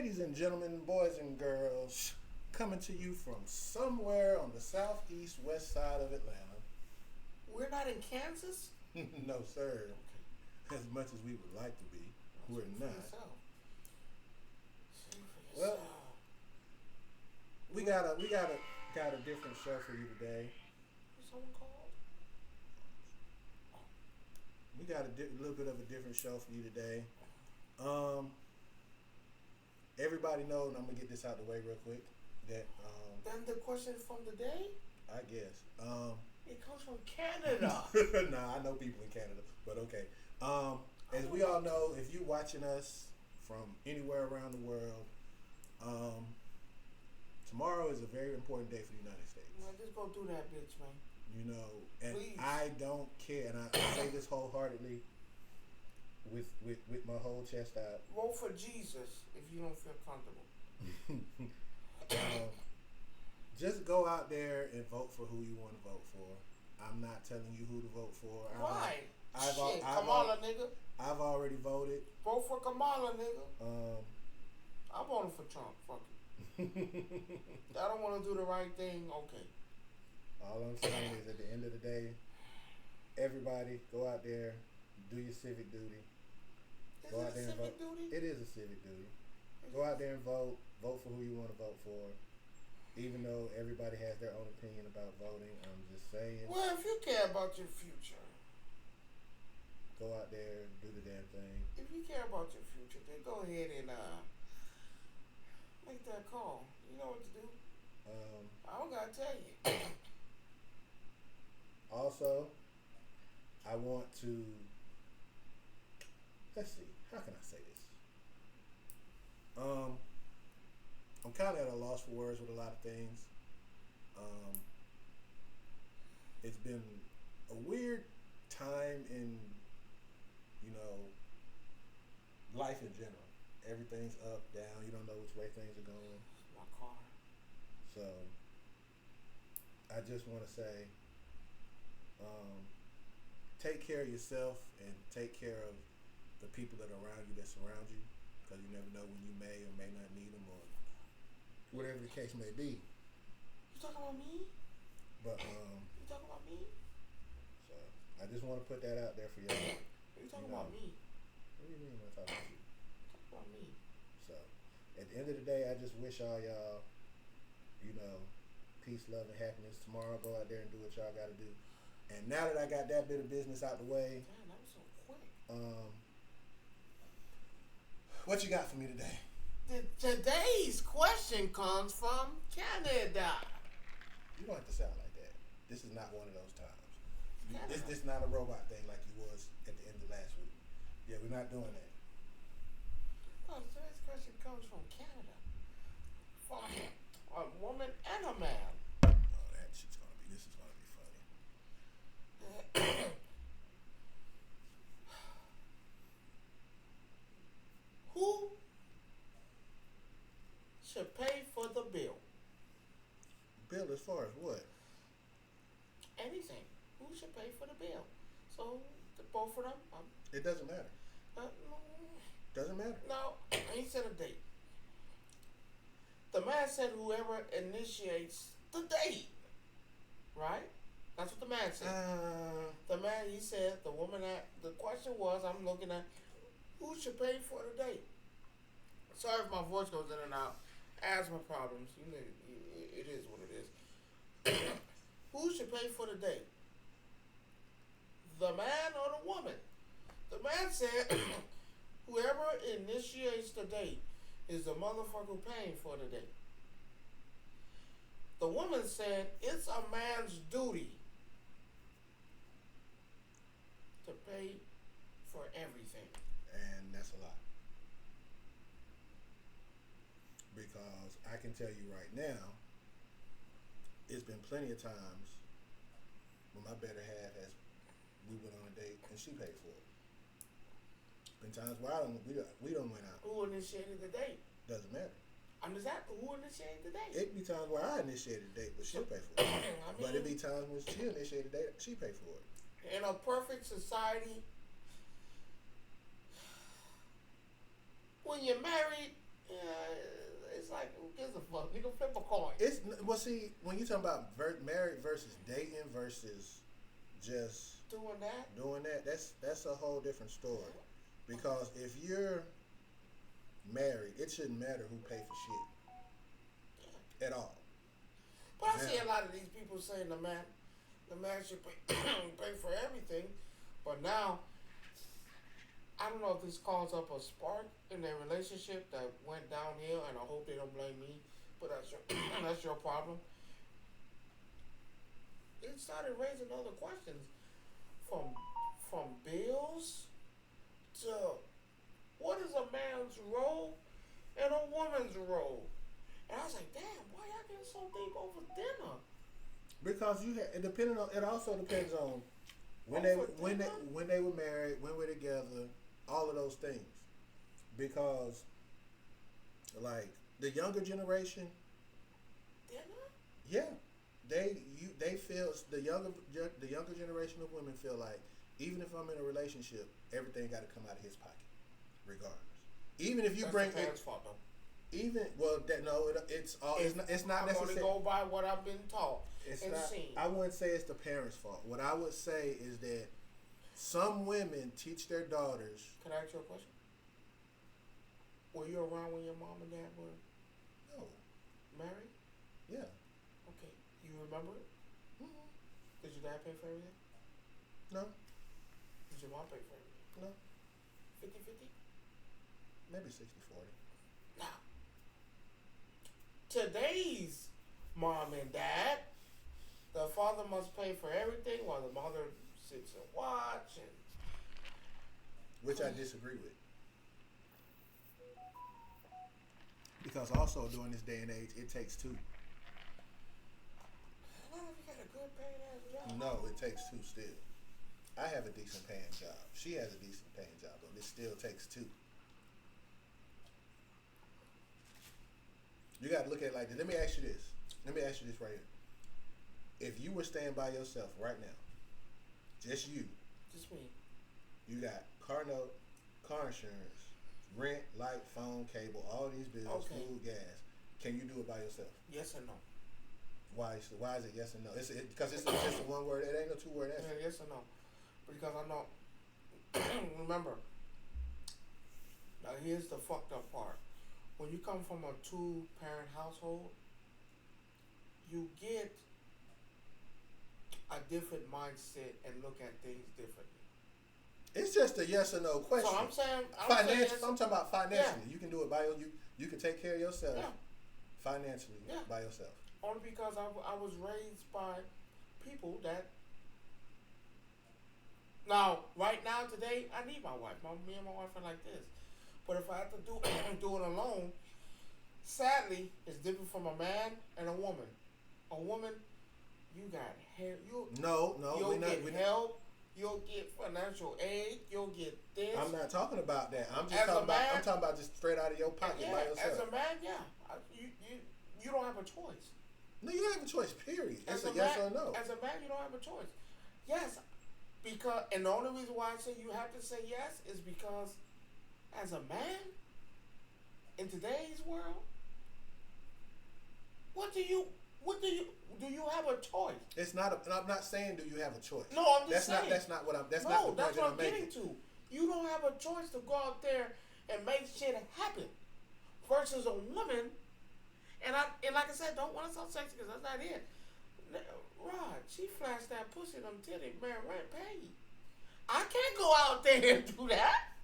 Ladies and gentlemen, boys and girls, coming to you from somewhere on the southeast west side of Atlanta. We're not in Kansas? No, sir. Okay. As much as we would like to be, we're Speak for not. yourself. Speak for Well, yourself. we got a different show for you today. Who's someone called? We got little bit of a different show for you today. Um, Everybody knows, and I'm gonna get this out the way real quick. That Then the question from the day? I guess. It comes from Canada. Nah, I know people in Canada, but okay. As we all know, if you're watching us from anywhere around the world, tomorrow is a very important day for the United States. Man, just go through that bitch, man. You know, and Please. I don't care, and I say this wholeheartedly, with my whole chest out. Vote for Jesus if you don't feel comfortable. Just go out there and vote for who you want to vote for. I'm not telling you who to vote for. Why? I've Kamala, nigga. I've already voted. Vote for Kamala, nigga. I'm voting for Trump. Fuck it. I don't want to do the right thing. Okay. All I'm saying is, at the end of the day, everybody go out there, do your civic duty. Is Go it out a there and civic vote. duty? It is a civic duty. Go out there and vote. Vote for who you want to vote for. Even though everybody has their own opinion about voting, I'm just saying. Well, if you care about your future, Go out there, do the damn thing. if you care about your future, then go ahead and make that call. You know what to do. I don't gotta tell you. Also, I want to. Let's see. How can I say this? I'm kind of at a loss for words with a lot of things. It's been a weird time in, life in general. Everything's up, down. You don't know which way things are going. My car. So, I just want to say, take care of yourself and take care of the people that are around you, that surround you, because you never know when you may or may not need them, or whatever the case may be. You talking about me? But You talking about me? so I just want to put that out there for y'all. You talking You know. about me? What do you mean when I talk about you? Talking about me. So at the end of the day, I just wish all y'all, peace, love, and happiness. Tomorrow, go out there and do what y'all got to do. And now that I got that bit of business out the way, Damn, that was so quick. what you got for me today? Today's question comes from Canada. You don't have to sound like that. This is not one of those times. Canada. This not a robot thing like you was at the end of last week. Yeah, we're not doing that. Oh, today's question comes from Canada. From a woman and a man. Oh, this is gonna be funny. Who should pay for the bill? Bill, as far as what? Anything. Who should pay for the bill? So, the both of them? It doesn't matter. No, Doesn't matter. no, he said a date. The man said whoever initiates the date. Right? That's what the man said. The man, he said, the woman, the question was, I'm looking at, who should pay for the date? Sorry if my voice goes in and out. Asthma problems. You know, it is what it is. Who should pay for the date? The man or the woman? The man said, whoever initiates the date is the motherfucker paying for the date. The woman said, it's a man's duty to pay for everything. And that's a lot. Because I can tell you right now, it's been plenty of times when my better half we went on a date and she paid for it. Been times where we don't went out. Who initiated the date? Doesn't matter. I'm just asking, who initiated the date? It be times where I initiated the date, but she'll pay for it. But it be times when she initiated the date, she pay for it. In a perfect society, when you're married, Yeah, it's like who gives a fuck? You can flip a coin. It's well, see, when you talking about married versus dating versus just Doing that, that's a whole different story. Because if you're married, it shouldn't matter who pay for shit at all. But I see a lot of these people saying the man should pay, pay for everything. But now, I don't know if this calls up a spark in their relationship that went downhill, and I hope they don't blame me. But that's your that's your problem. It started raising other questions, from bills to what is a man's role and a woman's role. And I was like, damn, why y'all getting so deep over dinner? Because it depending on, it also depends on when they were married, when we're together, all of those things. Because like the younger generation, dinner? yeah, they feel the younger generation of women feel like even if I'm in a relationship, everything got to come out of his pocket, regardless. Even if you That's bring the parents' fault though. even well that no it's all it's not I'm necessarily. gonna go by what I've been taught and seen. I wouldn't say it's the parents' fault. What I would say is that some women teach their daughters. Can I ask you a question? Were you around when your mom and dad were married? Yeah. Okay. You remember it? Mm-hmm. Did your dad pay for everything? No. Did your mom pay for everything? No. 50-50? Maybe 60-40. Now, today's mom and dad, the father must pay for everything while the mother sits and watch and. Which I disagree with. Because also during this day and age, it takes two. Not if you got a good paying ass job. No, it takes two still. I have a decent paying job. She has a decent paying job, but it still takes two. You got to look at it like this. Let me ask you this. Let me ask you this right here. If you were staying by yourself right now, just you. Just me. You got car note, car insurance, rent, light, phone, cable, all these bills, food, gas. Can you do it by yourself? Yes or no? Why is it yes or no? Because it's just a one word. It ain't no two word answer. Yeah, yes or no? Because I know. Remember. Now here's the fucked up part. When you come from a 2-parent household, you get a different mindset and look at things differently. It's just a yes or no question. So I'm saying, I'm talking about financially. Yeah. You can do it by you can take care of yourself financially by yourself. Only because I was raised by people that. Now, right now, today, I need my wife. Me and my wife are like this. But if I have to do it alone, sadly, it's different from a man and a woman. A woman, you got help. You'll get help. You'll get financial aid. You'll get this. I'm not talking about that. I'm talking about just straight out of your pocket by yourself. As a man, you don't have a choice. No, you don't have a choice. Period. It's a yes or no. As a man, you don't have a choice. Yes, because and the only reason why I say you have to say yes is because as a man in today's world, do you have a choice? It's not. I'm not saying do you have a choice. No, I'm just saying. That's not what I'm. That's not the point that I'm making. Getting to. You don't have a choice to go out there and make shit happen. Versus a woman, and like I said, don't want to sound sexy because that's not it. Rod, she flashed that pussy, them titties, man, rent paid. I can't go out there and do that.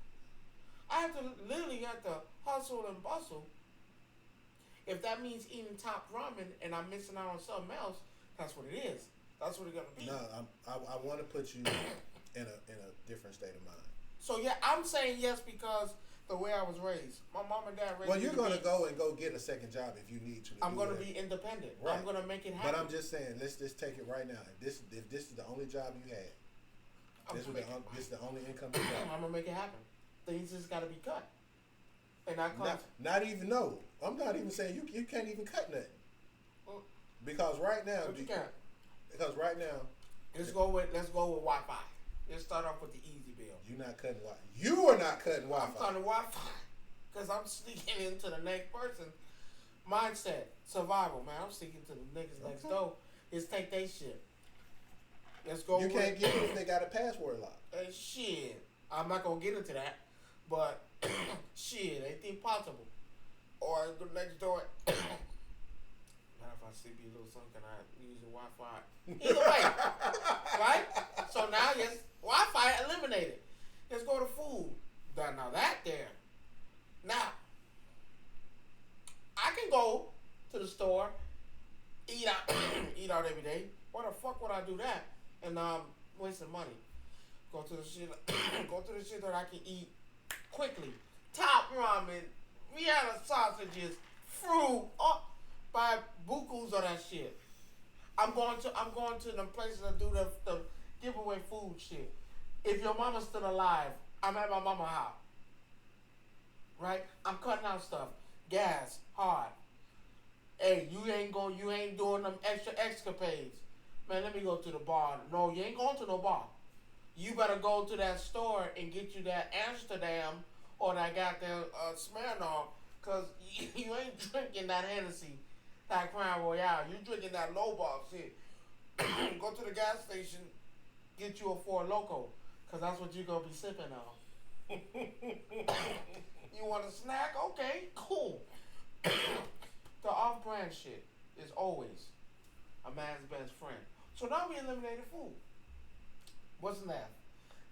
I literally have to hustle and bustle. If that means eating top ramen and I'm missing out on something else, that's what it is. That's what it's gonna be. No, I want to put you in a different state of mind. So yeah, I'm saying yes because the way I was raised, my mom and dad raised me. Well, you're gonna go get a second job if you need to. I'm gonna be independent. Right. I'm gonna make it happen. But I'm just saying, let's just take it right now. If this is the only job you had, this is the only income you got. I'm gonna make it happen. Things just gotta be cut. And not even no. I'm not even saying you can't even cut nothing. Because right now, but you can't. Because right now, let's go with Wi-Fi. Let's start off with the easy bill. You're not cutting Wi-Fi. You are not cutting Wi-Fi. I'm cutting Wi-Fi. Because I'm sneaking into the next person. Mindset, survival, man. I'm sneaking to the niggas next door. Let's take their shit. Let's go. You can't get it if they got a password lock. Shit. I'm not going to get into that. But, shit, anything possible. Or go next door. Not if I sleep a little something, can I use the Wi-Fi? Either way. Right? So now, yes, Wi-Fi eliminated. Let's go to food. Now that there. Now, I can go to the store, eat out, eat out every day. Why the fuck would I do that? And wasting money. Go to the shit, go to the shit that I can eat quickly. Top ramen, Vienna sausages, fruit, buy bukus of that shit. I'm going to the places that do the giveaway food shit. If your mama's still alive, I'm at my mama's house. Right? I'm cutting out stuff. Gas, hard. Hey, you ain't doing them extra escapades. Man, let me go to the bar. No, you ain't going to no bar. You better go to that store and get you that Amsterdam or that goddamn Smirnoff, because you ain't drinking that Hennessy, that Crown Royale. You drinking that low bar shit. Go to the gas station, get you a Four Loko, because that's what you're going to be sipping on. You want a snack? Okay, cool. The off-brand shit is always a man's best friend. So now we eliminated food. What's left?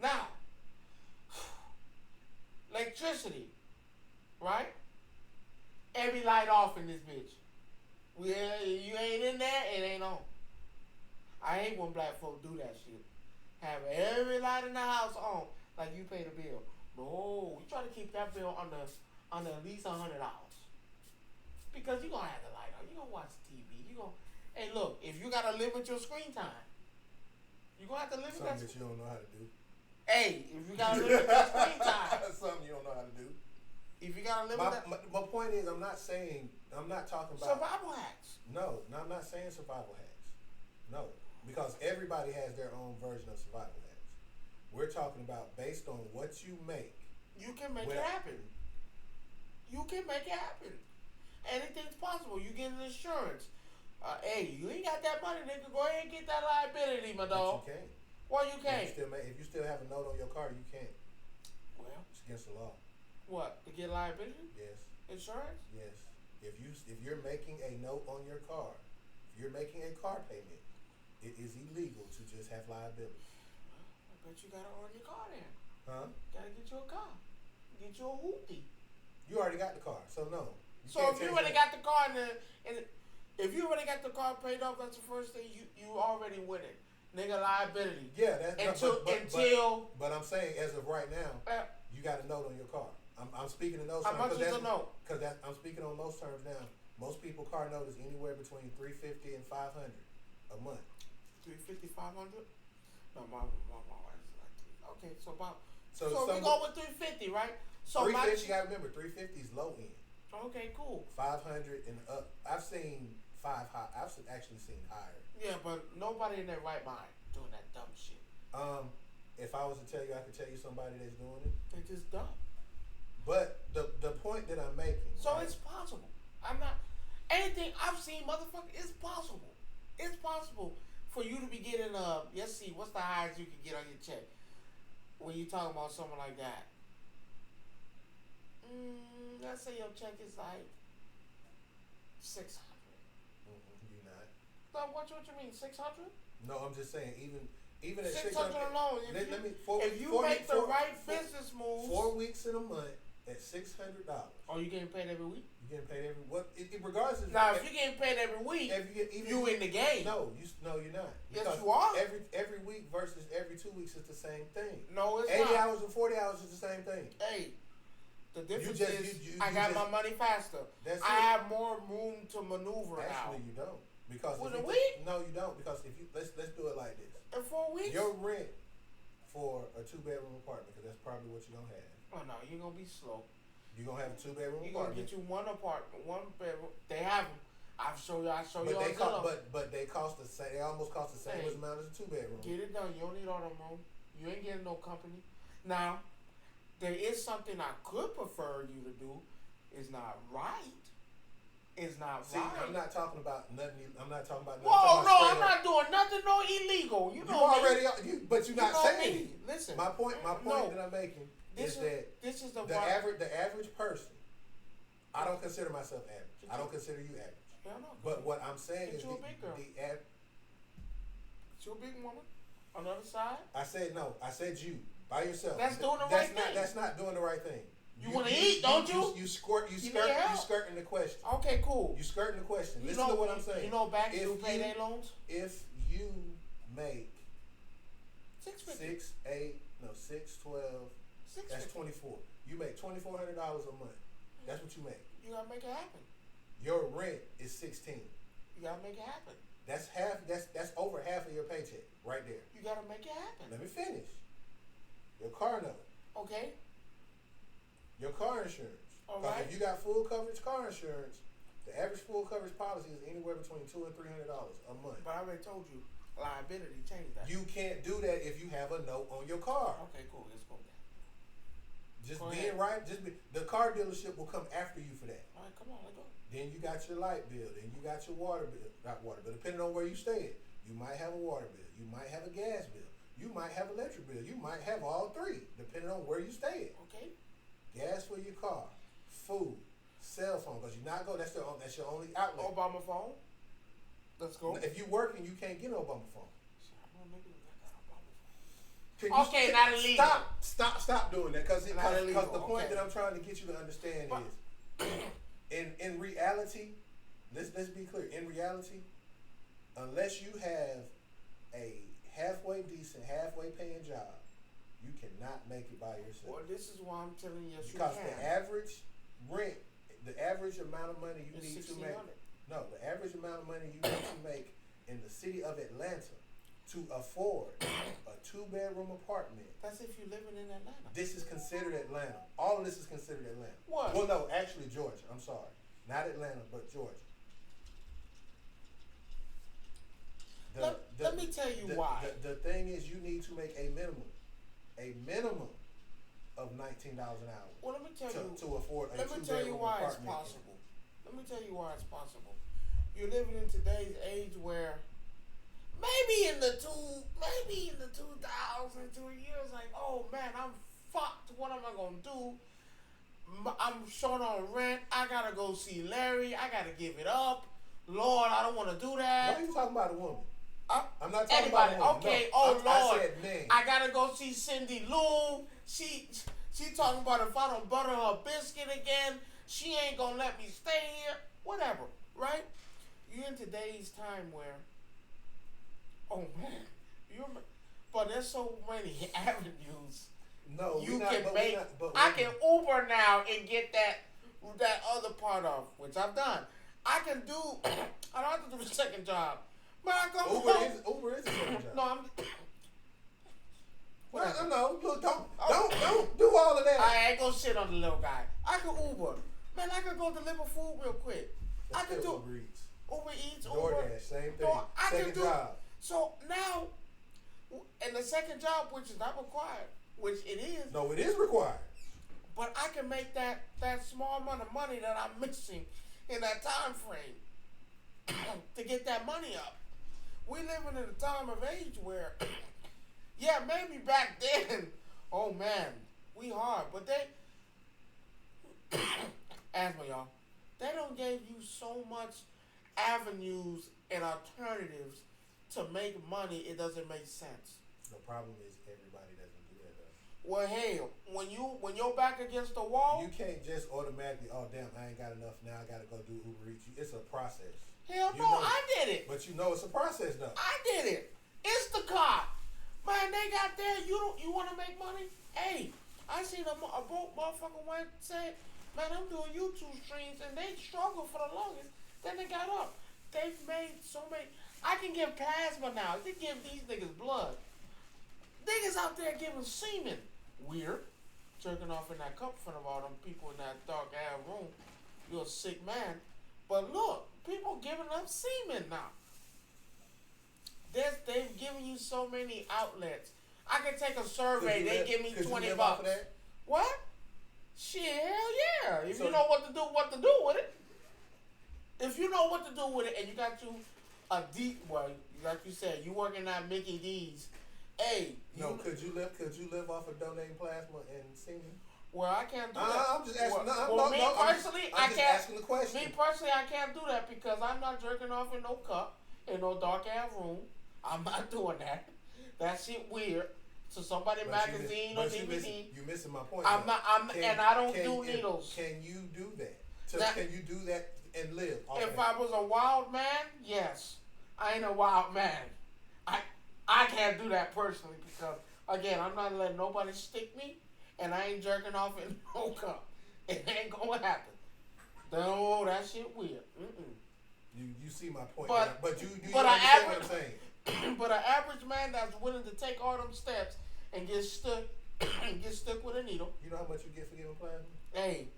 Now, electricity, right? Every light off in this bitch. You ain't in there, it ain't on. I hate when black folk do that shit. Have every light in the house on, like you pay the bill. No, we try to keep that bill under at least $100. Because you're going to have the light on. You're going to watch TV. Hey, look, if you got to limit your screen time, you're going to have to limit Something that you don't know how to do. Hey, if you got to limit your screen time. Something you don't know how to do. If you got to limit that. My point is, I'm not talking about. Survival hacks. No, I'm not saying survival hacks. No, because everybody has their own version of survival hacks. We're talking about based on what you make. You can make it happen. You can make it happen. Anything's possible. You get an insurance. Hey, you ain't got that money, nigga. Go ahead and get that liability, my dog. But you can't. Well, you can't. If you still have a note on your car, you can't. Well, it's against the law. What? To get liability? Yes. Insurance? Yes. If you're making a note on your car, if you're making a car payment, it is illegal to just have liability. I bet you gotta own your car then. Huh? Gotta get you a car. Get you a hoopty. You already got the car, so no. So if you already got the car and if you already got the car paid off, that's the first thing you already winning. Nigga, liability. Yeah, that's until. But I'm saying as of right now, you got a note on your car. I'm speaking in those terms. How much is a note? Because I'm speaking on those terms now. Most people car note is anywhere between $350 and $500 a month. $350, $500? No, my wife is like okay. So about. So we go with $350, right? So $350. You got to remember, $350 is low end. Okay, cool. 500 and up. I've seen I've actually seen higher. Yeah, but nobody in their right mind doing that dumb shit. If I was to tell you, I could tell you somebody that's doing it. They're just dumb. But the point that I'm making. So right? It's possible. I'm not. Anything I've seen, motherfucker, it's possible. It's possible for you to be getting let's see, what's the highest you can get on your check when you talking about someone like that? Let's say your check is like $600. You're not. No, what you mean, 600? No, I'm just saying even at 600 alone. If you make the right business moves, 4 weeks in a month at $600. Oh, you getting paid every week? You getting paid every what? Regardless. Now, if you getting paid every week, you in the game. No, you're not. Yes, you are. Every week versus every 2 weeks is the same thing. No, it's 80 not. 80 hours and 40 hours is the same thing. Hey. The difference is I got my money faster. That's I have more room to maneuver now. Actually, you don't. Because with a week? No, you don't. Because if you let's do it like this. In 4 weeks? Your rent for a 2-bedroom apartment, because that's probably what you're gonna have. Oh no, you're gonna be slow. You're gonna have a 2-bedroom apartment. You're gonna get you one apartment, 1 bedroom. They have them. I show you. But they cost the same. They almost cost the same amount as a 2-bedroom. Get it done. You don't need all them room. You ain't getting no company. Now, there is something I could prefer you to do. It's not right. It's not See, right. I'm not talking about nothing. I'm not talking about nothing. Whoa, no, I'm not doing nothing no illegal. You know but you're not saying me. Listen. My point that I'm making is that this is the average person. I don't consider myself average. I don't consider you average. Yeah, I know. But what I'm saying is you're a big girl. You're a big woman. On the other side. I said no. I said you by yourself. That's doing the right thing. That's not doing the right thing. You want to eat, don't you? You skirting the question. Okay, cool. You skirting the question. Listen to what I'm saying. You know back to payday loans? If you make 650. 6, 12, that's 24. You make $2,400 a month. That's what you make. You gotta make it happen. Your rent is 16. You gotta make it happen. That's half. That's over half of your paycheck right there. You gotta make it happen. Let me finish. Your car note. Okay. Your car insurance. All right. If you got full coverage car insurance, the average full coverage policy is anywhere between $200 and $300 a month. But I already told you, liability changed that. You can't do that if you have a note on your car. Okay, cool. Let's go there. Just being right. The car dealership will come after you for that. All right, come on, let's go. Then you got your light bill. Then you got your water bill. Not water bill. Depending on where you stay at, you might have a water bill. You might have a gas bill. You might have electric bill. You might have all three, depending on where you stay at. Okay. Gas for your car, food, cell phone, because you're not going. That's your only outlet. Obama phone. Let's go. If you're working, you can't get an Obama phone. Okay, not illegal. Stop doing that, because the point that I'm trying to get you to understand is, in reality, let's be clear. In reality, unless you have a halfway decent, halfway paying job, you cannot make it by yourself. Well, this is why I'm telling you, because the average rent, the average amount of money you need to make. No, the average amount of money you need to make in the city of Atlanta to afford a 2-bedroom apartment. That's if you're living in Atlanta. This is considered Atlanta. All of this is considered Atlanta. What? Well, no, actually Georgia. I'm sorry. Not Atlanta, but Georgia. Let me tell you why. The thing is, you need to make a minimum of $19 an hour. Well, let me tell you to afford a 2-bedroom apartment. Let me tell you why it's possible. Let me tell you why it's possible. You're living in today's age where maybe in the 2002 years, like, oh man, I'm fucked. What am I gonna do? I'm short on rent. I gotta go see Larry. I gotta give it up. Lord, I don't want to do that. Why are you talking about a woman? I'm not talking anybody. about a woman. Okay. No, Lord, I said man. I gotta go see Cindy Lou. She talking about if I don't butter her biscuit again, she ain't gonna let me stay here. Whatever, right? You're in today's time where, oh man, but there's so many avenues. No, you can make. I can Uber now and get that other part off, which I've done. I can do. I don't have to do the second job. But I go Uber is a second job. No, No, look, don't do all of that. I ain't gonna shit on the little guy. I can Uber. Man, I can go deliver food real quick. That's I can do Uber Eats. Uber Eats, DoorDash, same thing. No, second job. So now, and the second job, which is not required, which it is. No, it is required. But I can make that small amount of money that I'm missing in that time frame to get that money up. We living in a time of age where, yeah, maybe back then, oh man, we hard, but they, asthma y'all, they don't give you so much avenues and alternatives to make money. It doesn't make sense. The problem is everybody doesn't do that though. Well, hell, when you're back against the wall, you can't just automatically, oh damn, I ain't got enough now. I gotta go do Uber Eats. It's a process. Hell no, I did it. But you know it's a process though. I did it. Instacart, man, they got there. You want to make money? Hey, I seen a broke motherfucker went say, man, I'm doing YouTube streams, and they struggled for the longest. Then they got up. They've made so many. I can give plasma now. They give these niggas blood. Niggas out there giving semen. Weird. Jerking off in that cup in front of all them people in that dark ass room. You're a sick man. But look, people giving up semen now. They've given you so many outlets. I can take a survey. They give me $20. What? Shit, hell yeah. If So- you know what to do with it. If you know what to do with it and you got you a deep, well, like you said, you working at Mickey D's. Hey, No, could you live off of donating plasma and semen? Well, I can't do that. I'm just asking. Me personally, I just can't. asking the question. Me personally, I can't do that because I'm not jerking off in no cup in no dark ass room. I'm not doing that. That shit weird. So somebody magazine or DVD. You missing my point. I'm not. And I don't do needles. Can you do that? Can you do that and live? If I was a wild man, yes. I ain't a wild man. I can't do that personally because again, I'm not letting nobody stick me, and I ain't jerking off in no cup. It ain't gonna happen. No, that shit weird. You see my point, but you but understand what I'm saying. But an average man that's willing to take all them steps and get stuck with a needle. You know how much you get for giving plasma? Hey,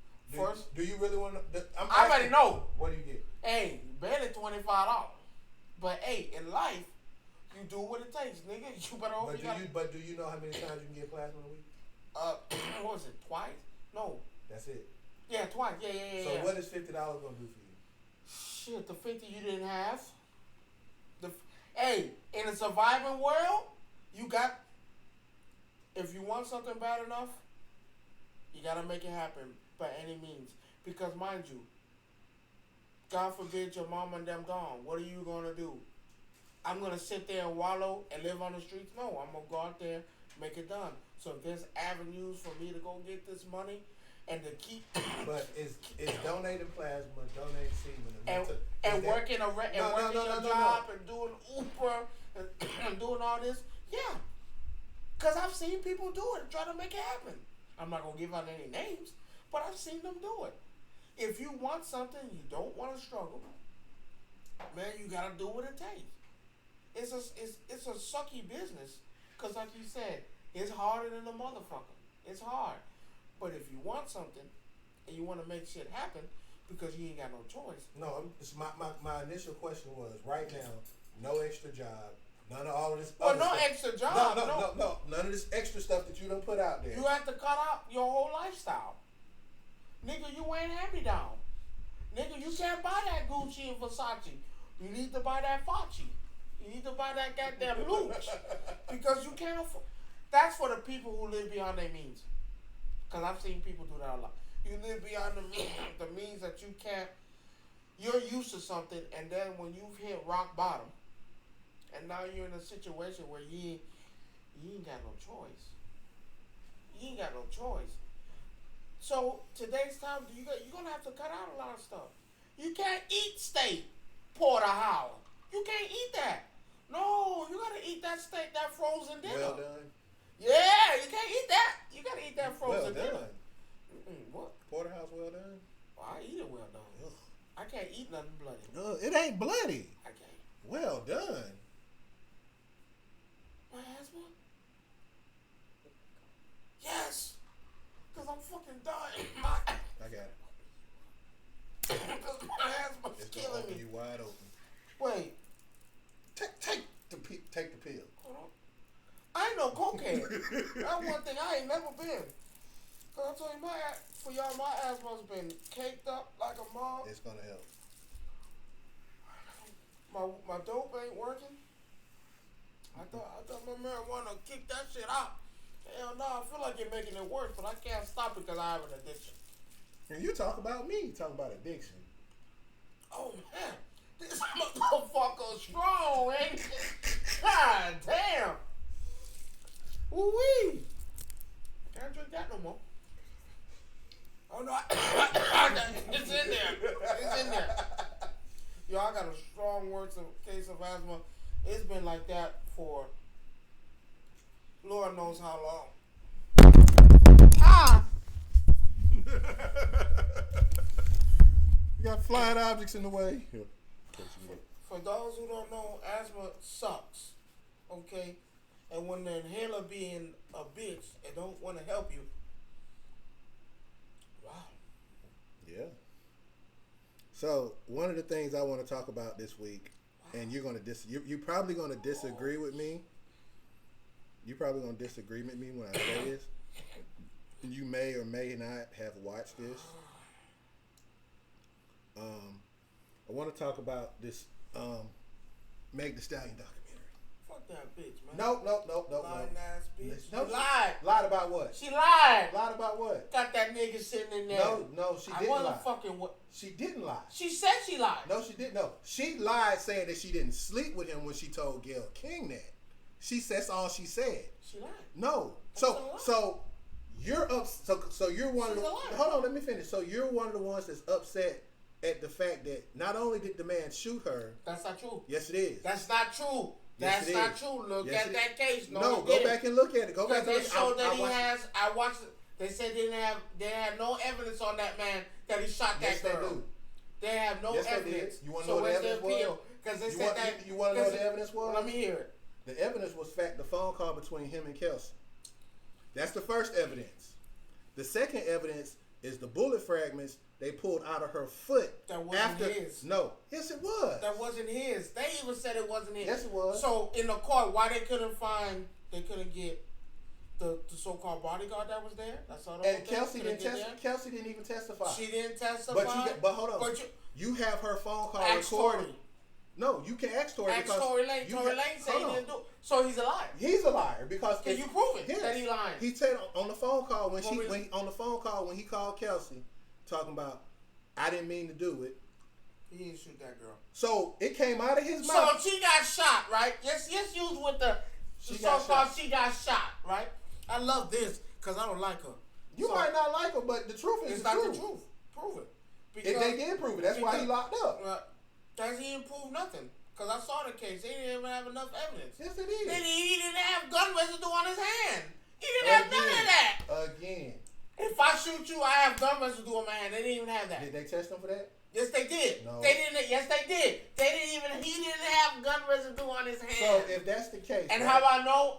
do you really want to? I already know. What do you get? Hey, barely $25. But hey, in life, you do what it takes, nigga. You better hope But do you know how many times you can get plasma in a week? What was it? Twice? No. That's it. Yeah, twice. Yeah. So what is $50 gonna do for you? Shit, the 50 you didn't have. Hey, in a surviving world, you got. If you want something bad enough, you gotta make it happen by any means. Because mind you, God forbid your mom and them gone. What are you gonna do? I'm gonna sit there and wallow and live on the streets? No, I'm gonna go out there, make it done. So if there's avenues for me to go get this money and to keep. But is donating plasma, donating semen, and working your job and doing Uber and doing all this? Yeah, because I've seen people do it, try to make it happen. I'm not gonna give out any names, but I've seen them do it. If you want something, you don't want to struggle, man, you gotta do what it takes. It's a sucky business, cause like you said, it's harder than a motherfucker. It's hard, but if you want something and you want to make shit happen, because you ain't got no choice. No, my initial question was right now, no extra job, none of all of this. Well, other no stuff. extra job. No, none of this extra stuff that you done put out there. You have to cut out your whole lifestyle. Nigga, you ain't hand-me-down. Nigga, you can't buy that Gucci and Versace. You need to buy that Facci. You need to buy that goddamn Looch. Because you can't afford. That's for the people who live beyond their means. Because I've seen people do that a lot. You live beyond the means that you can't. You're used to something, and then when you've hit rock bottom, and now you're in a situation where you ain't got no choice. You ain't got no choice. So today's time, you're gonna have to cut out a lot of stuff. You can't eat steak, porterhouse. You can't eat that. No, you gotta eat that steak, that frozen dinner. Well done. Yeah, you can't eat that. You gotta eat that frozen well dinner. Done. What? Porterhouse well done. Oh, I eat it well done. Ugh. I can't eat nothing bloody. It ain't bloody. I can't. Well done. My asthma? Yes. Because I'm fucking dying. I got it. Because my asthma's It's killing gonna open me. you wide open. Wait. Take the pill. Hold on. I ain't no cokehead. That's one thing I ain't never been. Cause I told you my asthma's been caked up like a mug. It's gonna help. My dope ain't working. I thought my marijuana kicked that shit out. Hell no, I feel like you're making it worse, but I can't stop it because I have an addiction. And you talk about me, you talk about addiction. Oh man, this motherfucker strong, ain't it? God damn. Woo wee. Can't drink that no more. Oh no, it's in there. It's in there. Yo, I got a strong case of asthma. It's been like that for Lord knows how long. Ah! You got flying objects in the way. Here. For those who don't know, asthma sucks. Okay? And when the inhaler being a bitch and don't want to help you. Wow. Yeah. So one of the things I want to talk about this week, and you're gonna you're probably gonna disagree with me. You're probably gonna disagree with me when I say this. You may or may not have watched this. I want to talk about this Meg Thee Stallion documentary. Fuck that bitch, man. No. Lying ass bitch. No, She lied. Lied about what? She lied. Lied about what? Got that nigga sitting in there. No, she didn't I wasn't lie. fucking what? She didn't lie. She said she lied. No, she didn't. No, she lied saying that she didn't sleep with him when she told Gayle King that. That's all she said. She lied. No. That's a lie. So you're up. So you're one of the. She's a liar. Hold on, let me finish. So you're one of the ones that's upset at the fact that not only did the man shoot her. That's not true. Yes, it is. That's not true. Yes, That's not true. Look yes, at that case. No, go back and look at it. Go back and they look. showed that he has. I watched it. They said they had no evidence on that man that he shot that yes, girl. They do. They have no yes, evidence. You want to know what the evidence was? Because they you said want, that. You want to know what the evidence was? Let me hear it. The evidence was the phone call between him and Kelsey. That's the first evidence. The second evidence is the bullet fragments they pulled out of her foot. That wasn't his. No. Yes, it was. That wasn't his. They even said it wasn't his. Yes, it was. So in the court, why they couldn't get the so-called bodyguard that was there? That's all. And Kelsey didn't even testify. She didn't testify. But hold on. You have her phone call recorded. No, you can ask Tory. Ask Tory Lane. Tory Lane said he didn't do it. So he's a liar. He's a liar because can you prove it that he lying? He said on the phone call when he called Kelsey, talking about I didn't mean to do it. He didn't shoot that girl. So it came out of his mouth. So she got shot, right? Yes, you was with the so-called she got shot, right? I love this because I don't like her. You might not like her, but the truth is it's the not truth. the truth. Prove it. Because they did prove it. That's why he locked up. He didn't prove nothing. Because I saw the case. They didn't even have enough evidence. Yes, they did. He didn't have gun residue on his hand. He didn't have none of that. Again. If I shoot you, I have gun residue on my hand. They didn't even have that. Did they test him for that? Yes, they did. No. They didn't. Yes, they did. He didn't have gun residue on his hand. So if that's the case, and how I know,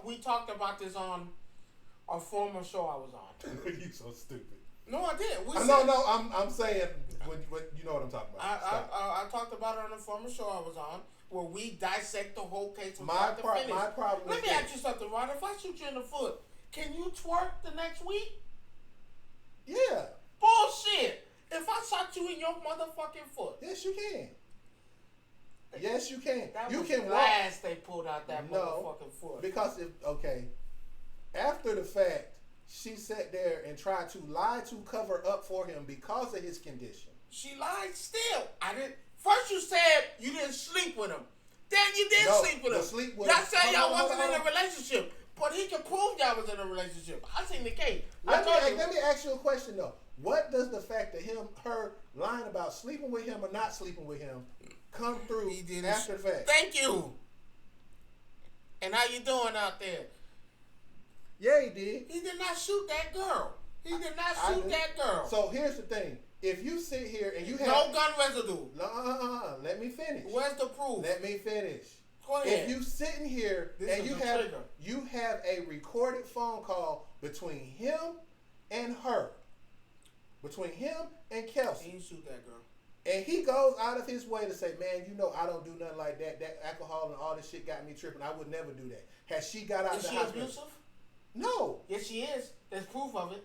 we talked about this on a former show I was on. You so stupid. No, I did. I'm saying, you know what I'm talking about. I talked about it on a former show I was on, where we dissect the whole case from start to finish. My problem. Let me ask you something, Ron. If I shoot you in the foot, can you twerk the next week? Yeah. Bullshit. If I shot you in your motherfucking foot. Yes, you can. Yes, you can. That you was can last they pulled out that motherfucking foot. Because after the fact, she sat there and tried to lie to cover up for him because of his condition. She lied still. I didn't. First you said you didn't sleep with him. Then you did sleep with him. Y'all said y'all wasn't in a relationship. But he can prove y'all was in a relationship. I seen the case. Let me ask you a question though. What does the fact that her lying about sleeping with him or not sleeping with him come through after the fact? Thank you. And how you doing out there? Yeah, he did. He did not shoot that girl. He did not shoot that girl. So here's the thing. If you sit here and you have no gun residue. Let me finish. Where's the proof? Let me finish. Go ahead. If you sitting here and you have a recorded phone call between him and her, between him and Kelsey. He didn't shoot that girl. And he goes out of his way to say, man, I don't do nothing like that. That alcohol and all this shit got me tripping. I would never do that. Has she got out of the hospital? Is she abusive? No. Yes, she is. There's proof of it.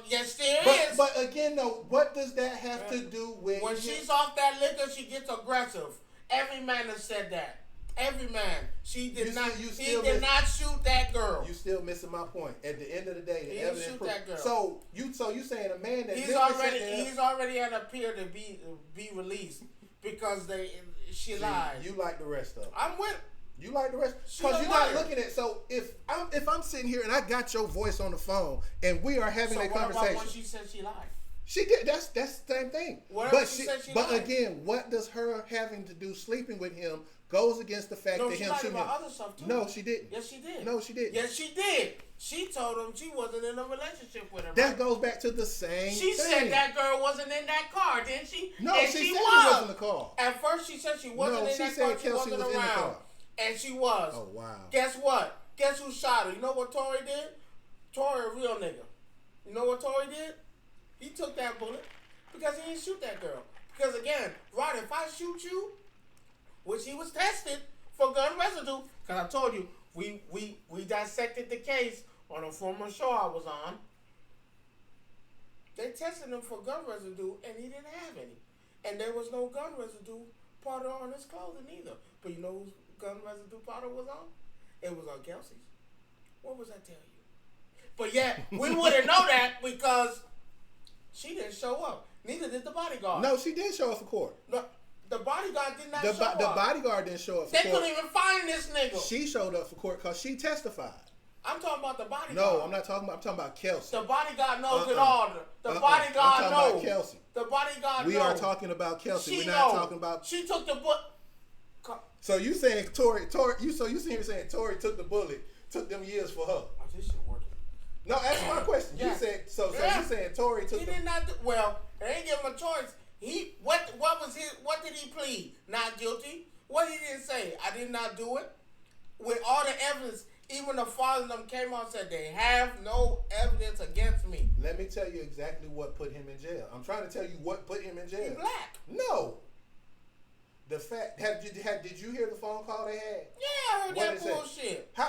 Yes, there is. But again, though, what does that have to do with... When she's off that liquor, she gets aggressive. Every man has said that. Every man. He did not shoot that girl. You still missing my point. At the end of the day, he didn't shoot that girl. So you saying a man that he's already at a peer to be released because she lied. You like the rest of them. I'm with. You like the rest because you're not looking at. So if I'm sitting here and I got your voice on the phone and we are having a conversation. What about when she said she lied? She did. That's the same thing. But again, what does her having to do sleeping with him goes against the fact that him shooting him? Other stuff too. No, she didn't. Yes, she did. No, she didn't. Yes, she did. She told him she wasn't in a relationship with him. That goes back to the same thing. She said that girl wasn't in that car, didn't she? No, she said she was in the car. At first, she said she wasn't in that car. She wasn't around. And she was. Oh, wow. Guess what? Guess who shot her? You know what Tory did? Tory a real nigga. You know what Tory did? He took that bullet because he didn't shoot that girl. Because again, Rod, if I shoot you, which he was tested for gun residue, because I told you, we dissected the case on a former show I was on. They tested him for gun residue, and he didn't have any. And there was no gun residue powder on his clothing either. But you know whose gun residue powder was on? It was on Kelsey's. What was I telling you? But yet, we wouldn't know that because she didn't show up. Neither did the bodyguard. No, she did show up for court. No, the bodyguard did not show up. The bodyguard didn't show up for they court. couldn't even find this nigga. She showed up for court because she testified. I'm talking about the bodyguard. No, I'm not talking about. I'm talking about Kelsey. The bodyguard knows it all. The bodyguard I'm talking knows. about Kelsey. The bodyguard We knows. are talking about Kelsey. She We're not knows. talking about. She took the book. So you saying Tory? You seem to saying Tory took the bullet, took them years for her. Oh, this shit working. No, answer my question. Yes. You said so. So Yeah. you saying Tory took? He did not. Well, they ain't give him a choice. What was his? What did he plead? Not guilty. What he didn't say? I did not do it. With all the evidence, even the father of them came out and said they have no evidence against me. Let me tell you exactly what put him in jail. I'm trying to tell you what put him in jail. He black. No. The fact did you hear the phone call they had? Yeah, I heard What that is that? bullshit. How-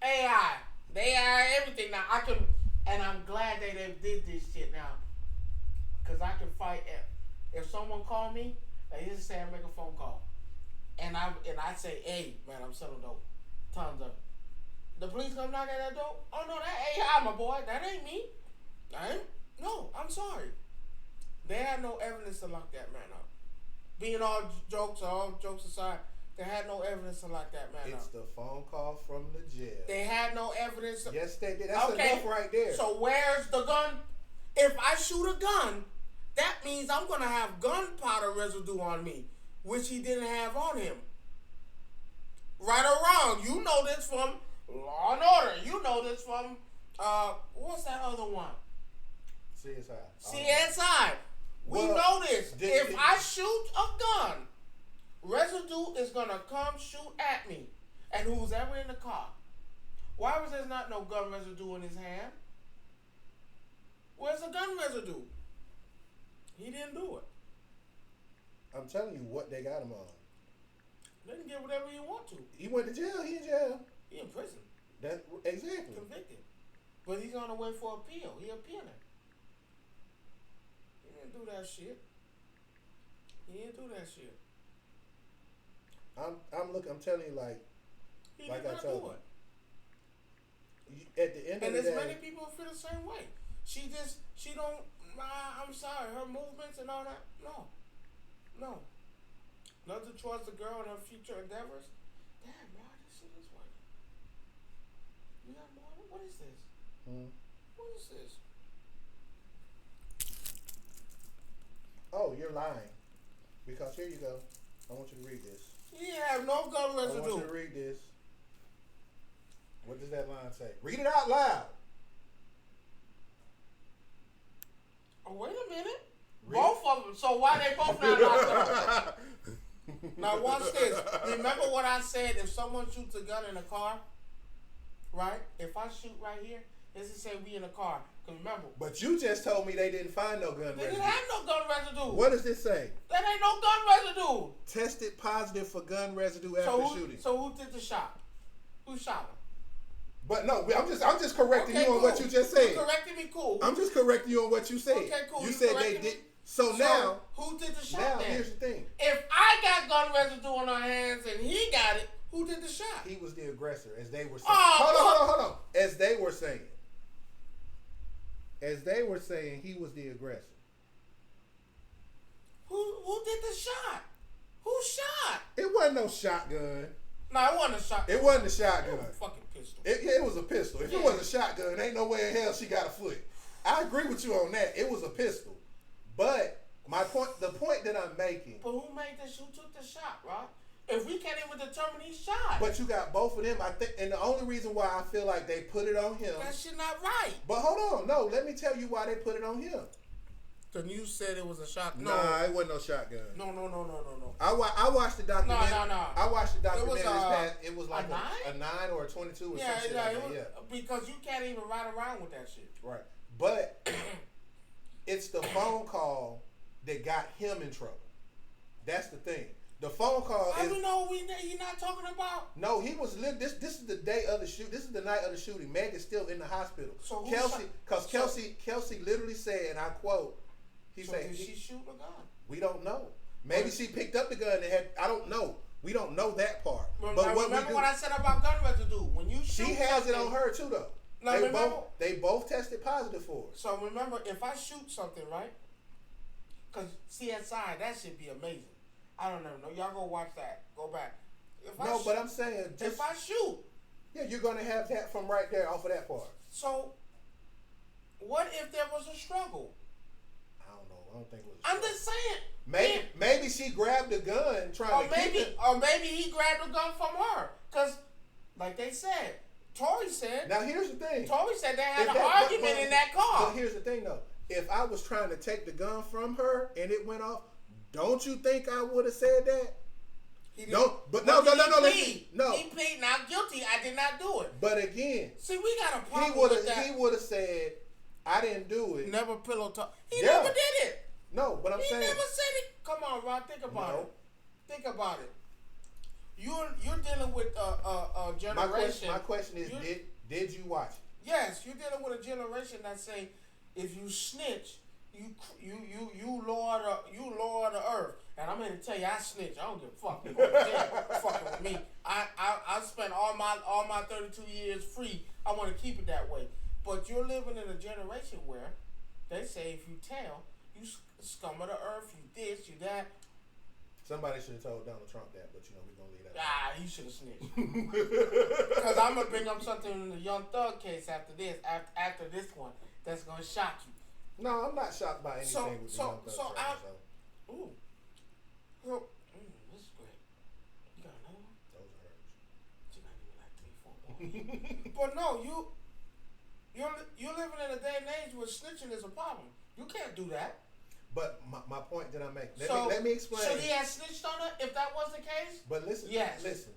AI. They are everything now. And I'm glad they did this shit now. Because I can fight. If someone called me, they just say I make a phone call. And I say, hey, man, I'm selling dope. Tons of it. The police come knock at that door. Oh, no, that AI, my boy. That ain't me. No, I'm sorry. They had no evidence to lock that man up. Being all jokes aside, they had no evidence to lock that man up. It's the phone call from the jail. They had no evidence. Yes, they did. That's enough right there. So where's the gun? If I shoot a gun, that means I'm going to have gunpowder residue on me, which he didn't have on him. Right or wrong, you know this from Law and Order. You know this from, what's that other one? CSI. We know this. If I shoot a gun, residue is going to come shoot at me. And who's ever in the car. Why was there not no gun residue in his hand? Where's the gun residue? He didn't do it. I'm telling you what they got him on. They can get whatever you want to. He went to jail. He in jail. He in prison. Exactly. Convicted. But he's on the way for appeal. He appealing. He didn't do that shit. I'm telling you, like He I did not told do you. it. At the end of And the there's day, many people who feel the same way. She don't, I'm sorry, her movements and all that, no. Nothing towards the girl and her future endeavors. Damn, bro, this shit is working. You got more? What is this? What is this? Oh, you're lying. Because here you go. I want you to read this. He didn't have no gun I want residue. you to read this. What does that line say? Read it out loud. Oh, wait a minute. Both of them. So why they both not locked up? Now watch this. Remember what I said? If someone shoots a gun in a car, right? If I shoot right here, let's just say we in a car. Cause remember. But you just told me they didn't find no gun They residue. didn't have no gun residue. What does this say? That ain't no gun residue. Tested positive for gun residue after shooting. So who did the shot? Who shot him? But no, I'm just correcting you on cool. what you just said. You corrected me, cool. I'm just correcting you on what you said. Okay, cool. You You said they corrected did. me? So now, who did the shot now then? here's the thing. If I got gun residue on our hands and he got it, who did the shot? He was the aggressor, as they were saying. Oh, Hold on. As they were saying. He was the aggressor. Who did the shot? Who shot? It wasn't no shotgun. No, it wasn't a shotgun. It wasn't a shotgun. It was a fucking pistol. It was a pistol. If it was a shotgun, ain't no way in hell she got a foot. I agree with you on that. It was a pistol. But the point that I'm making. But who made this? Who took the shot, Rob? If we can't even determine he shot. But you got both of them, I think, and the only reason why I feel like they put it on him. That shit not right. But hold on, no, let me tell you why they put it on him. The news said it was a shotgun. Nah, it wasn't no shotgun. No. I watched the documentary. No. I watched the documentary. It was, it was like a 9 or a 22 or something like that. Because you can't even ride around with that shit. Right. But it's the phone call that got him in trouble. That's the thing. The phone call I is. don't know you're not talking about. No, he was. This is the day of the shoot. This is the night of the shooting. Meg is still in the hospital. So Kelsey literally said, and I quote, he said, did she shoot a gun? We don't know. Maybe she picked up the gun and had. I don't know. We don't know that part. But remember what I said about gun residue? When you shoot, she has it on her too, though. Now, they both tested positive for it. So remember, if I shoot something, right? Because CSI, that should be amazing. I don't know. Y'all go watch that. Go back. But I'm saying, if I shoot, yeah, you're gonna have that from right there off of that part. So, what if there was a struggle? I don't know. I don't think it was. I'm just saying. Maybe she grabbed the gun trying to keep it. Or maybe he grabbed the gun from her. Because, like they said, Tori said. Now here's the thing. Tori said they had an argument in that car. But here's the thing, though. If I was trying to take the gun from her and it went off, don't you think I would have said that? No. He plead not guilty. I did not do it. But again, see, we got a problem with that. He would have said, I didn't do it. Never pillow talk. He never did it. No, but I'm saying he never said it. Come on, Rod. Think about it. Think about it. You're dealing with a generation. My question is, did you watch it? Yes, you're dealing with a generation that say, if you snitch, you lower the earth. And I'm here to tell you, I snitch. I don't give a fuck. You go to jail fucking with me. I spent all my 32 years free. I want to keep it that way. But you're living in a generation where they say if you tell, you scum of the earth, you this, you that. Somebody should have told Donald Trump that, but we're going to leave that. He should have snitched. Because I'm going to bring up something in the Young Thug case after this one that's going to shock you. No, I'm not shocked by anything with the Young Thug trial. Ooh. This is great. You got another one? Those are hers. You got even like 3, 4 more. But no, you're living in a day and age where snitching is a problem. You can't do that. But my point that I'm making, let me explain. So he had snitched on her if that was the case? But listen.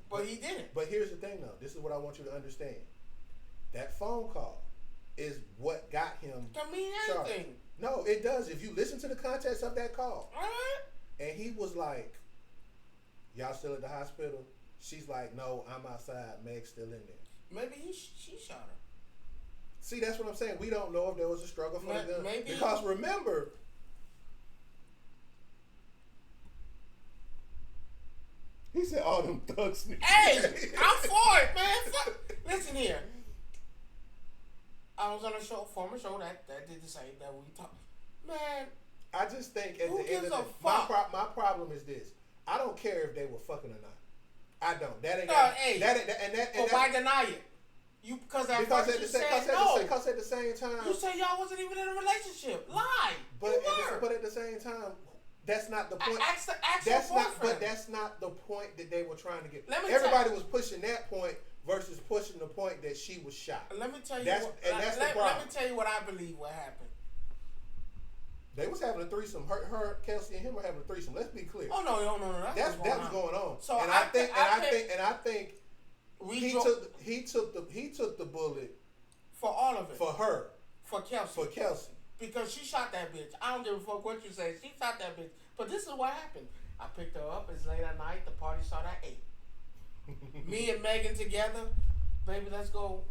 But he didn't. But here's the thing, though. This is what I want you to understand. That phone call is what got him. Can mean anything. No, it does. If you listen to the context of that call. All right. And he was like, y'all still at the hospital? She's like, no, I'm outside. Meg's still in there. Maybe she shot her. See, that's what I'm saying. We don't know if there was a struggle for the gun. Maybe. Because remember, he said all them thugs. Hey, I'm for it, man. Listen here. I was on a former show that did the same that we talked. Man. I just think at the end of the day, my problem is this. I don't care if they were fucking or not. I don't. That ain't. Why deny it? Because at the same time, you said y'all wasn't even in a relationship. Lie. But at the same time, that's not the point. That's not the point that they were trying to get. Everybody was pushing that point versus pushing the point that she was shot. Let me tell you. That's the problem. Let me tell you what I believe what happened. They was having a threesome. Her, Kelsey, and him were having a threesome. Let's be clear. Oh no. That was going on. So I think he took the bullet for all of it. For her. For Kelsey. Because she shot that bitch. I don't give a fuck what you say. She shot that bitch. But this is what happened. I picked her up. It's late at night. The party started at 8. Me and Megan together. Baby, let's go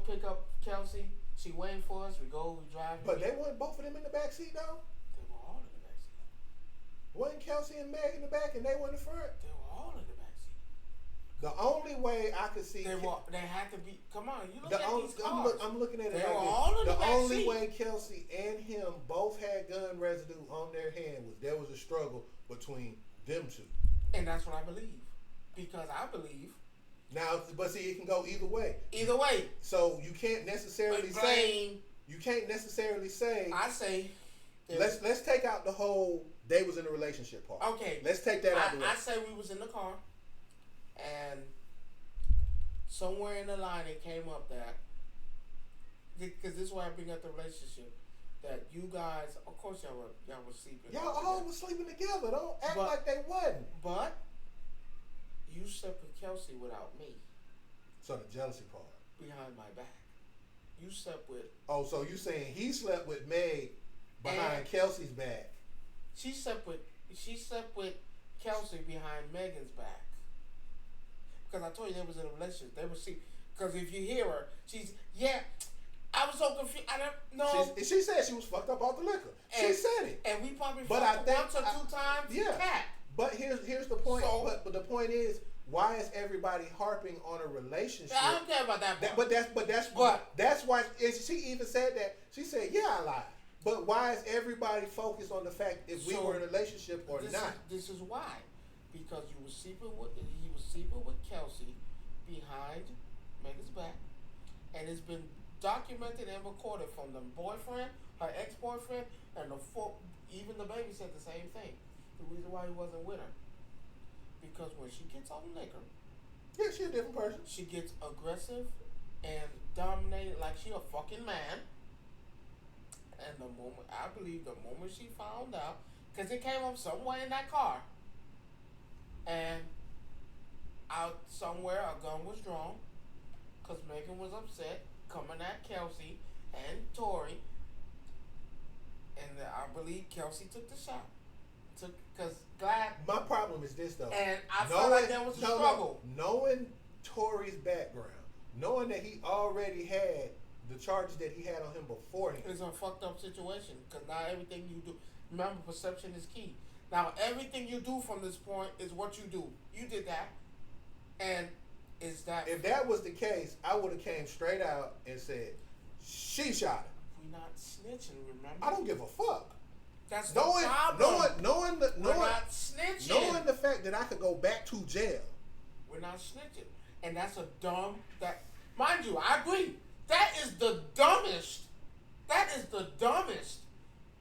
pick up Kelsey. She waiting for us. We drive. But they weren't both of them in the back seat, though? They were all in the back seat. Wasn't Kelsey and Meg in the back and they were in the front? They were all in the back seat. The only way I could see... They had to be... Come on, you look at these cars. I'm looking at it. They were all in the back seat. The only way Kelsey and him both had gun residue on their hand was there was a struggle between them two. And that's what I believe. Because I believe... Now, but see, it can go either way. Either way. So you can't necessarily say. You can't necessarily say. I say. Let's take out the whole they was in a relationship part. Okay. Let's take that out the way. I say we was in the car, and somewhere in the line it came up that because this is why I bring up the relationship that you guys, of course y'all were sleeping. Y'all all was sleeping together. Don't act like they wasn't. But. You slept with Kelsey without me. So the jealousy part. Behind my back. You slept with... Oh, so you saying he slept with Meg behind Kelsey's back. She slept with Kelsey behind Megan's back. Because I told you they was in a relationship. They were see. Because if you hear her, she's I was so confused. I don't know. She said she was fucked up off the liquor. She said it. And we probably But fucked once or two times. Yeah. Cat. But here's the point. So, but the point is, why is everybody harping on a relationship? I don't care about that. That's why she even said that. She said, "Yeah, I lied." But why is everybody focused on the fact if we were in a relationship or not? This is why, because he was sleeping with Kelsey behind Megan's back, and it's been documented and recorded from the boyfriend, her ex-boyfriend, and even the baby said the same thing. The reason why he wasn't with her, because when she gets on liquor, yeah, she's a different person. She gets aggressive and dominated like she a fucking man. And I believe the moment she found out, because it came up somewhere in that car, and out somewhere a gun was drawn, because Megan was upset, coming at Kelsey and Tori, and I believe Kelsey took the shot. Because my problem is this though, and I felt like there was a struggle. Knowing Tori's background, knowing that he already had the charges that he had on him beforehand, it's a fucked up situation. Because now everything you do, remember, perception is key. Now everything you do from this point is what you do. You did that, and is that if that was the case, I would have came straight out and said she shot him. We're not snitching, remember? I don't give a fuck. That's the problem. Knowing we're not snitching. Knowing the fact that I could go back to jail. We're not snitching. And that's a dumb, mind you, I agree. That is the dumbest. That is the dumbest.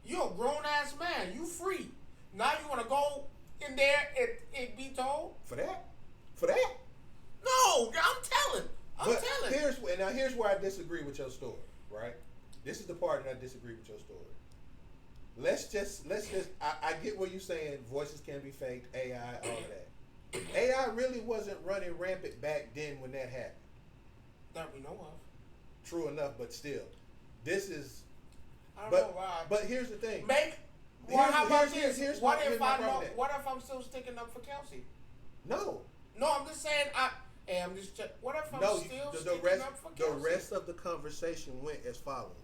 You're a grown-ass man. You free. Now you want to go in there and be told? For that? No, I'm telling. Here's where I disagree with your story, right? This is the part that I disagree with your story. Let's just I get what you're saying, voices can be faked, AI, all of that. AI really wasn't running rampant back then when that happened. That we know of. True enough, but still. This is I don't know why. But here's the thing. How about this? What if I'm still sticking up for Kelsey? No, I'm just saying what if I'm still sticking up for Kelsey? The rest of the conversation went as follows.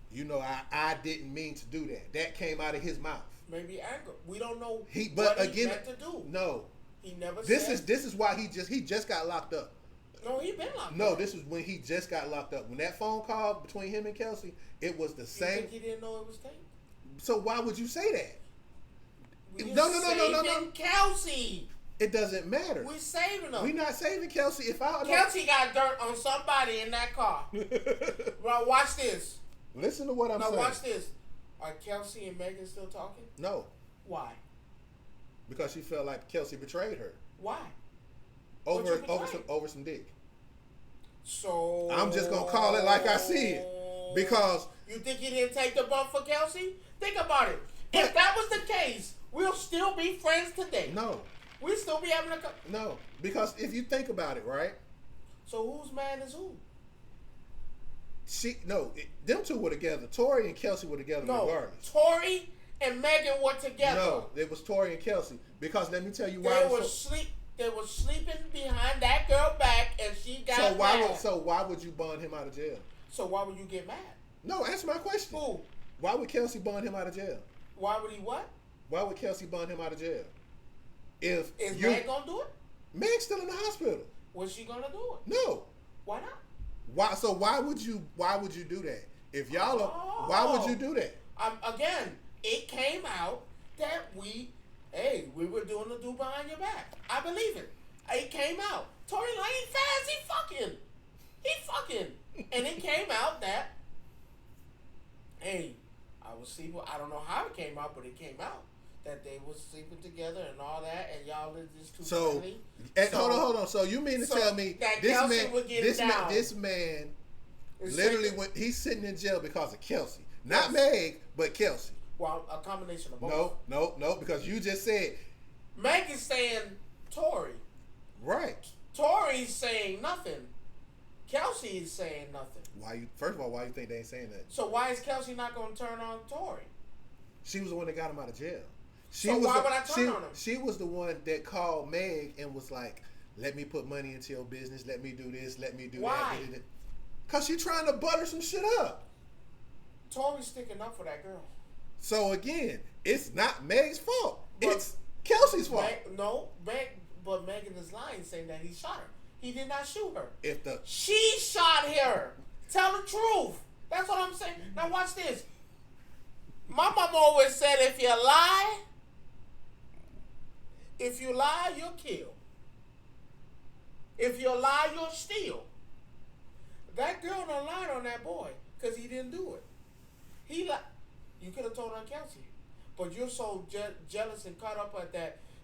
You know, I didn't mean to do that. That came out of his mouth. Maybe anger. We don't know he meant to do. No. He never This is why he just got locked up. No, he been locked up. No, this is when he just got locked up. When that phone call between him and Kelsey, it was the same. You think he didn't know it was taped? So why would you say that? No. Kelsey. It doesn't matter. We're saving him. We're not saving Kelsey. Kelsey got dirt on somebody in that car. Bro, watch this. Listen to what I'm saying. Now watch this. Are Kelsey and Megan still talking? No. Why? Because she felt like Kelsey betrayed her. Why? Over some dick. So I'm just gonna call it like I see it. Because you think he didn't take the bump for Kelsey? Think about it. If that was the case, we'll still be friends today. No. We'll still be having No. Because if you think about it, right? So whose man is who? Them two were together. Tori and Kelsey were together regardless. Tori and Megan were together. No, it was Tori and Kelsey. Because let me tell you why. They were sleeping behind that girl back, and she got mad. So why would you bond him out of jail? So why would you get mad? No, answer my question. Who? Why would Kelsey bond him out of jail? Why would he what? Why would Kelsey bond him out of jail? Is Meg gonna do it? Meg's still in the hospital. Was she gonna do it? No. Why not? Why would you do that? If y'all are, why would you do that? Again, it came out that we were doing the do behind your back. I believe it. It came out. Tory Lane fast, he fucking. And it came out that, I was sleeping. I don't know how it came out, but it came out that they was sleeping together and all that, and y'all is just too friendly. Hold on. So you mean to tell me this man literally when he's sitting in jail because of Kelsey, not Meg, but Kelsey. Well, a combination of both. No, because you just said Meg is saying Tory. Right. Tory's saying nothing. Kelsey is saying nothing. First of all, why you think they ain't saying that? So why is Kelsey not going to turn on Tory? She was the one that got him out of jail. why would I turn on him? She was the one that called Meg and was like, "Let me put money into your business. Let me do this. Let me do Why? that." Because she trying to butter some shit up. Tori's sticking up for that girl. So again, it's not Meg's fault. It's Kelsey's fault. But Megan is lying, saying that he shot her. He did not shoot her. She shot her. Tell the truth. That's what I'm saying. Now watch this. My mom always said, if you lie, you'll kill. If you lie, you'll steal. That girl done lied on that boy because he didn't do it. You could have told on Kelsey, but you're so jealous and caught up at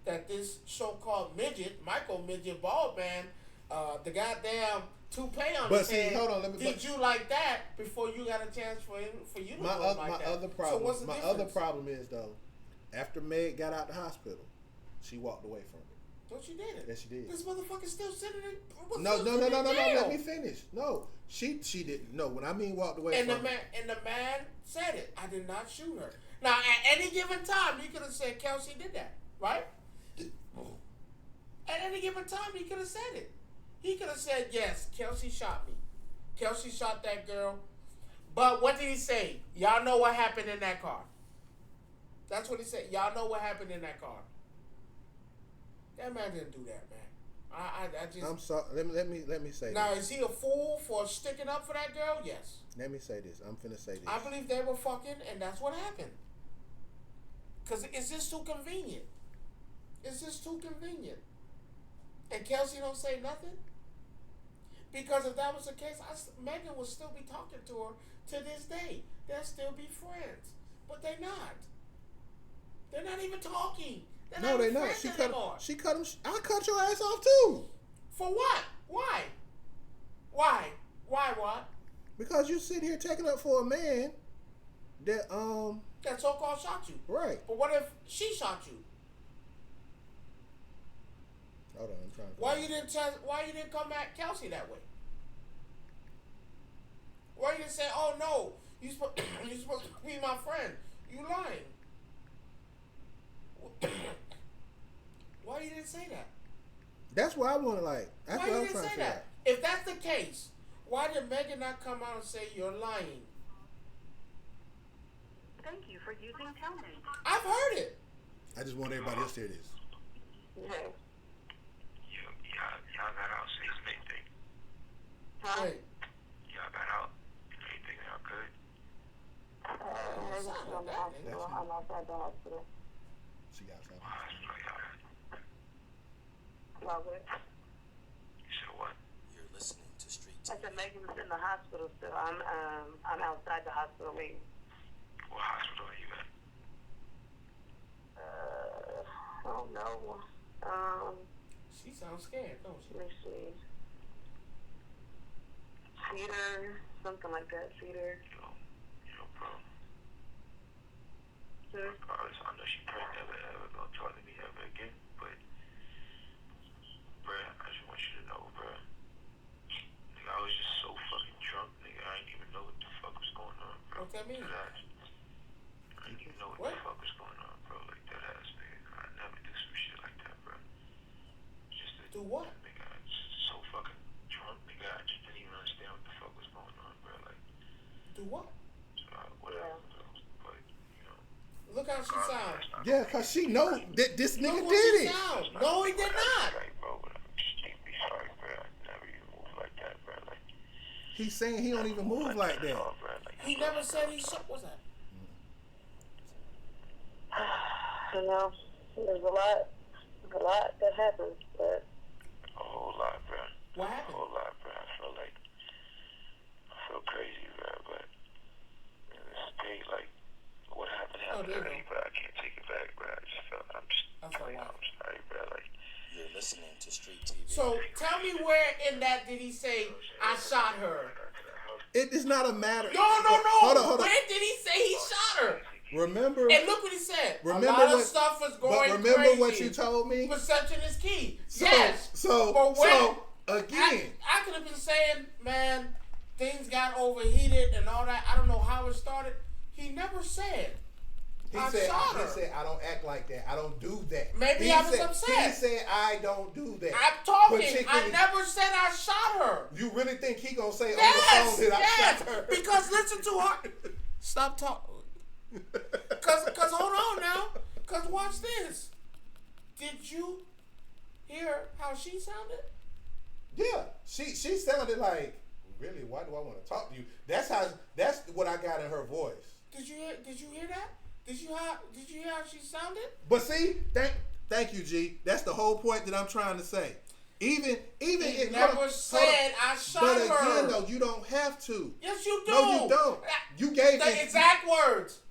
that this so-called Michael Midget bald man, the goddamn toupee on his head. Hold on, did you like that before you got a chance for you to go like that? My other problem is though, after Meg got out the hospital, she walked away from it. No, she didn't. Yes, she did. This motherfucker's still sitting in. No. Let me finish. No, she didn't. No, when I mean walked away from it. And the man said it. I did not shoot her. Now, at any given time, he could have said Kelsey did that, right? At any given time, he could have said it. He could have said, yes, Kelsey shot me. Kelsey shot that girl. But what did he say? Y'all know what happened in that car. That's what he said. Y'all know what happened in that car. That man didn't do that, man. I just. I'm sorry. Let me say. Now, is he a fool for sticking up for that girl? Yes. Let me say this. I'm finna say this. I believe they were fucking, and that's what happened. Cause it's just too convenient. It's just too convenient. And Kelsey don't say nothing. Because if that was the case, Megan would still be talking to her to this day. They'll still be friends, but they're not. They're not even talking. No, they're not. She cut him. I cut your ass off too. For what? Why? Why? What? Because you sit here taking up for a man that that so-called shot you. Right. But what if she shot you? Hold on, I'm trying to. Why you didn't come at Kelsey that way? Why you didn't say, "Oh no, you supposed to be my friend"? You lying. Why you didn't say that? That's why I want to like. That's why you didn't say that? If that's the case, why did Megan not come out and say you're lying? Thank you for using Telmate. I've heard it. I just want everybody else to hear this. Yeah. Y'all got out, say the same thing. Huh? Hey. Y'all got out. Anything y'all good? I'm outside the hospital. She got something. Hospital, y'all. Y'all good? You said what? You're listening to Street I said Megan's in the hospital still. I'm outside the hospital waiting. What hospital are you at? I don't know. She sounds scared, don't she? Let me see. Cedar, something like that. Cedar. Yo, bro. Hmm? I know she probably never ever gonna talk to me ever again, but bruh, I just want you to know, bruh. Nigga, I was just so fucking drunk, nigga. I didn't even know what the fuck was going on, bro. What that mean? I didn't even know what the fuck was going on, bro. Like that ass, nigga. I never do some shit like that, bro. Just do what? Nigga, I was just so fucking drunk, nigga. I just didn't even understand what the fuck was going on, bro. Like, do what? Whatever, but you know. Look how she sounds. Yeah, cause she know that this nigga Look did it. No, he did not. He's saying he don't even move like that. He never said he shot. What's that? You know, there's a lot that happens, but a whole lot, bro. What happened? A whole lot, bro. I feel crazy, bro, but this day, like, what happened already, but I can't take it back, bro. I'm sorry, bro. Like, You're listening to Street TV. So tell me where in that did he say I shot her? It is not a matter. No. Hold on. When did he say he shot her? Remember? And look what he said. Remember a lot of stuff was going but remember crazy. what you told me? Perception is key. So, yes. So again, I could have been saying, man, things got overheated and all that. I don't know how it started. He never said. He I said, shot her. He said, I don't act like that. I don't do that. Maybe I was upset. He said, I don't do that. I'm talking. I never said I shot her. You really think he gonna say Yes, on the phone that I shot her? Because listen to her. Stop talking. Cause hold on now. Cause watch this. Did you hear how she sounded? Yeah, she sounded like, really? Why do I want to talk to you? That's what I got in her voice. Did you hear that? Did you hear how she sounded? But see, thank you, G. That's the whole point that I'm trying to say. Even it never said I shot her. But again, though, you don't have to. Yes, you do. No, you don't. You gave the exact words.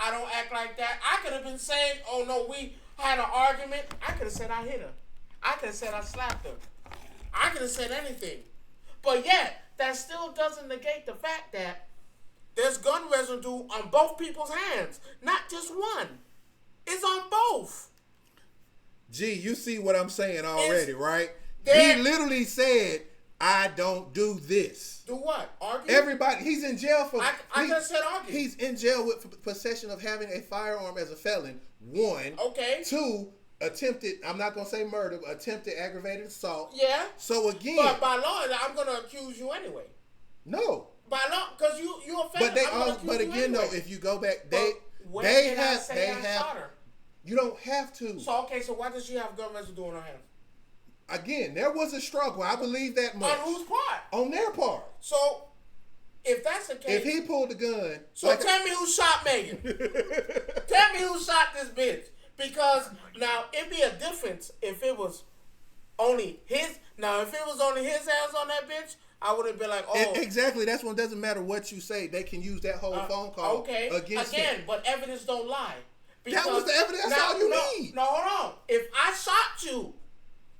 I don't act like that. I could have been saying, oh no, we had an argument. I could have said I hit her. I could have said I slapped her. I could have said anything. But yet, that still doesn't negate the fact that there's gun residue on both people's hands. Not just one. It's on both. Gee, you see what I'm saying already, right? He literally said, I don't do this. Do what? Argue? Everybody, he's in jail for... I could have said argue. He's in jail with possession of having a firearm as a felon. 1. Okay. 2, attempted, I'm not going to say murder, but attempted aggravated assault. Yeah. So again... But by law, I'm going to accuse you anyway. No. By law, because you offended. But again, though, if you go back, they have... You don't have to. So, okay, so why does she have gun residue on her hands? Again, there was a struggle. I believe that much. On whose part? On their part. So, if that's the case... If he pulled the gun... So tell me who shot Megan. Tell me who shot this bitch. Because, now, it'd be a difference if it was only his... Now, if it was only his hands on that bitch, I would have been like, oh... Exactly. That's when it doesn't matter what you say. They can use that whole phone call against him. But evidence don't lie. Because that was the evidence. That's all you need. No, hold on. If I shot you,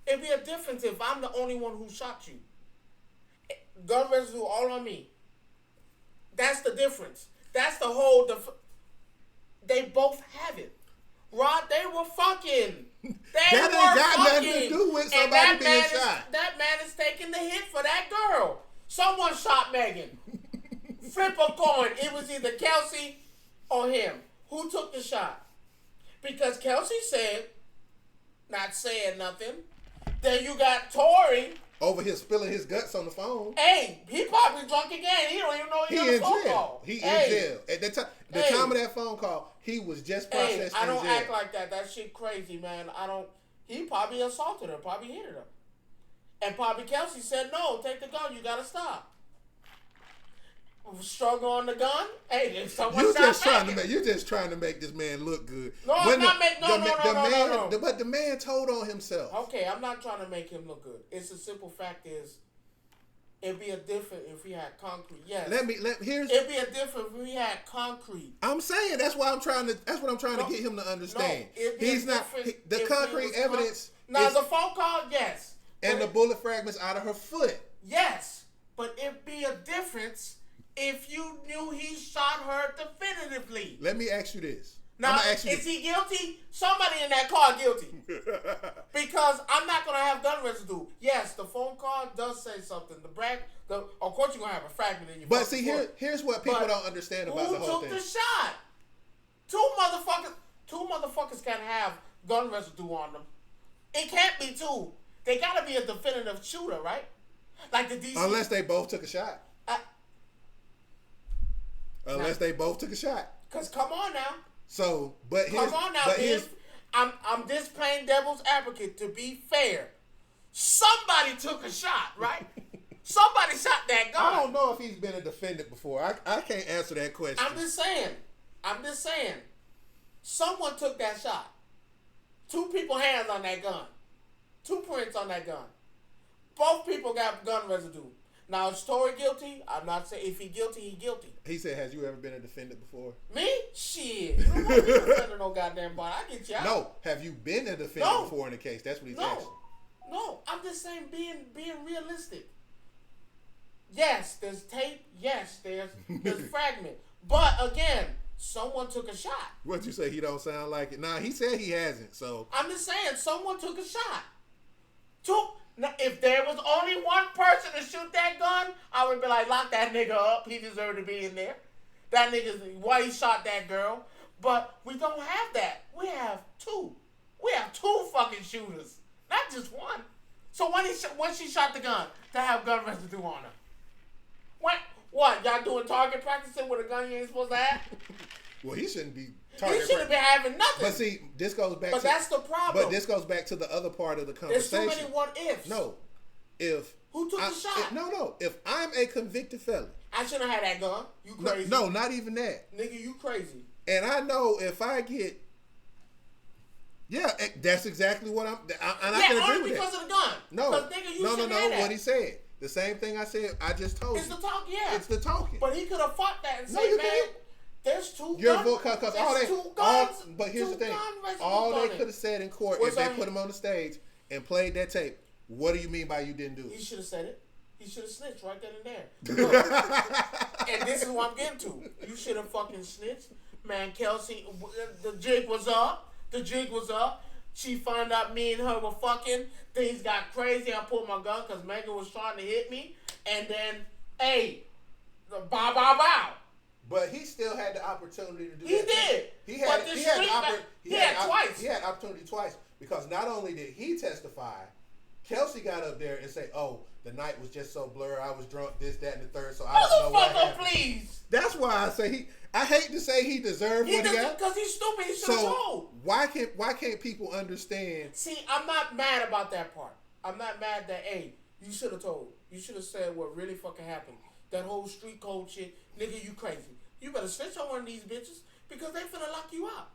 it'd be a difference if I'm the only one who shot you. Gun residue all on me. That's the difference. That's the whole... They both have it. Rod, they were fucking. That ain't got nothing to do with somebody being shot. That man is taking the hit for that girl. Someone shot Megan. Flip a coin. It was either Kelsey or him. Who took the shot? Because Kelsey said, not saying nothing. Then you got Tory. Over here spilling his guts on the phone. Hey, he probably drunk again. He don't even know he on the phone call. He in jail. At the time of that phone call, he was just processed in jail. I don't act like that. That shit crazy, man. He probably assaulted her. Probably hit her. And probably Kelsey said, no, take the gun. You got to stop. Struggle on the gun. Hey, if someone you're just trying to make this man look good. No, I'm not making. No. But the man told on himself. Okay, I'm not trying to make him look good. It's a simple fact is, it'd be a different if we had concrete. Yes. It'd be a different if we had concrete. I'm saying that's what I'm trying to get him to understand. He's not the concrete evidence. Now the phone call, yes. And the bullet fragments out of her foot. Yes, but it'd be a difference if you knew he shot her definitively. Let me ask you this. Now, is he guilty? Somebody in that car guilty. Because I'm not going to have gun residue. Yes, the phone call does say something. Of course you're going to have a fragment in your phone. But see, here's what people don't understand about the whole thing. Who took the shot? Two motherfuckers can't have gun residue on them. It can't be two. They got to be a definitive shooter, right? Like the DC. Unless they both took a shot. They both took a shot. Because come on now. So, I'm just playing devil's advocate to be fair. Somebody took a shot, right? Somebody shot that gun. I don't know if he's been a defendant before. I can't answer that question. I'm just saying. Someone took that shot. 2 people hands on that gun. 2 prints on that gun. Both people got gun residue. Now, is Tory guilty? I'm not saying if he guilty, he guilty. He said, has you ever been a defendant before? Me? Shit. You don't want me to defend no goddamn body. I get you out. No. Have you been a defendant before in a case? That's what he's asking. No. I'm just saying being realistic. Yes, there's tape. Yes, there's fragment. But, again, someone took a shot. What'd you say? He don't sound like it? Nah, he said he hasn't, so. I'm just saying, someone took a shot. Now, if there was only one person to shoot that gun, I would be like, lock that nigga up. He deserved to be in there. That nigga's why he shot that girl. But we don't have that. We have two. We have two fucking shooters, not just one. So when she shot the gun to have gun residue on her, what y'all doing target practicing with a gun you ain't supposed to have? Well, he shouldn't be He target shouldn't be having nothing. But see, this goes back. But that's the problem. But this goes back to the other part of the There's conversation. too many what ifs. No, if Who took the shot? No. If I'm a convicted felon, I shouldn't have had that gun. You crazy? No, not even that. Nigga, you crazy. And I know if I get, that's exactly what I can agree only with because that. of the gun. No, Nigga, you no. have that. What he said, the same thing I said. I just told It's you. the talk, yeah. It's the talking. But he could have fought that and No, said, you man, can't. there's two Your guns. vote, because all There's they, two guns. but here's the two thing: gun residues all on they it. could have said in court Was if they on- put him on the stage and played that tape. What do you mean by you didn't do He it? should have said it. He should have snitched right then and there. Look, and this is what I'm getting to. You should have fucking snitched. Man, Kelsey, the jig was up. The jig was up. She found out me and her were fucking. Things got crazy. I pulled my gun because Megan was trying to hit me. And then, hey, bow, bow, bow. But he still had the opportunity to do He that. did. He But had, the he had, street the ma- oppor- he had op- twice. He had opportunity twice because not only did he testify, Kelsey got up there and say, "Oh, the night was just so blurry. I was drunk, this, that, and the third, so I don't know what happened." Motherfucker, please. That's why I say I hate to say he deserved He what he doesn't, got. because he's stupid. He should have So told. why can't people understand? See, I'm not mad about that part. I'm not mad that, hey, you should have told. You should have said what really fucking happened. That whole street code shit. Nigga, you crazy. You better snitch on one of these bitches because they finna lock you up.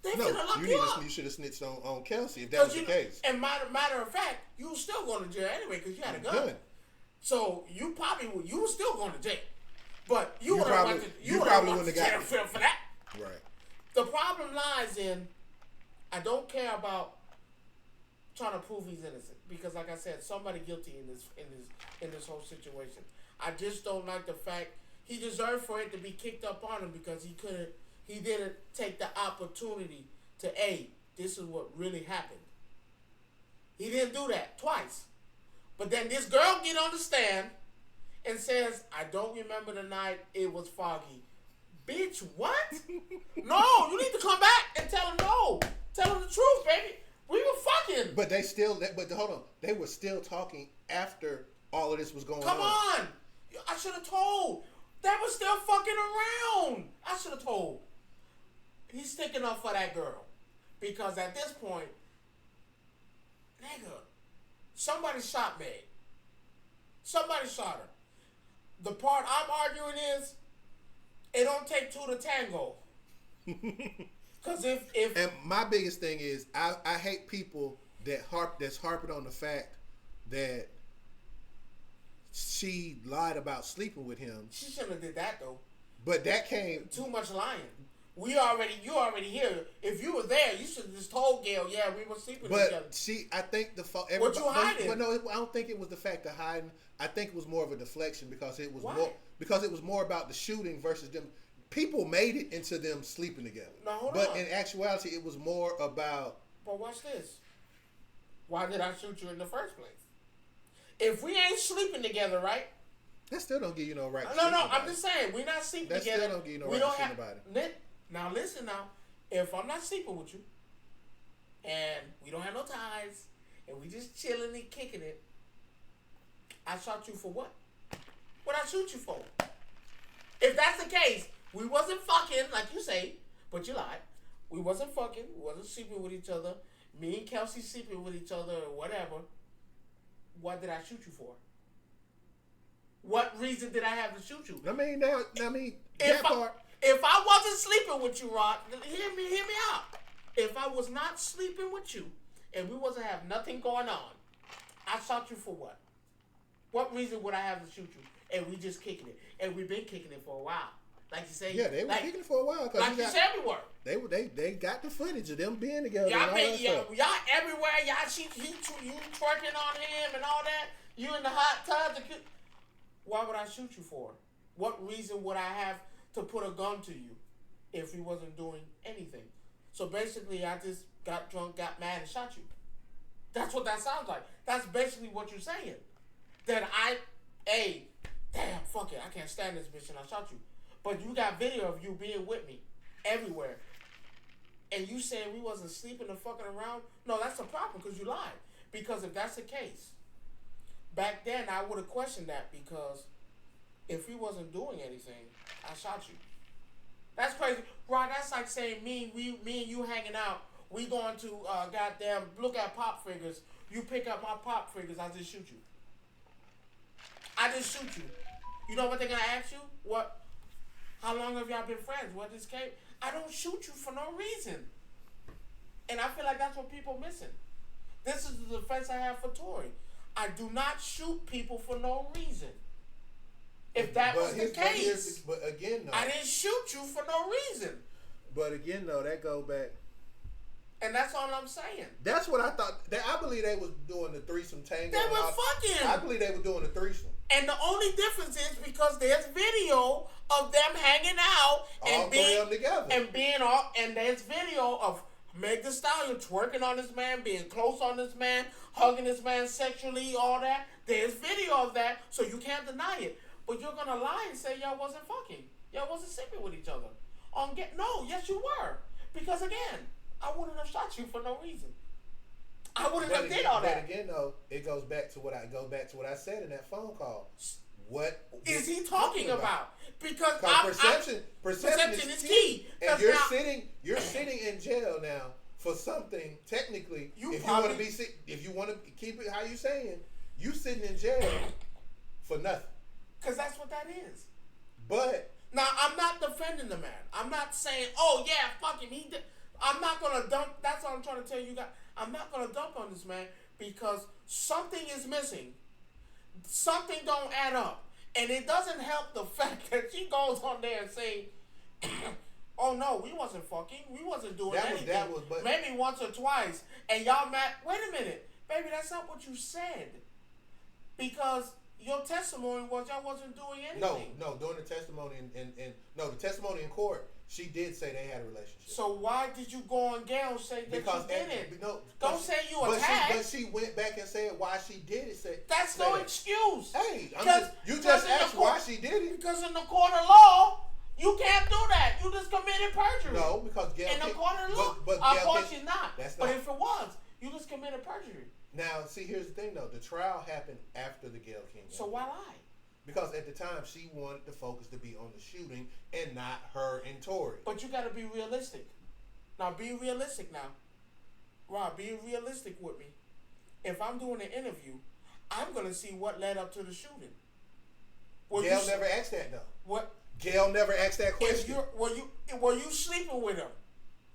They No, finna lock you up. you should have snitched on Kelsey if that was the case. And matter of fact, you was still going to jail anyway because you had a gun. Good. So you were still going to jail. But You you would probably- have went you to probably jail wouldn't have got for that. Right. The problem lies in I don't care about trying to prove he's innocent because, like I said, somebody guilty in this whole situation. I just don't like the fact he deserved for it to be kicked up on him because he didn't take the opportunity to this is what really happened. He didn't do that twice. But then this girl get on the stand and says, I don't remember the night, it was foggy. Bitch, what? No, you need to come back and tell him no. Tell him the truth, baby. We were fucking. But hold on. They were still talking after all of this was going Come on. on. I should have told. They were still fucking around. I should have told. He's sticking up for that girl. Because at this point, nigga, somebody shot Meg. Somebody shot her. The part I'm arguing is, it don't take two to tango. Because if And my biggest thing is I hate people that's harping on the fact that she lied about sleeping with him. she shouldn't have did that though. But that came Too much lying. You already here. If you were there, you should have just told Gail, yeah, we were sleeping together. But I think What you hiding? Well, no, I don't think it was the fact of hiding. I think it was more of a deflection because it was Why? more about the shooting versus them. People made it into them sleeping together. No, hold but on. in actuality, it was more about. But watch this. Why did I shoot you in the first place? If we ain't sleeping together, right? That still don't give you no right. to No, sleep no, with I'm nobody. just saying we're not sleeping That together. still don't give you no we right don't to sleep have. about it. Now listen, now, if I'm not sleeping with you, and we don't have no ties, and we just chilling and kicking it, I shot you for what? What I shoot you for? If that's the case, we wasn't fucking like you say, but you lied. We wasn't fucking. We wasn't sleeping with each other. Me and Kelsey sleeping with each other or whatever. What did I shoot you for? What reason did I have to shoot you? If I wasn't sleeping with you, Rod, hear me out. If I was not sleeping with you and we wasn't have nothing going on, I shot you for what? What reason would I have to shoot you? And we just kicking it. And we've been kicking it for a while. Like you say. Yeah, they were kicking for a while. Like you said, we were. They got the footage of them being together. Y'all, and all that stuff. y'all everywhere. You twerking on him and all that. You in the hot tub. Why would I shoot you for? What reason would I have to put a gun to you if we wasn't doing anything? So basically, I just got drunk, got mad, and shot you. That's what that sounds like. That's basically what you're saying. That damn, fuck it, I can't stand this bitch, and I shot you. But you got video of you being with me, everywhere. And you saying we wasn't sleeping and fucking around? No, that's a problem because you lied. Because if that's the case, back then I would have questioned that because if we wasn't doing anything, I shot you. That's crazy. Right, that's like saying me and you hanging out, we going to goddamn look at pop figures, you pick up my pop figures, I just shoot you. I just shoot you. You know what they're gonna ask you? What? How long have y'all been friends? What this came? I don't shoot you for no reason. And I feel like that's what people missing. This is the defense I have for Tory. I do not shoot people for no reason. If that was the case, but again, though, I didn't shoot you for no reason. But again, though, that go back. And that's all I'm saying. That's what I thought. I believe they was doing the threesome tango. They were fucking. I believe they were doing the threesome. And the only difference is because there's video of them hanging out and all being three of them together. And there's video of Meg Thee Stallion twerking on this man, being close on this man, hugging this man sexually, all that. There's video of that, so you can't deny it. But you're gonna lie and say y'all wasn't fucking. Y'all wasn't sleeping with each other. No, yes you were. Because again, I wouldn't have shot you for no reason. I wouldn't have did all that. But again, though, it goes back to what I said in that phone call. What is he talking about? Because perception is key. And you're sitting in jail now for something. Technically, if you want to keep it how you saying, you sitting in jail for nothing. Because that's what that is. But now I'm not defending the man. I'm not saying, oh yeah, fuck him. He did. I'm not gonna dump. That's what I'm trying to tell you guys. I'm not gonna dump on this man because something is missing. Something don't add up, and it doesn't help the fact that she goes on there and say, "Oh no, we wasn't fucking. We wasn't doing anything. But maybe once or twice." And y'all mad? Wait a minute, baby. That's not what you said. Because your testimony was y'all wasn't doing anything. No. During the testimony the testimony in court, she did say they had a relationship. So why did you go on Gail and say that you didn't? Don't say you but attacked. But she went back and said why she did it. That's no excuse. Hey, you just asked why she did it. Because in the court of law, you can't do that. You just committed perjury. No, because Gail in the court of law, of course you're not. But if it was, you just committed perjury. Now, see, here's the thing, though. The trial happened after the Gail King. So why lie? Because at the time, she wanted the focus to be on the shooting and not her and Tory. But you got to be realistic. Now, be realistic now. Rob, be realistic with me. If I'm doing an interview, I'm going to see what led up to the shooting. Gail never asked that, though. What? Gail never asked that question. Were you sleeping with him?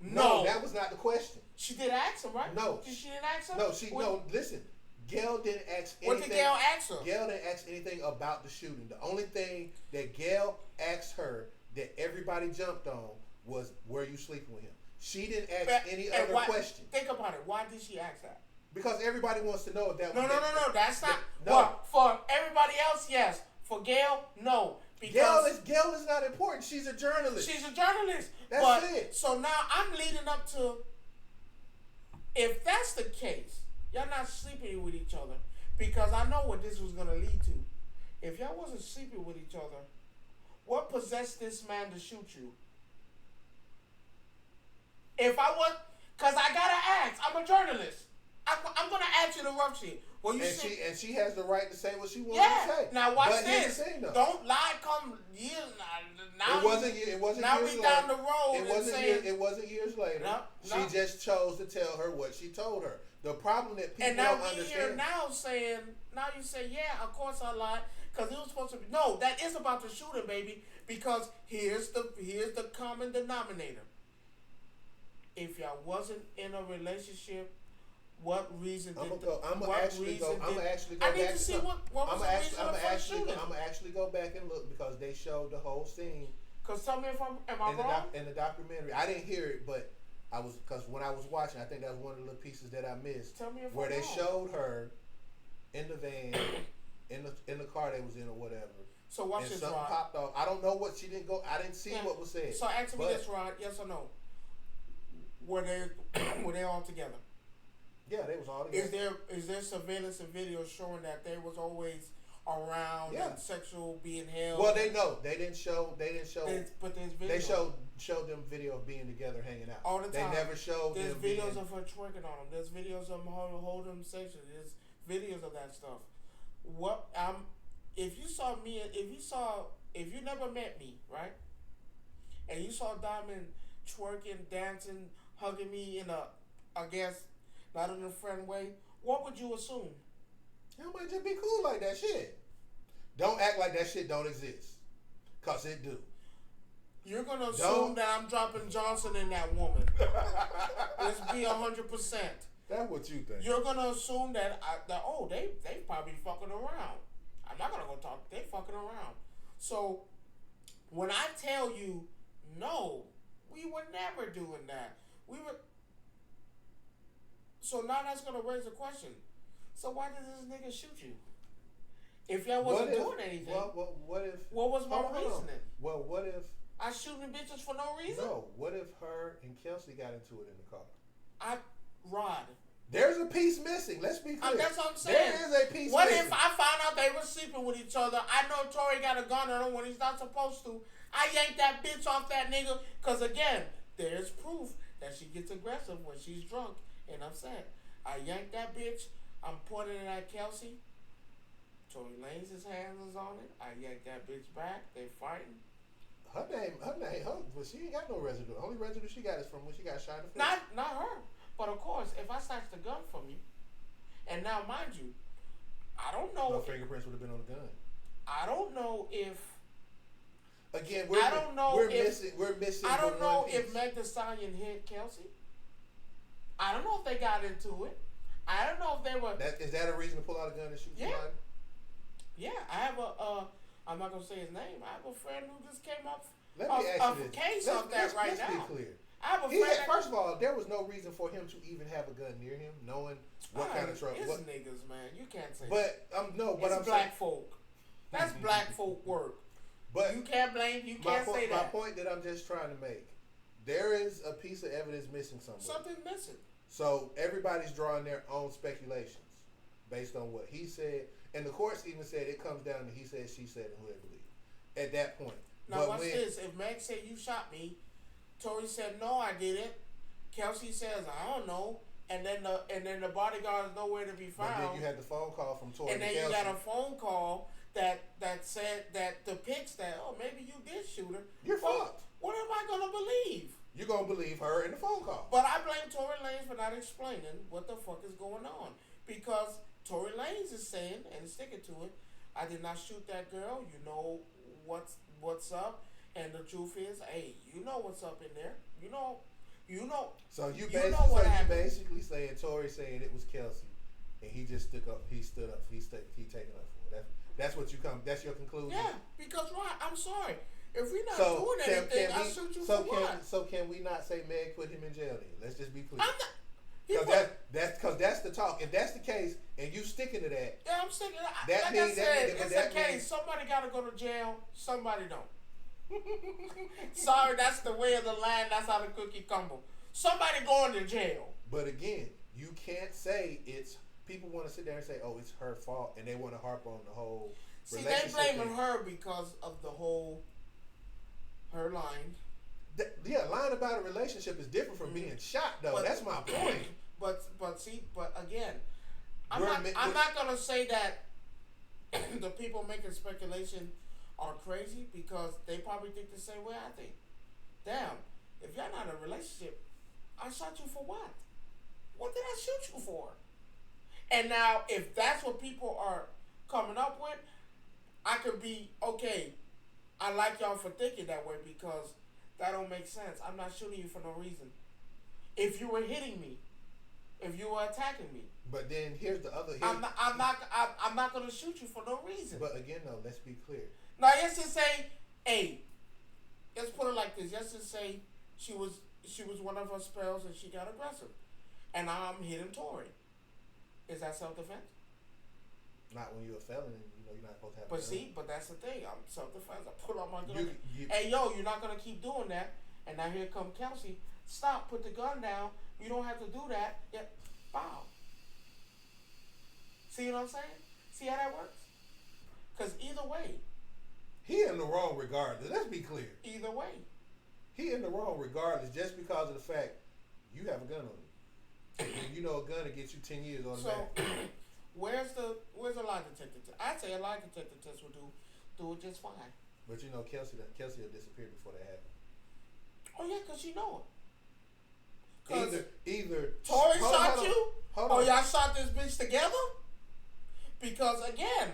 No, that was not the question. She did ask him, right? No. She didn't ask him? No, listen. Gail didn't ask anything. What did Gail ask her? Gail didn't ask anything about the shooting. The only thing that Gail asked her that everybody jumped on was, were you sleeping with him? She didn't ask any other question. Think about it. Why did she ask that? Because everybody wants to know if that was... No. That's not... No. Well, for everybody else, yes. For Gail, no. Because Gail is not important. She's a journalist. She's a journalist. That's it. So now I'm leading up to... If that's the case, y'all not sleeping with each other, because I know what this was going to lead to. If y'all wasn't sleeping with each other, what possessed this man to shoot you? If I was... Because I got to ask. I'm a journalist. I'm going to ask you the rough shit. Well, and she has the right to say what she wants to say. Now watch this. Don't lie. Come years now. It wasn't. Now years we later. down the road. It wasn't years later. No. She just chose to tell her what she told her. The problem that people don't understand. And now we here now saying. Now you say, yeah, of course I lied because it was supposed to be. No, that is about the shooting, baby. Because here's the common denominator. If y'all wasn't in a relationship. What reason did I'm gonna actually go I need to see what was the reason for the shooting. I'm gonna actually go back and look because they showed the whole scene. Cause tell me if am I wrong? In the documentary, I didn't hear it, but I was because when I was watching, I think that was one of the little pieces that I missed. Tell me if where I'm they wrong. showed her in the van, in the car they was in or whatever. So watch this, something Rod. popped off. I don't know what she didn't go. I didn't see what was said. So answer me this, Rod. Yes or no? Were they all together? Yeah, they was all together. Is there surveillance and video showing that they was always around and sexual being held? Well, they know. They didn't show. But there's video. They showed showed them video of being together, hanging out. All the time. They never showed There's them. videos of her twerking on him. There's videos of him holding him sexually. There's videos of that stuff. If you never met me, right, and you saw Diamond twerking, dancing, hugging me in a, I guess, not in a friend way, what would you assume? It might just be cool like that shit. Don't act like that shit don't exist, cause it do. You're gonna assume that I'm dropping Johnson in that woman. Let's be 100%. That's what you think. You're gonna assume that they probably fucking around. I'm not gonna go talk. They fucking around. So when I tell you, no, we were never doing that. We were. So now that's gonna raise a question. So why did this nigga shoot you? If y'all wasn't doing anything, what if? What was my reasoning? Well, what if? I shooting bitches for no reason? No. What if her and Kelsey got into it in the car? Rod. There's a piece missing. Let's be clear. That's what I'm saying. There is a piece what missing. What if I found out they were sleeping with each other? I know Tory got a gun on him when he's not supposed to. I yanked that bitch off that nigga. Because again, there's proof that she gets aggressive when she's drunk and upset. I yanked that bitch. I'm pointing it at Kelsey. Tory Lanez, his hands is on it. I yanked that bitch back. They fighting. Her name, but she ain't got no residue. The only residue she got is from when she got shot in the face. Not her. But of course, if I snatch the gun from you, and now mind you, I don't know. No fingerprints would have been on the gun. I don't know if. Again, We're missing. I don't know if Meg Thee Stallion hit Kelsey. I don't know if they got into it. I don't know if they were. Is that a reason to pull out a gun and shoot somebody? Yeah, I have I'm not gonna say his name. I have a friend who just came up a case of that right now. Let's be clear. I have a friend. First of all, there was no reason for him to even have a gun near him, knowing what kind of trouble. It's niggas, man. You can't say. But that. But it's black folk. That's black folk work. But you can't blame. You can't say that. My point that I'm just trying to make, there is a piece of evidence missing somewhere. Something's missing. So everybody's drawing their own speculations based on what he said, and the courts even said it comes down to he said, she said, and who they believe. At that point. Now watch this. If Meg said you shot me, Tory said no, I didn't. Kelsey says I don't know, and then the bodyguard is nowhere to be found. But then you had the phone call from Tory. And then you got a phone call that said that depicts that maybe you did shoot her. You're fucked. What am I gonna believe? You're gonna believe her in the phone call. But I blame Tory Lanez for not explaining what the fuck is going on, because Tory Lanez is saying and sticking to it. I did not shoot that girl. You know what's up, and the truth is, hey, you know what's up in there. You know. So you basically saying Tory saying it was Kelsey, and he just stood up. He taking up for it. That's what you come. That's your conclusion. Yeah, because I'm sorry. If we're not doing anything, I'll shoot you for what? So can we not say Meg put him in jail then? Let's just be clear. Because that's the talk. If that's the case, and you sticking to that, yeah, I'm sticking. It's a case. Somebody got to go to jail. Somebody don't. Sorry, that's the way of the land. That's how the cookie crumble. Somebody going to jail. But again, you can't say it's. People want to sit there and say, "Oh, it's her fault," and they want to harp on the whole. See, they blaming her because of the whole. Her lying. Lying about a relationship is different from being shot, though. That's my point. But again, I'm not gonna say that the people making speculation are crazy, because they probably think the same way I think. Damn, if y'all not in a relationship, I shot you for what? What did I shoot you for? And now, if that's what people are coming up with, I could be okay. I like y'all for thinking that way, because that don't make sense. I'm not shooting you for no reason. If you were hitting me, if you were attacking me, but then here's the other. I'm not gonna shoot you for no reason. But again, though, let's be clear. Now, let's just say, let's put it like this. Let's just say she was one of her spells and she got aggressive, and I'm hitting Tory. Is that self-defense? Not when you're a felon and you know you're not supposed to have. But that's the thing. I'm self-defense. I pull out my gun. Hey, you're not gonna keep doing that. And now here come Kelsey. Stop. Put the gun down. You don't have to do that. Yeah. Bow. See what I'm saying? See how that works? Because either way. He in the wrong regardless. Let's be clear. Either way. he in the wrong regardless, just because of the fact you have a gun on you. And you know a gun to get you 10 years on the back. So, where's the lie detector test? I'd say a lie detector test would do it just fine. But you know, Kelsey will disappear before that happens. Oh yeah, cause she know it. Either Tori shot you, or on. y'all shot this bitch together. Because again,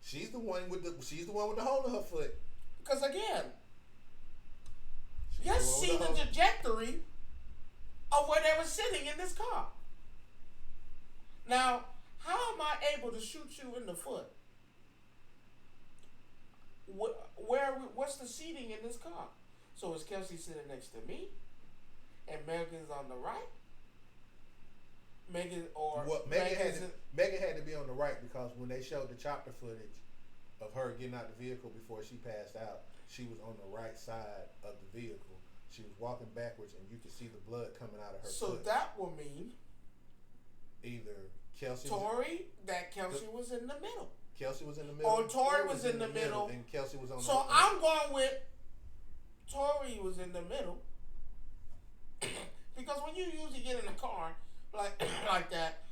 she's the one with the hole in her foot. Because again, She's you see the trajectory of where they were sitting in this car. Now, how am I able to shoot you in the foot? What's the seating in this car? So is Kelsey sitting next to me, and Megan's on the right? Megan had to be on the right because when they showed the chopper footage of her getting out the vehicle before she passed out, she was on the right side of the vehicle. She was walking backwards, and you could see the blood coming out of her foot. So that will mean either Kelsey was in the middle. Kelsey was in the middle. Or Tori was in the middle. And Kelsey was on the right. So I'm going with Tori was in the middle. Because when you usually get in a car like that,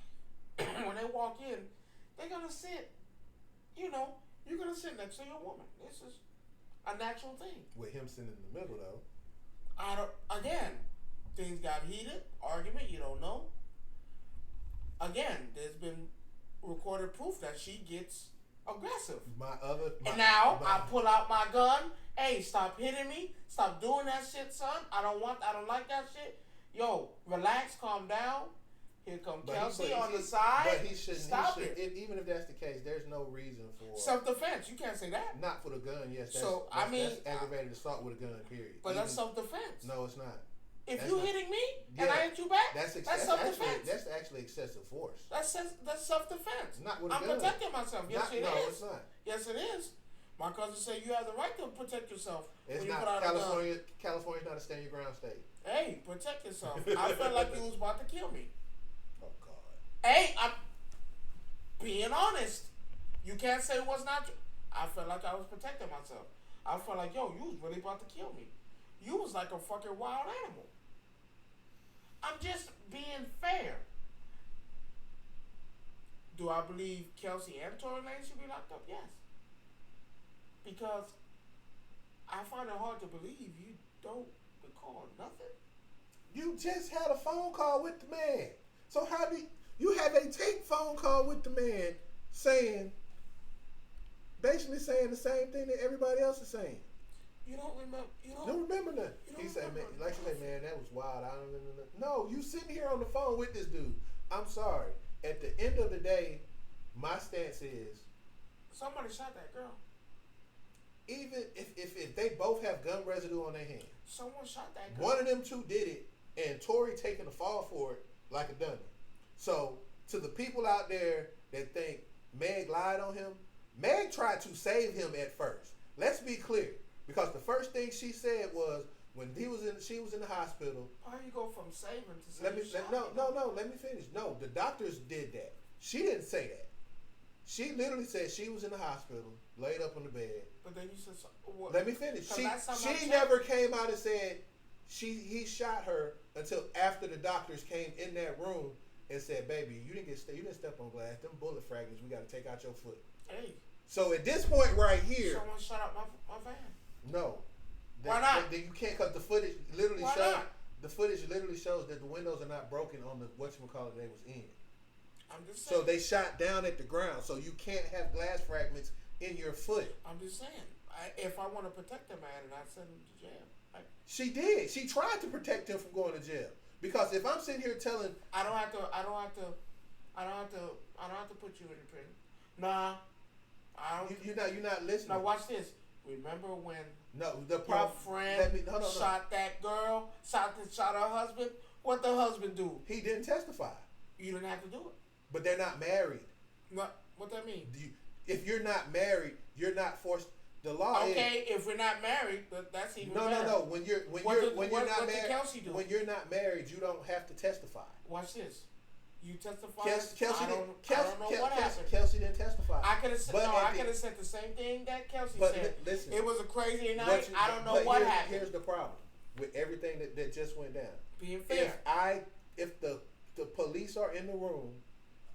when they walk in, they're going to sit, you're going to sit next to your woman. This is a natural thing. With him sitting in the middle, though. Again, things got heated, argument, you don't know. Again, there's been recorded proof that she gets aggressive. I pull out my gun. Hey, stop hitting me. Stop doing that shit, son. I don't like that shit. Yo, relax, calm down. Here come Kelsey on the side. But he shouldn't. Stop it. Even if that's the case, there's no reason for self-defense. You can't say that. Not for the gun. Yes. That's aggravated assault with a gun. Period. But that's self-defense. No, it's not. If you hitting me and I hit you back, that's self-defense. That's actually excessive force. That's self-defense. Not with a gun. I'm protecting myself. Yes, it is. No, it's not. Yes, it is. My cousin said you have the right to protect yourself. It's not. California's not a stand your ground state. Hey, protect yourself. I felt like you was about to kill me. Oh God. Hey, I'm being honest. You can't say what's not true. I felt like I was protecting myself. I felt like, yo, you was really about to kill me. You was like a fucking wild animal. I'm just being fair. Do I believe Kelsey and Tory Lanez should be locked up? Yes. Because I find it hard to believe you don't recall nothing. You just had a phone call with the man. So how do you have a tape phone call with the man basically saying the same thing that everybody else is saying? You don't remember. You don't remember nothing. He said, man, like you say, man, that was wild. I don't remember nothing. No, you sitting here on the phone with this dude. I'm sorry. At the end of the day, my stance is somebody shot that girl. Even if they both have gun residue on their hand, someone shot that girl. One of them two did it, and Tory taking the fall for it like a dummy. So to the people out there that think Meg lied on him, Meg tried to save him at first. Let's be clear. Because the first thing she said was when she was in the hospital. How you go from saving to saving? Let me finish. No, the doctors did that. She didn't say that. She literally said she was in the hospital, laid up on the bed. But then you said what? Let me finish. She never came out and said he shot her until after the doctors came in that room and said, "Baby, you didn't step on glass. Them bullet fragments. We got to take out your foot." Hey. So at this point right here, someone shut up my van. No. Why not? You can't, because the footage literally Why shows. not? The footage literally shows that the windows are not broken on the whatchamacallit they was in. I'm just saying. So they shot down at the ground, so you can't have glass fragments in your foot. I'm just saying. If I want to protect the man and I send him to jail, she did. She tried to protect him from going to jail. Because if I'm sitting here telling, I don't have to put you in prison. Nah. You're not listening. Now watch this. Remember when the friend shot that girl, shot her husband? What the husband do? He didn't testify. You didn't have to do it. But they're not married. What that mean? If you're not married, you're not forced. The law is, if we're not married, but that's even better. No. When you're not married, Kelsey do? When you're not married, you don't have to testify. Watch this. You testify. Kelsey I don't know what happened. Kelsey didn't testify. I could have said the same thing that Kelsey said. Listen, it was a crazy night. I don't know what happened. Here's the problem. with everything that just went down. Being fair. If the police are in the room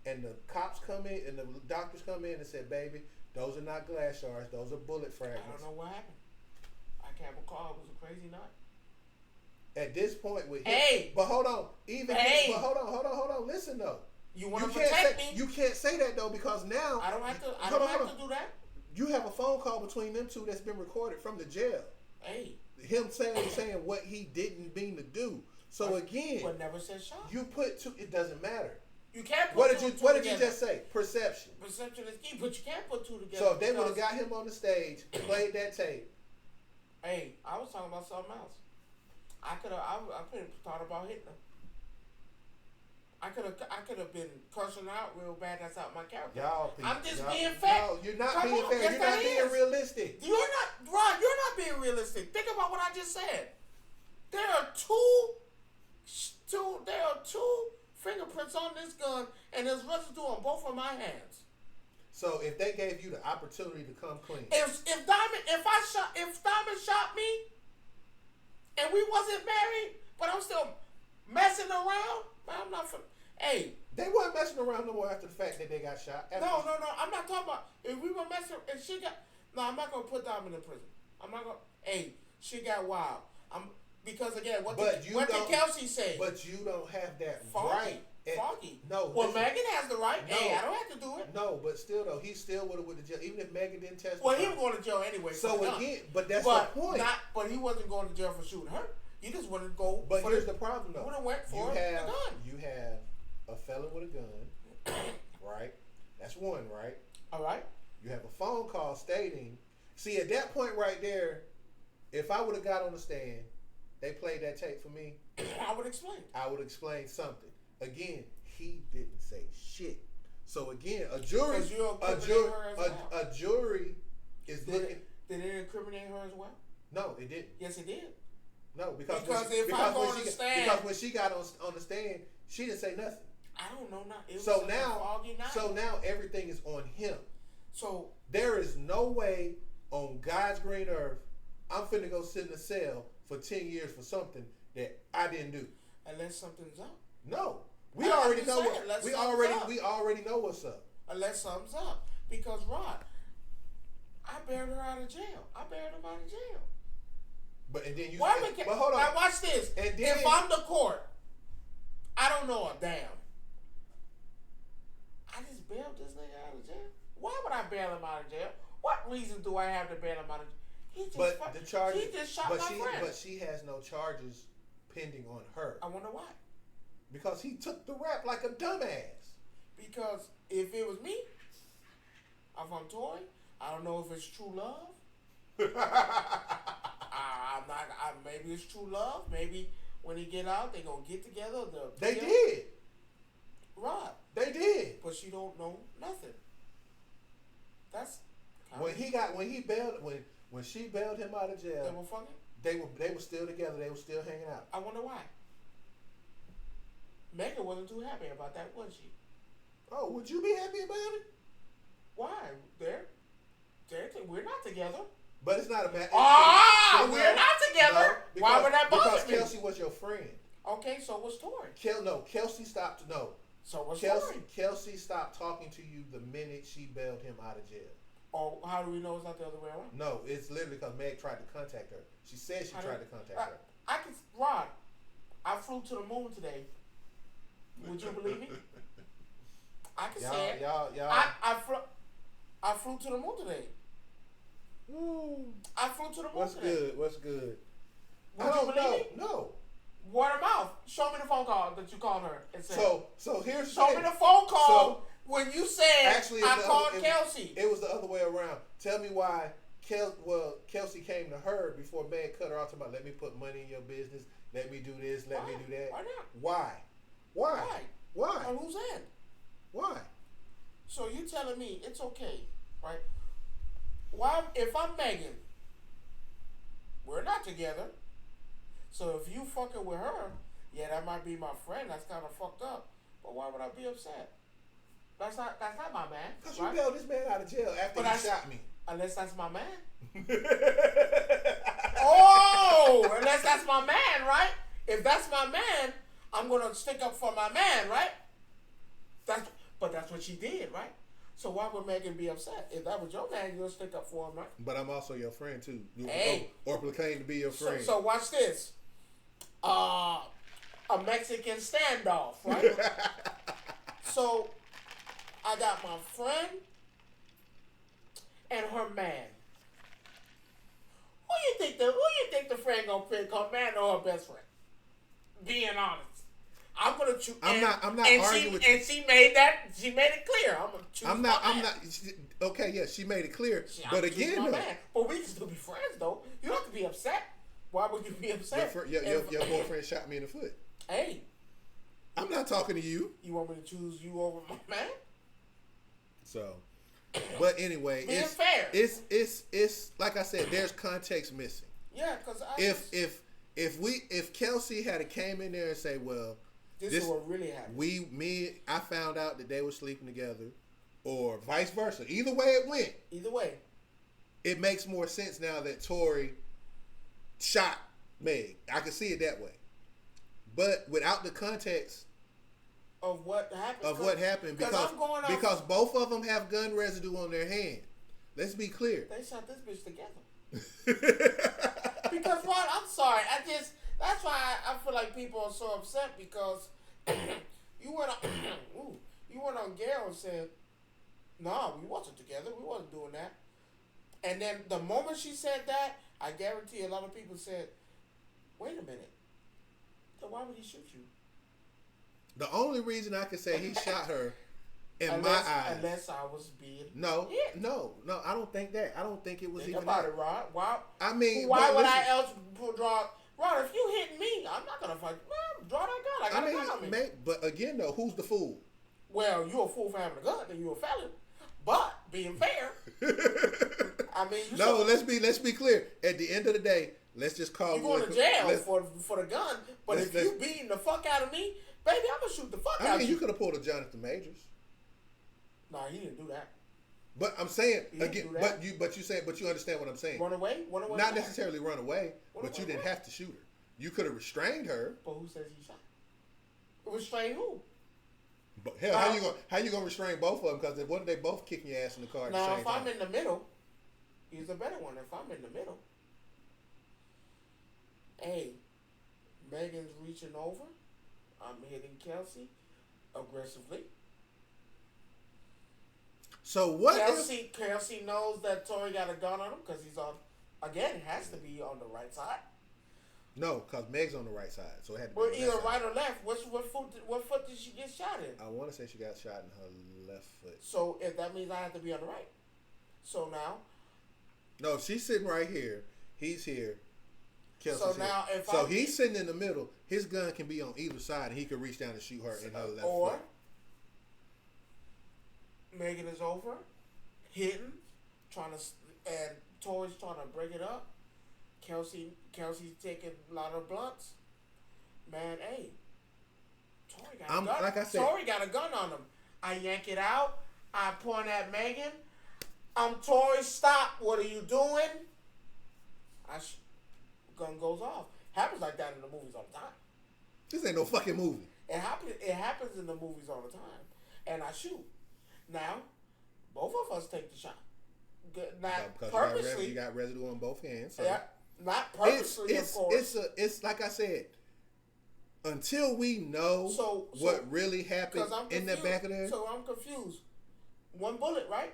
and the cops come in and the doctors come in and say, baby, those are not glass shards, those are bullet fragments. I don't know what happened. I can't recall. It was a crazy night. At this point with Hey. But hold on. Hey. But hold on. Listen though. You want to protect me? You can't say that though, because now I don't have to do that. You have a phone call between them two that's been recorded from the jail. Hey. Him saying what he didn't mean to do. So again, but never said shot. You put two. It doesn't matter. You can't put What two did together. you just say? Perception. Perception is key, but you can't put two together. So if they would have got him on the stage, played that tape. Hey, I was talking about something else. I could have thought about hitting him. I could have been cursing out real bad. That's out my character. I'm just being fair. No, you're not being fair. You're not being realistic. You're not, Ron. You're not being realistic. Think about what I just said. There are two fingerprints on this gun, and there's residue on both of my hands. So if they gave you the opportunity to come clean, if Diamond shot me, and we wasn't married, but I'm still messing around, man, I'm not. Hey, they weren't messing around no more after the fact that they got shot. No. I'm not talking about if we were messing. And she got. No, I'm not gonna put Diamond in prison. I'm not gonna. Hey, she got wild. Because again, what did Kelsey say? But you don't have that right. Foggy. No. Well, Megan has the right. No, hey, I don't have to do it. No, but still though, he still would have went to jail, even if Megan didn't testify. Well, he was going to jail anyway. So again, but that's the point. But he wasn't going to jail for shooting her. He just wanted to go. But here's the problem though. Would have went for the gun. You have a felon with a gun, right? That's one, right? All right. You have a phone call stating. See, at that point right there, if I would have got on the stand, they played that tape for me. I would explain. I would explain something. Again, he didn't say shit. So again, a jury is looking. Did it incriminate her as well? No, it didn't. Yes, it did. No, because when she got on the stand, she didn't say nothing. I don't know nothing. So now everything is on him. So there is no way on God's green earth I'm finna go sit in a cell for 10 years for something that I didn't do. Unless something's up. No. We already know what's up. Unless something's up. Because Rod, I bailed her out of jail. But hold on. Now watch this. And then, if I'm the court, I don't know a damn. I just bailed this nigga out of jail. Why would I bail him out of jail? What reason do I have to bail him out of jail? He just shot my friend. But she has no charges pending on her. I wonder why. Because he took the rap like a dumbass. Because if it was me, if I'm Tory, I don't know if it's true love. Maybe it's true love. Maybe when he get out, they gonna get together. They did. Right. They did. But she don't know nothing. That's when she bailed him out of jail. They were fucking. They were still together. They were still hanging out. I wonder why. Megan wasn't too happy about that, was she? Oh, would you be happy about it? Why? We're not together. But it's not a matter. We're not together. No, why would that bother me? Because Kelsey was your friend. Okay, so was Tori. Kelsey stopped. No. So was Tori. Tori. Kelsey stopped talking to you the minute she bailed him out of jail. Oh, how do we know it's not the other way around? No, it's literally because Meg tried to contact her. She said she tried to contact her. Rod, I flew to the moon today. Would you believe me? I can say it. I flew to the moon today. I flew to the moon today. What's good? Would you believe me? No. Word of mouth. Show me the phone call that you called her and said. So here's show me the phone call when you said I called Kelsey. It was the other way around. Tell me why Kelsey came to her before Meg cut her off, talking about let me put money in your business, let me do this, let me do that. Why not? Why? On whose end? Why? So you telling me it's okay, right? Why, if I'm Megan, we're not together. So if you fucking with her, yeah, that might be my friend. That's kind of fucked up. But why would I be upset? That's not my man. Because you bailed this man out of jail after he shot me. Unless that's my man. Unless that's my man, right? If that's my man, I'm gonna stick up for my man, right? But that's what she did, right? So why would Megan be upset? If that was your man, you'll stick up for him, right? But I'm also your friend too. Hey. Or claim to be your friend. So watch this. A Mexican standoff, right? So I got my friend and her man. Who you think the friend gonna pick, her man or her best friend? Being honest. I'm gonna choose. I'm not arguing with you. And she made it clear. I'm gonna choose. I'm not. Okay, yeah, she made it clear. But again, though, but we can still be friends, though. You don't have to be upset. Why would you be upset? Your boyfriend shot me in the foot. Hey, I'm not talking to you. You want me to choose you over my man? So, but anyway, being it's fair. It's like I said. There's context missing. Yeah, because if Kelsey had came in there and say, well. This is what really happened. I found out that they were sleeping together, or vice versa. Either way it went. Either way. It makes more sense now that Tory shot Meg. I can see it that way. But without the context of what happened, because both of them have gun residue on their hand. Let's be clear. They shot this bitch together. Because what? I'm sorry. That's why I feel like people are so upset because you went on Gail and said, "No, we wasn't together. We wasn't doing that." And then the moment she said that, I guarantee a lot of people said, "Wait a minute. So why would he shoot you?" The only reason I could say he shot her, in my eyes, unless I was being no, I don't think that. I don't think it was think even about that. it, Rod. Why? I mean, why would I else draw? Rod, if you hit me, I'm not gonna fight. Man, draw that gun. I got a gun on me. But again, though, who's the fool? Well, you're a fool for having a gun, and you're a felon. But being fair, I mean, let's be clear. At the end of the day, let's just call you going to jail for the gun. But if you beating the fuck out of me, baby, I'm gonna shoot the fuck out of you. I mean, you could have pulled a Jonathan Majors. No, he didn't do that. But I'm saying again, but you understand what I'm saying. Run away. Not necessarily run away, but you didn't have to shoot her. You could have restrained her. But who says he shot? Restrain who? But hell, how you gonna restrain both of them? Because what if they both kicking your ass in the car? Now, if I'm in the middle, he's a better one. If I'm in the middle, hey, Megan's reaching over. I'm hitting Kelsey aggressively. So what? Kelsey knows that Tory got a gun on him because he's on. Again, it has to be on the right side. No, because Meg's on the right side, so it had to be. Well, either right or left. What foot did she get shot in? I want to say she got shot in her left foot. So if that means I have to be on the right. So now. No, she's sitting right here. He's here. Kelsey's so now, here. He's sitting in the middle. His gun can be on either side, and he could reach down and shoot her in her left foot. Megan is over, hitting, and Tory's trying to break it up. Kelsey's taking a lot of blunts. Man, hey, Tory got a gun. Like I said, Tory got a gun on him. I yank it out. I point at Megan. I'm Tory. Stop. What are you doing? Gun goes off. Happens like that in the movies all the time. This ain't no fucking movie. It happens in the movies all the time. And I shoot. Now, both of us take the shot. Not purposely. You got residue on both hands. So. Yeah, not purposely, of course. It's like I said. Until we know what really happened in the back of there. So I'm confused. One bullet, right?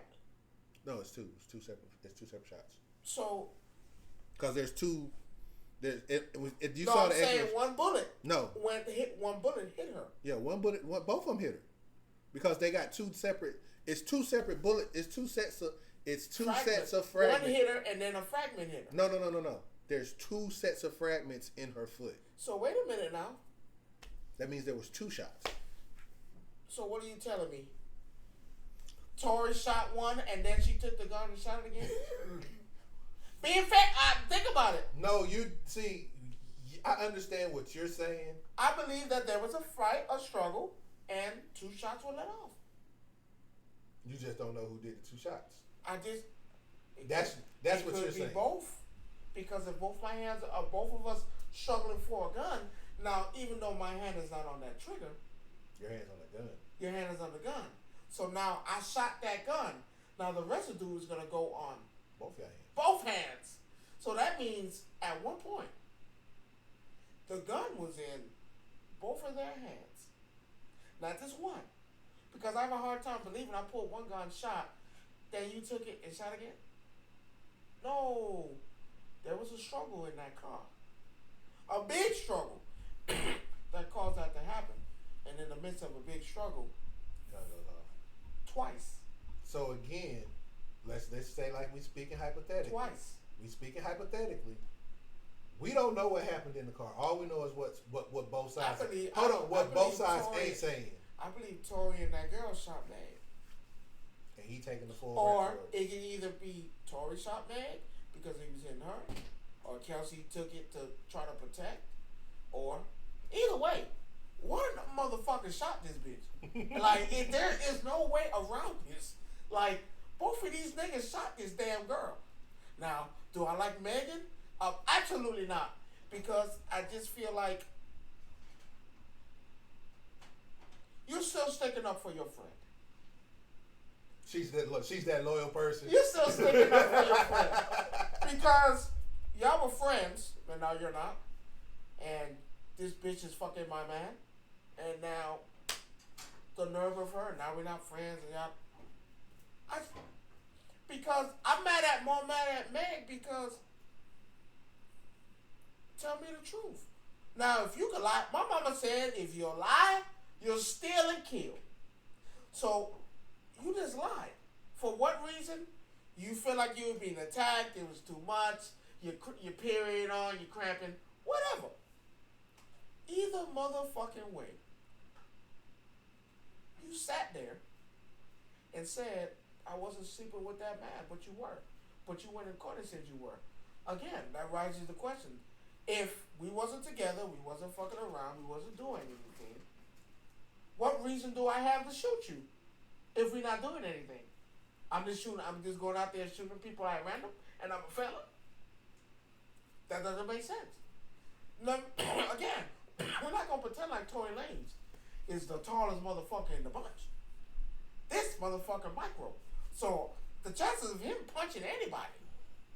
No, it's two. It's two separate shots. So. Because there's two. You saw I'm the saying one bullet. No. One bullet hit her. Yeah, one bullet. Both of them hit her. Because they got two separate. It's two separate bullets. It's two sets of fragments. One hit her and then a fragment hit her. No. There's two sets of fragments in her foot. So wait a minute now. That means there was two shots. So what are you telling me? Tory shot one and then she took the gun and shot it again? Being fair, think about it. No, you see, I understand what you're saying. I believe that there was a fight, a struggle, and two shots were let off. You just don't know who did the two shots. That's what you're saying. It could be both, because if both of us struggling for a gun. Now, even though my hand is not on that trigger, Your hand's on the gun. your hand is on the gun. So now I shot that gun. Now the residue is gonna go on Both your hands. both hands. So that means at one point, the gun was in both of their hands. Not just one. Because I have a hard time believing I pulled one gun, shot, then you took it and shot again. No. There was a struggle in that car. A big struggle that caused that to happen. And in the midst of a big struggle, Gun goes off. twice. So again, let's say like we speaking hypothetically. Twice. We speaking hypothetically. We don't know what happened in the car. All we know is what both sides. What both sides ain't saying. I believe Tory and that girl shot Meg. And he taking the full. Or record. it can either be Tory shot Meg because he was hitting her, or Kelsey took it to try to protect, or either way, one motherfucker shot this bitch. Like, there is no way around this. Like, both of these niggas shot this damn girl. Now, do I like Megan? Absolutely not. Because I just feel like you're still sticking up for your friend. She's that loyal person. You're still sticking up for your friend. Because y'all were friends, but now you're not. And this bitch is fucking my man. And now, the nerve of her, now we're not friends. And y'all, because I'm more mad at Meg because, tell me the truth. Now, if you could lie, my mama said if you lie, you'll steal and kill. So, you just lied. For what reason? You feel like you were being attacked, it was too much, your period on, you're cramping, whatever. Either motherfucking way, you sat there and said, I wasn't sleeping with that man, but you were. But you went in court and said you were. Again, that raises the question. If we wasn't together, we wasn't fucking around, we wasn't doing anything, what reason do I have to shoot you if we're not doing anything? I'm just going out there shooting people at random, and I'm a felon? That doesn't make sense. No, again, we're not going to pretend like Tory Lanez is the tallest motherfucker in the bunch. This motherfucker micro. So, the chances of him punching anybody,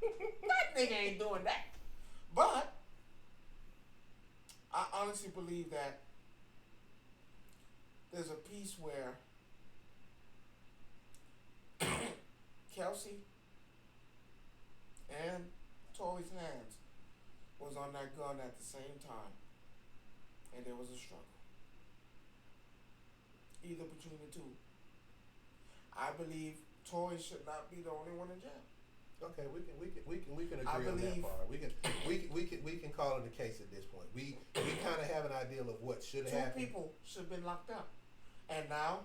that nigga ain't doing that. But, I honestly believe that there's a piece where Kelsey and Tory's hands was on that gun at the same time, and there was a struggle. Either between the two. I believe Tory should not be the only one in jail. Okay, we can agree on that part. We can call it a case at this point. We kind of have an idea of what should have happened. 2 people should have been locked up, and now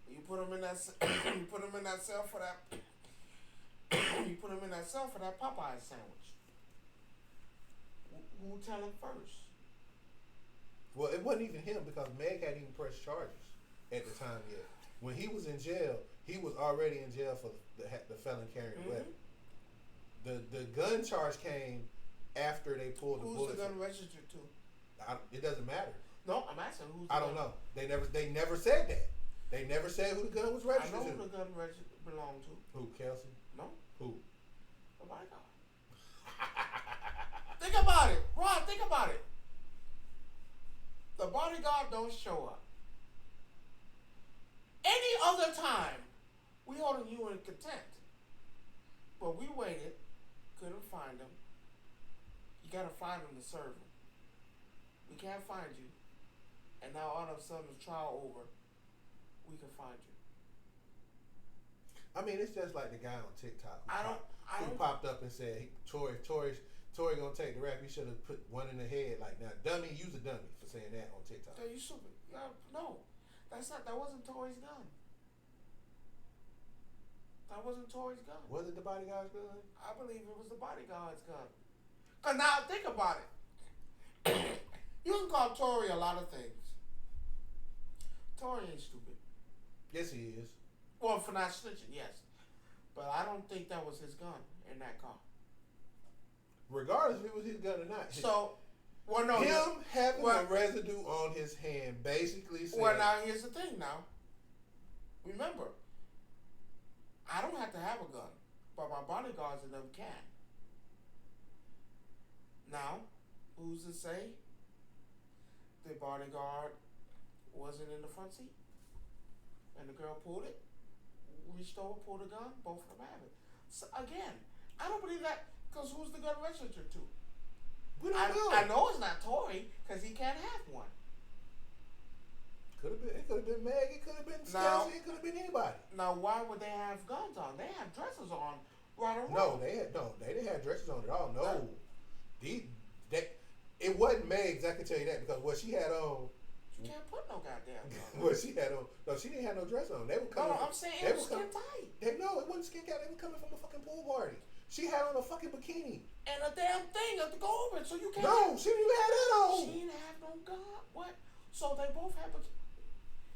you put them in that cell for that. You put them in that cell for that Popeye sandwich. Who tell him first? Well, it wasn't even him because Meg hadn't even pressed charges at the time yet. When he was in jail, he was already in jail for the felon carrying a weapon. The gun charge came after they pulled the bullet. Who's the gun registered to? It doesn't matter. No, I'm asking who's. I don't know. They never said that. They never said who the gun was registered to. I know who the gun belonged to. Who, Kelsey? No. Who? The bodyguard. Think about it. Ron, think about it. The bodyguard don't show up. Any other time, we holding you in contempt. But we waited, couldn't find him. You gotta find him to serve him. We can't find you. And now all of a sudden the trial over, we can find you. I mean, it's just like the guy on TikTok who don't popped up and said, Tory gonna take the rap. He should have put one in the head. Like, now, dummy, use a dummy for saying that on TikTok. Are you stupid? No. That wasn't Tory's gun. That wasn't Tory's gun. Was it the bodyguard's gun? I believe it was the bodyguard's gun. Cause now think about it. You can call Tory a lot of things. Tory ain't stupid. Yes, he is. Well, for not snitching, yes. But I don't think that was his gun in that car. regardless if it was his gun or not. So, well, no. Him having a residue on his hand basically said... Well, now, here's the thing now. Remember, I don't have to have a gun, but my bodyguards and them can. Now, who's to say the bodyguard wasn't in the front seat? And the girl pulled it, reached over, pulled a gun, both of them have it. So, again, I don't believe that, because who's the gun registered to? We don't know. I know it's not Tory, because he can't have one. It could have been Meg, it could have been Stacey, it could have been anybody. Now, why would they have guns on? They have dresses on right around. No, they didn't have dresses on at all. No. It wasn't Meg's, I can tell you that, because what she had on... You can't put no goddamn gun. What she had on... No, she didn't have no dress on. They were coming... No, I'm saying it was skin tight. No, it wasn't skin tight. They were coming from a fucking pool party. She had on a fucking bikini. And a damn thing to go over it, so you can't... No, she didn't even have that on. She didn't have no gun. What? So they both had bikinis.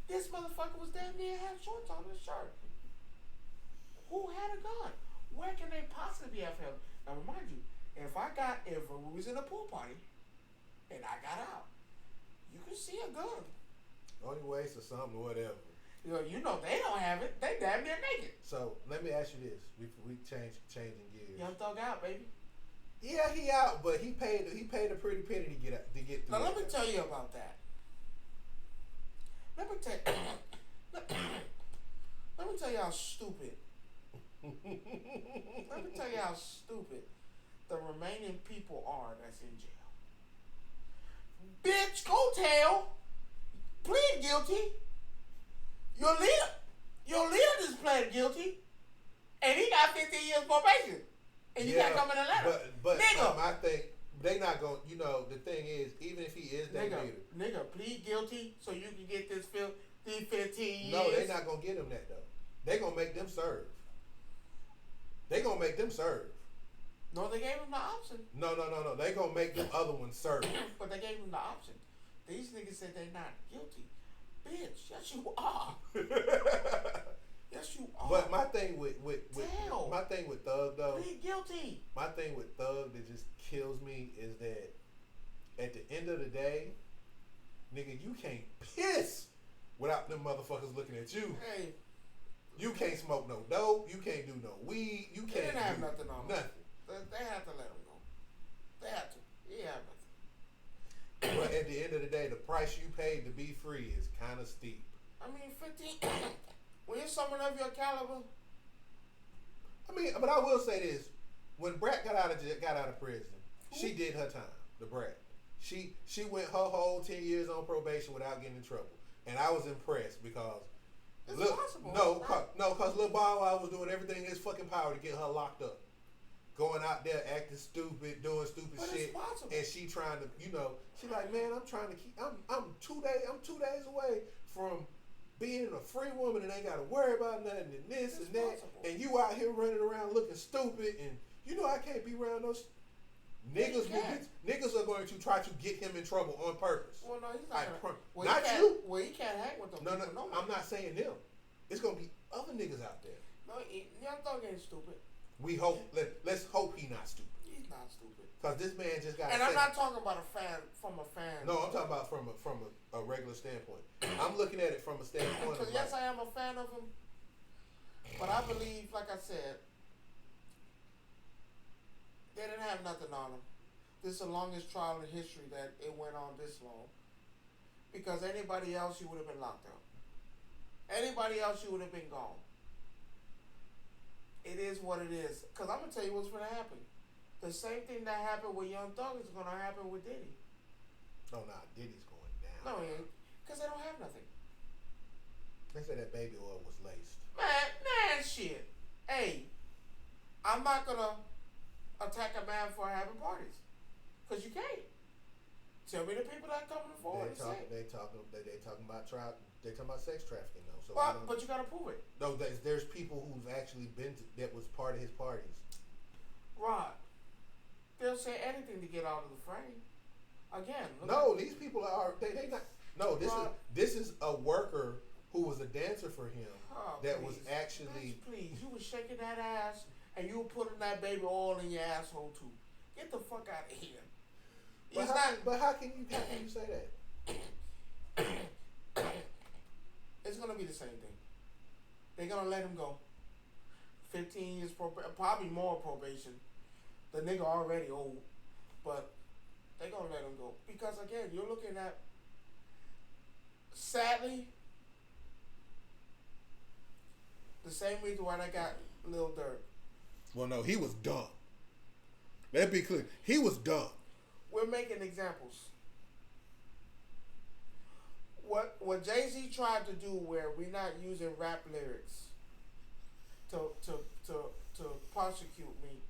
This motherfucker was damn near had shorts on his shirt. Who had a gun? Where can they possibly have held? Now remind you, if we was in a pool party and I got out, you could see a gun. Only waste or something or whatever. You know they don't have it. They damn near naked. So let me ask you this: we changing gears. Young Thug out, baby. Yeah, he out, but he paid a pretty penny to get through. Now let me tell you about that. Let me tell you how stupid. Let me tell you how stupid the remaining people are that's in jail. Bitch, go tell. Plead guilty. Your leader just pled guilty, and he got 15 years probation, and you got coming in a letter. But nigga, I think they not gonna. You know, the thing is, even if he is that leader, nigga, plead guilty so you can get this 15 years. No, they not gonna get him that though. They gonna make them serve. No, they gave him the option. No. They gonna make them other ones serve. But they gave him the option. These niggas said they not guilty. Bitch, yes you are. Yes you are. But my thing with Thug though. Plead guilty. My thing with Thug that just kills me is that at the end of the day, nigga, you can't piss without them motherfuckers looking at you. Hey. You can't smoke no dope. You can't do no weed. You can't They didn't have do nothing on them. nothing. They had to let him go. They had to. He had nothing. But at the end of the day, the price you paid to be free is kind of steep. I mean, 15. When you're someone of your caliber. I mean, but I will say this: when Brat got out of prison, she did her time. The Brat, she went her whole 10 years on probation without getting in trouble, and I was impressed because. It's possible. Cause Lil Bow Wow was doing everything in his fucking power to get her locked up. Going out there acting stupid, doing stupid shit, and she trying to, she like, man, I'm 2 days away from being a free woman and ain't got to worry about nothing and this and that, and you out here running around looking stupid, and I can't be around those niggas. Niggas are going to try to get him in trouble on purpose. Well, no, he's not. Not you. Well, he can't hang with them. No, I'm not saying them. It's gonna be other niggas out there. No, Young Thug ain't stupid. We hope. Let's hope he not stupid. He's not stupid. Cause this man just got. And I'm not talking about a fan. No, I'm talking about from a regular standpoint. I'm looking at it from a standpoint. Because yes, I am a fan of him, but I believe, like I said, they didn't have nothing on him. This is the longest trial in history that it went on this long. Because anybody else, you would have been locked up. Anybody else, you would have been gone. It is what it is. Because I'm going to tell you what's going to happen. The same thing that happened with Young Thug is going to happen with Diddy. No, Diddy's going down. No, he ain't. Because they don't have nothing. They said that baby oil was laced. Man, shit. Hey, I'm not going to attack a man for having parties. Because you can't. Tell me the people that are coming forward They talking about sex trafficking though. So but you gotta prove it. No, there's people who've actually been that was part of his parties. Rod, they'll say anything to get out of the frame. Again. These people are they not. No, this is a worker who was a dancer for him was actually. Please, you was shaking that ass and you were putting that baby oil in your asshole too. Get the fuck out of here. But how can you say that? It's gonna be the same thing. They're gonna let him go. 15 years probably more probation. The nigga already old, but they're gonna let him go because again, you're looking at. Sadly, the same reason why they got Lil Durk. Well, no, he was dumb. Let's be clear. He was dumb. We're making examples. What Jay-Z tried to do where we're not using rap lyrics to prosecute me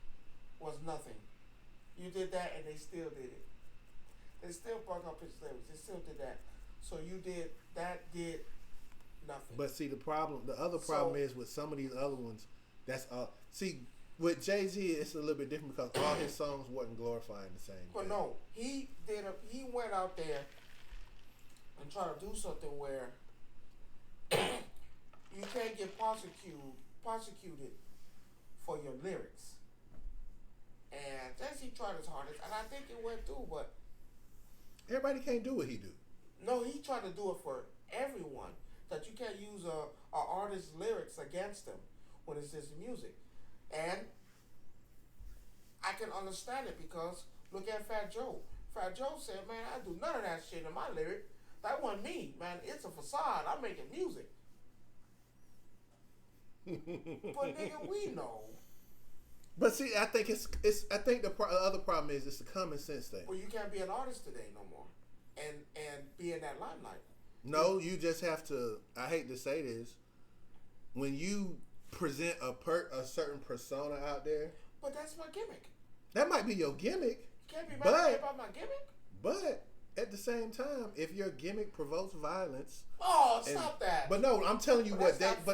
was nothing. You did that and they still did it. They still brought up his lyrics. They still did that. So you did nothing. But see, the other problem is with some of these other ones. See, with Jay-Z, it's a little bit different because all his songs wasn't glorifying the same. But no, he went out there and tried to do something where you can't get prosecuted for your lyrics. And Jay-Z tried his hardest, and I think it went through, but everybody can't do what he do. No, he tried to do it for everyone. That you can't use a artist's lyrics against them when it's his music. And I can understand it because look at Fat Joe. Fat Joe said, man, I do none of that shit in my lyric. That wasn't me, man. It's a facade. I'm making music. But nigga, we know. But see, I think I think the other problem is it's the common sense thing. Well, you can't be an artist today no more, and be in that limelight. No, you just have to. I hate to say this, when you present a certain persona out there. But that's my gimmick. That might be your gimmick. You can't be mad about my gimmick. But at the same time, if your gimmick provokes violence. Oh, stop that. But no, I'm telling you but that's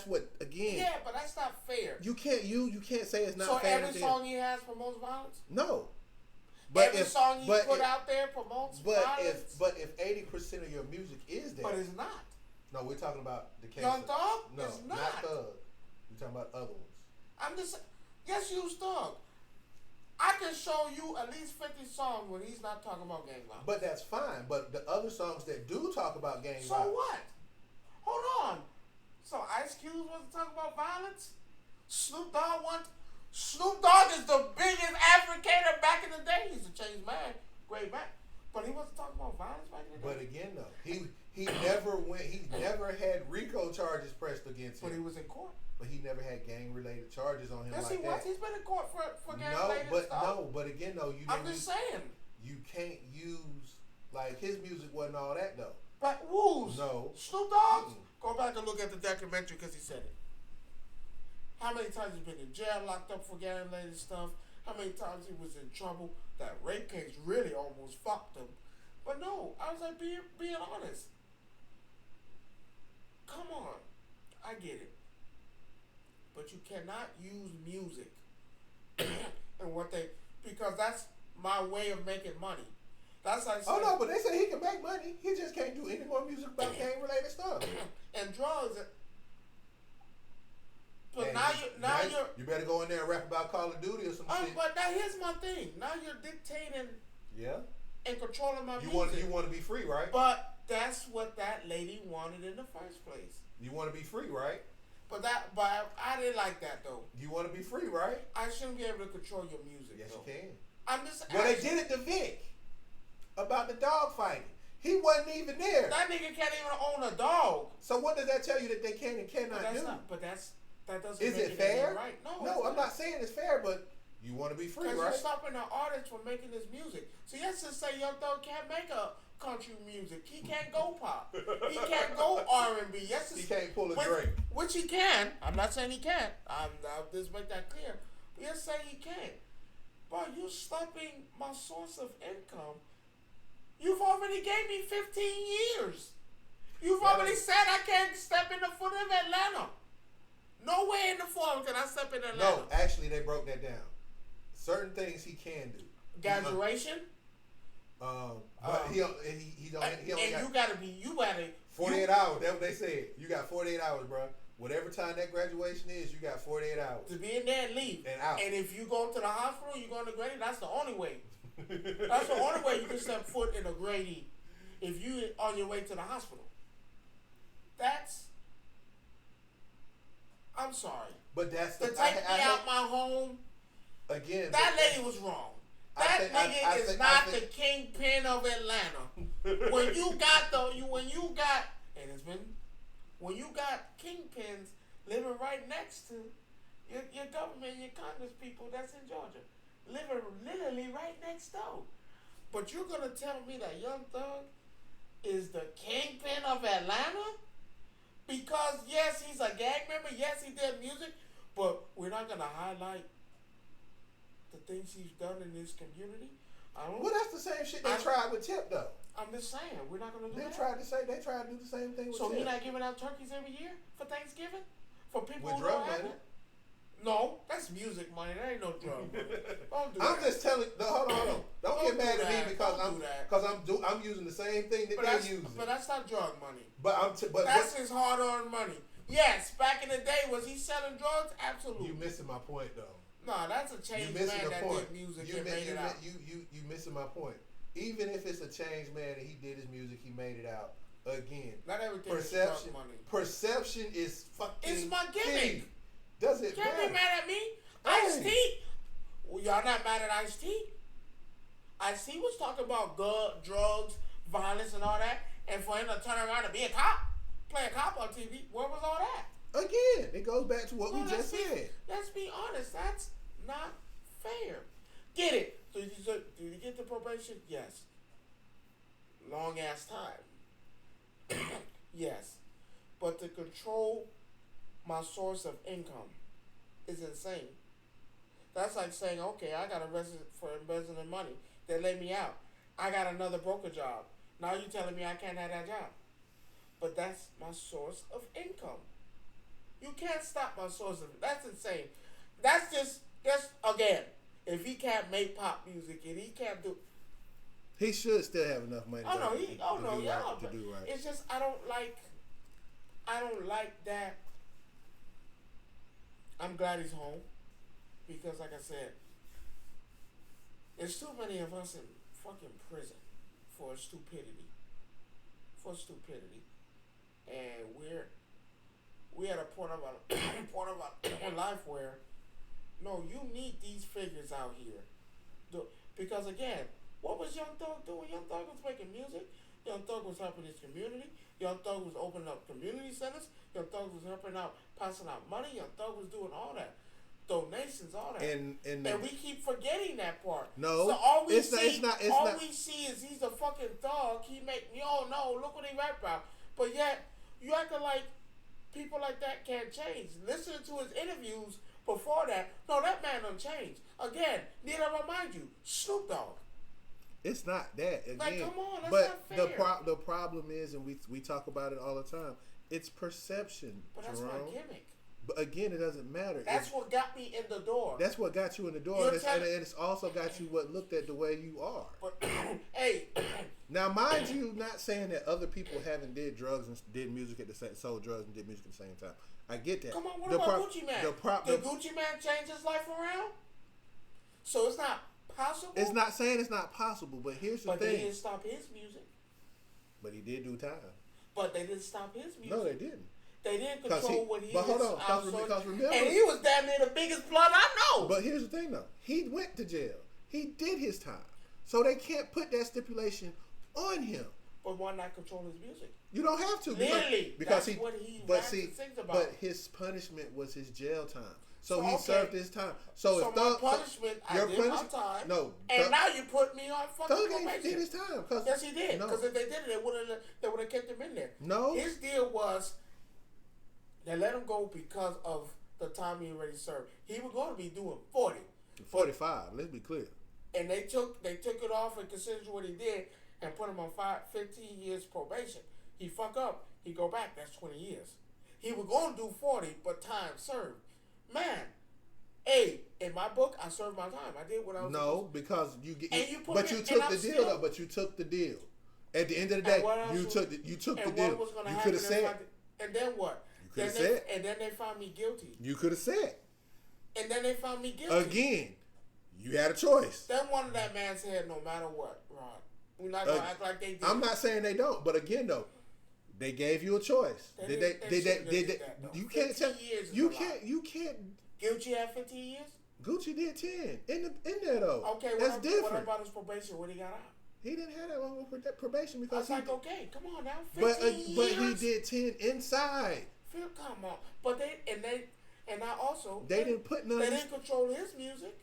what again. Yeah, but that's not fair. You can't say it's not so fair. So every song he has promotes violence? No. But every song he put out there promotes violence? But if 80% of your music is that. But it's not. No, we're talking about the case. Young Thug? No, it's not. Thug. We're talking about other ones. I'm just... Yes, use Thug. I can show you at least 50 songs when he's not talking about gang violence. But that's fine. But the other songs that do talk about gang violence. So what? Hold on. So Ice Cube wasn't talking about violence? Snoop Dogg is the biggest advocator back in the day. He's a changed man. Great man. But he wasn't talking about violence back in the day. But again, though, he never had RICO charges pressed against him. But he was in court. But he never had gang-related charges on him yes, like he was. He's been in court for gang-related stuff. No, but again, though, I'm just saying. You can't use, like, his music wasn't all that, though. But who's? No. Snoop Dogg? Go back and look at the documentary because he said it. How many times he's been in jail, locked up for gang-related stuff? How many times he was in trouble? That rape case really almost fucked him. But no, I was like, being honest. Come on. I get it. But you cannot use music because that's my way of making money. That's like oh no, but they say he can make money. He just can't do any more music about gang related stuff and drugs. But and now you're you better go in there and rap about Call of Duty or some shit. But now here's my thing. Now you're dictating. Yeah. And controlling my music. You want to be free, right? But that's what that lady wanted in the first place. You want to be free, right? But I didn't like that though. You want to be free, right? I shouldn't be able to control your music. Yes, though. you can. I'm just. Well, they did it to Vic about the dog fighting. He wasn't even there. That nigga can't even own a dog. So what does that tell you that they can and cannot do? That doesn't. Is make it fair? Right? No, I'm not saying it's fair, but you want to be free, right? Because you're stopping the artist from making his music. So let's just say Young Thug can't make a country music. He can't go pop. He can't go R&B. Yes, he can't pull a Drake. Which he can. I'm not saying he can't. I'll just make that clear. But let's say he can't. Bro, you're stopping my source of income. You've already gave me 15 years. You've already said I can't step in the foot of Atlanta. Nowhere in the form can I step in Atlanta. No, actually, they broke that down. Certain things he can do. Graduation. But he only and got. you gotta 48 hours. That's what they said. You got 48 hours, bro. Whatever time that graduation is, you got 48 hours. To be in there and leave. And out. And if you go to the hospital, you go to Grady, that's the only way. That's the only way you can step foot in a Grady if you on your way to the hospital. I'm sorry. But that's to take me out my home. Again, that lady was wrong. That nigga is not the kingpin of Atlanta. when you got kingpins living right next to your government, your Congress people that's in Georgia, living literally right next door. But you're gonna tell me that Young Thug is the kingpin of Atlanta? Because yes, he's a gang member, yes, he did music, but we're not gonna highlight the things he's done in this community. Well, that's the same shit they tried with Tip, though. I'm just saying, we're not gonna do that. They tried to do the same thing with Tip. So you're not giving out turkeys every year for Thanksgiving for people with who drug don't have money? it? No, that's music money. That ain't no drug money. Don't do I'm that. just telling. Hold on. Don't get mad at me because I'm using the same thing that they're using. But that's not drug money. But that's his hard-earned money. Yes, back in the day, was he selling drugs? Absolutely. You missing my point though. No, that's a changed man that did music and made it out. You missing my point. Even if it's a changed man and he did his music, he made it out. Again, not everything is drug money. Perception is fucking. It's my gimmick. Key. Does it Can't matter? be mad at me. Ice-T. Well, y'all not mad at Ice-T? Ice-T was talking about drugs, violence, and all that, and for him to turn around and be a cop, play a cop on TV, where was all that? Again, it goes back to what we just said. Let's be honest. That's not fair. Get it? Did you get the probation? Yes. Long ass time. Yes. But to control my source of income is insane. That's like saying, okay, I got arrested for embezzling money. They let me out. I got another broker job. Now you telling me I can't have that job. But that's my source of income. You can't stop my source of. That's insane. That's just again. If he can't make pop music and he can't do. He should still have enough money. To do right. It's just I don't like that. I'm glad he's home because, like I said, there's too many of us in fucking prison for stupidity. And we're at a point of our life where, no, you need these figures out here. Because again, what was Young Thug doing? Young Thug was making music. Young Thug was helping his community. Young Thug was opening up community centers. Young Thug was helping out, passing out money. Young Thug was doing all that. Donations, all that. And we keep forgetting that part. No. So all we see is he's a fucking thug. He make, look what he rap about. But yet, you acting like people like that can't change. Listening to his interviews before that, no, that man done changed. Again, need I remind you, Snoop Dogg. It's not that. Again, like, come on, that's but not fair. The problem is, and we talk about it all the time, it's perception, But that's Jerome. my gimmick. But again, it doesn't matter. That's what got me in the door. That's what got you in the door, and it's also got you what looked at the way you are. But, hey. Now, mind you, not saying that other people haven't did drugs and did music at the same, sold drugs and did music at the same time. I get that. Come on, what about Gucci Man? Did Gucci Man change his life around? So it's not possible? It's not saying it's not possible, but here's the thing. But they didn't stop his music. But he did do time. But they didn't stop his music. No, they didn't. They didn't control what he was. But hold on, because remember, and he was damn near the biggest blood I know. But here's the thing, though. He went to jail. He did his time. So they can't put that stipulation on him. But why not control his music? You don't have to. Literally. Because that's what he sings about. But his punishment was his jail time. So he served his time. So if my punishment, I did my time. No. And now you put me on fucking probation. Thug did his time. Yes, he did. Because if they did it, they would have kept him in there. No. His deal was they let him go because of the time he already served. He was going to be doing 40. 45. Let's be clear. And they took it off and considered what he did and put him on 15 years probation. He fuck up, he go back. That's 20 years. He was going to do 40, but time served. Man, in my book, I served my time. I did what I was supposed to. Because you get. And you put but you took the deal, though. But you took the deal. At the end of the day, you took the deal. What was going to you happen? could have said. And then what? could have said. And then they found me guilty. You could have said. And then they found me guilty. Again, you had a choice. They wanted that man's head no matter what, Ron. We're not gonna act like they did. I'm not saying they don't, but again though, they gave you a choice. Did they? You can't tell. You can't. Gucci had 15 years. Gucci did 10 in there though. Okay, that's different. What about his probation when he got out? He didn't have that long of probation because okay, come on now, 15 years. But he did 10 inside. Come on, but they didn't put none. They didn't control his music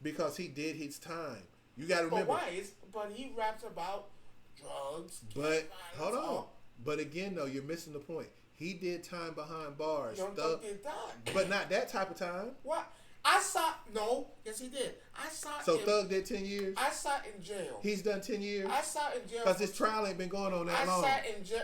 because he did his time. You got to remember. But why? But he raps about drugs. But hold on. But again, though, you're missing the point. He did time behind bars. Thug did time. But not that type of time. What? Yes, he did. So Thug did 10 years? I sat in jail. He's done 10 years? I sat in jail. Because his trial ain't been going on that long. I sat in jail.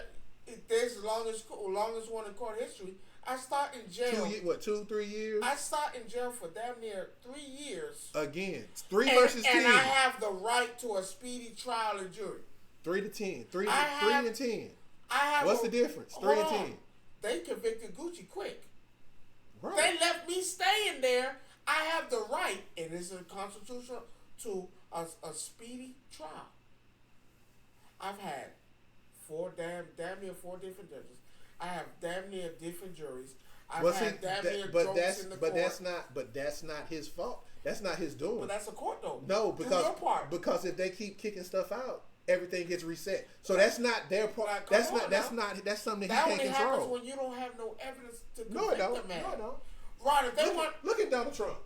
This is the longest one in court history. I sat in jail. 2-3 years? I sat in jail for damn near 3 years. Again, 3 versus 10. And I have the right to a speedy trial and jury. 3 to 10. 3 and 10. What's the difference? 3 and 10. They convicted Gucci quick. Right. They left me staying there. I have the right, and it's a constitutional, to a speedy trial. I've had damn near 4 different judges. I have damn near different juries. I've had damn near jokes in the court. But that's not his fault. That's not his doing. But that's a court though. No, because if they keep kicking stuff out, everything gets reset. So that's not their part. Like, that's something that he can't control. That only happens when you don't have no evidence to convict the man. No. Right, if they look at Donald Trump.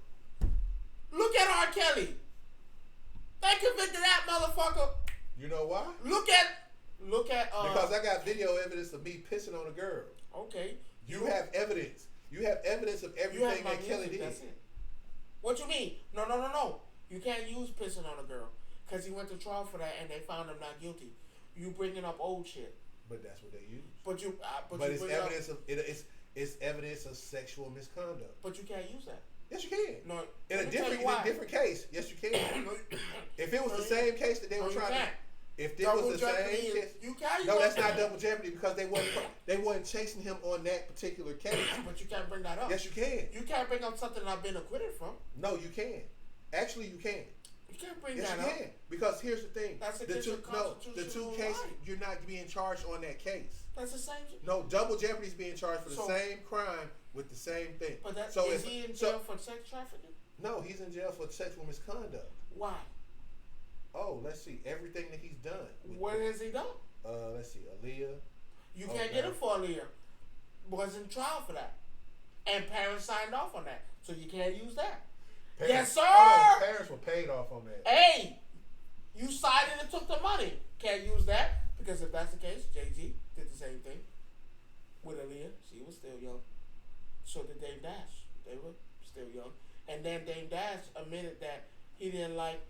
Look at R. Kelly. They convicted that motherfucker. You know why? Look at because I got video evidence of me pissing on a girl. Okay. You have evidence. You have evidence of everything that Kelly did. That's it. What you mean? No. You can't use pissing on a girl because he went to trial for that and they found him not guilty. You bringing up old shit. But that's what they use. But it's evidence of it's evidence of sexual misconduct. But you can't use that. Yes, you can. No, in a different case. Yes, you can. If it was the same case that they were trying to. If this was the same case, no, that's not double jeopardy because they wasn't chasing him on that particular case. But you can't bring that up. Yes, you can. You can't bring up something I've been acquitted from. No, you can. Actually, you can. You can't bring that up. Yes, you can. Because here's the thing. That's the two cases, you're not being charged on that case. That's the same. No, double jeopardy is being charged for the same crime with the same thing. But is he in jail for sex trafficking? No, he's in jail for sexual misconduct. Why? Oh, let's see. Everything that he's done. What has he done? Let's see. Aaliyah. You can't get him for Aaliyah. Was in trial for that. And parents signed off on that. So you can't use that. Yes, sir! Parents were paid off on that. Hey! You sided and took the money. Can't use that. Because if that's the case, Jay-Z did the same thing with Aaliyah. She was still young. So did Dame Dash. They were still young. And then Dame Dash admitted that he didn't like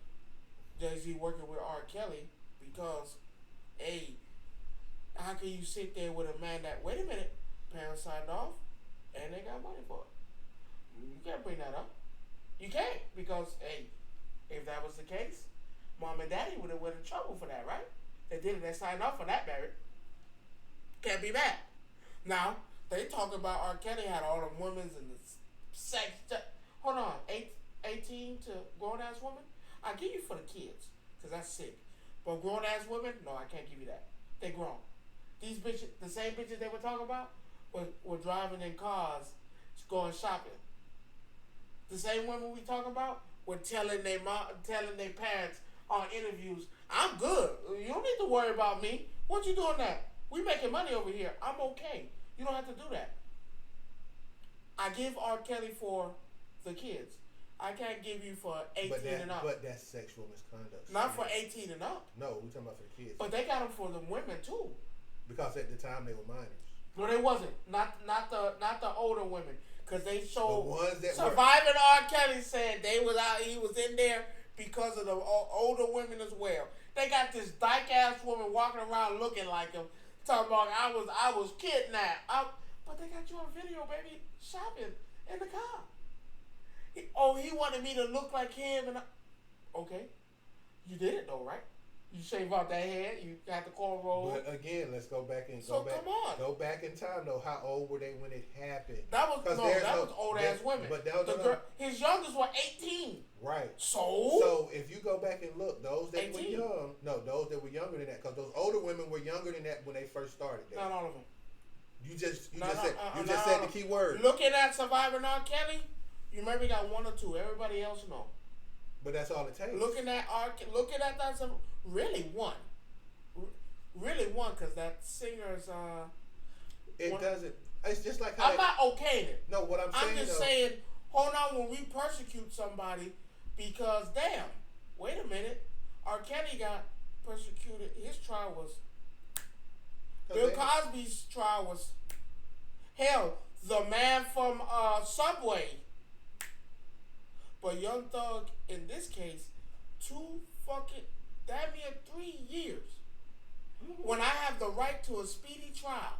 Jay-Z working with R. Kelly because, hey, how can you sit there with a man that, wait a minute, parents signed off and they got money for it? You can't bring that up. You can't because, hey, if that was the case, mom and daddy would have went in trouble for that, right? They did it. They signed off on that marriage. Can't be mad. Now, they talk about R. Kelly had all the women's and the sex. Hold on. 18 to grown-ass women? I'll give you for the kids, because that's sick. But grown-ass women, no, I can't give you that. They grown. These bitches, the same bitches they were talking about, were driving in cars, going shopping. The same women we talking about were telling their parents on interviews, I'm good. You don't need to worry about me. What you doing that? We making money over here. I'm okay. You don't have to do that. I give R. Kelly for the kids. I can't give you for 18 and up. But that's sexual misconduct. Not for 18 and up. No, we're talking about for the kids. But they got them for the women too. Because at the time they were minors. No, they wasn't. Not the older women. Because they showed the ones that Surviving R. Kelly said they was out. He was in there because of the older women as well. They got this dyke ass woman walking around looking like him, talking about I was kidnapped. But they got you on video, baby, shopping in the car. He wanted me to look like him, and okay, you did it though, right? You shave off that head. You got the cornrow. But again, let's go back and so come on. Go back in time though. How old were they when it happened? That was old ass women. But that was girl, his youngest were 18. Right. So if you go back and look, those that 18. Were young, those that were younger than that, because those older women were younger than that when they first started. That. Not all of them. You just said the key word. Looking at Survivor R. Kelly, you maybe got one or two. Everybody else no. But that's all it takes. Looking at that, really one. Really one, because that singer's it doesn't. It's just like I'm not okaying it. No, what I'm saying. I'm just saying. Hold on, when we persecute somebody, because damn, wait a minute, R. Kelly got persecuted. His trial was. Bill Cosby's trial was. Hell, the man from Subway. But Young Thug, in this case, damn near 3 years. When I have the right to a speedy trial.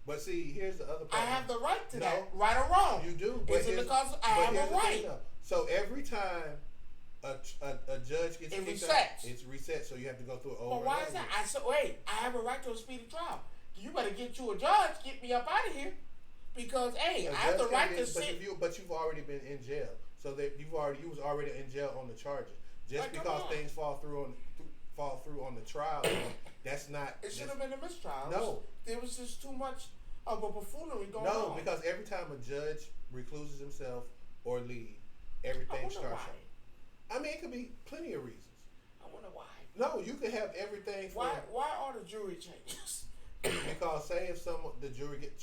But see, here's the other part. I have the right to that, right or wrong. You do. Is it because I have a right? So every time a judge gets it resets. It's reset, so you have to go through it over. But why is that? I said, wait, I have a right to a speedy trial. You better get you a judge, get me up out of here, because hey, I have the right to sit. But you've already been in jail, so that you was already in jail on the charges. Just because things fall through on the trial, that's not. It should have been a mistrial. No, there was just too much of a buffoonery going on. No, because every time a judge recluses himself or leaves, everything starts. I mean, it could be plenty of reasons. I wonder why. No, you could have everything. Why are the jury changes? Because say if the jury get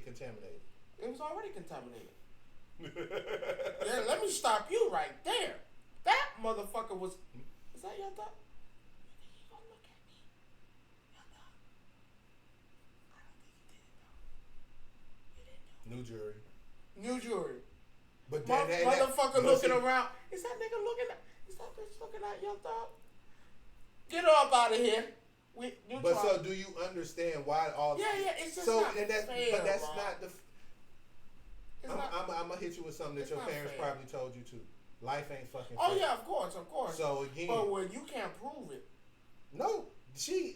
contaminated. It was already contaminated. Yeah, let me stop you right there. That motherfucker was. Is that your thought? You gonna look at me? Your thought? I don't think you did it though. You didn't do it. New jury. But motherfucker looking around. Is that nigga looking at? Is that bitch looking at your thought? Get her up out of here. So do you understand why all? Yeah, it's just not fair. But that's Rob. not the. I'm gonna hit you with something that your parents probably told you too. Life ain't fucking fair. Oh yeah, of course. So again, but when you can't prove it. No,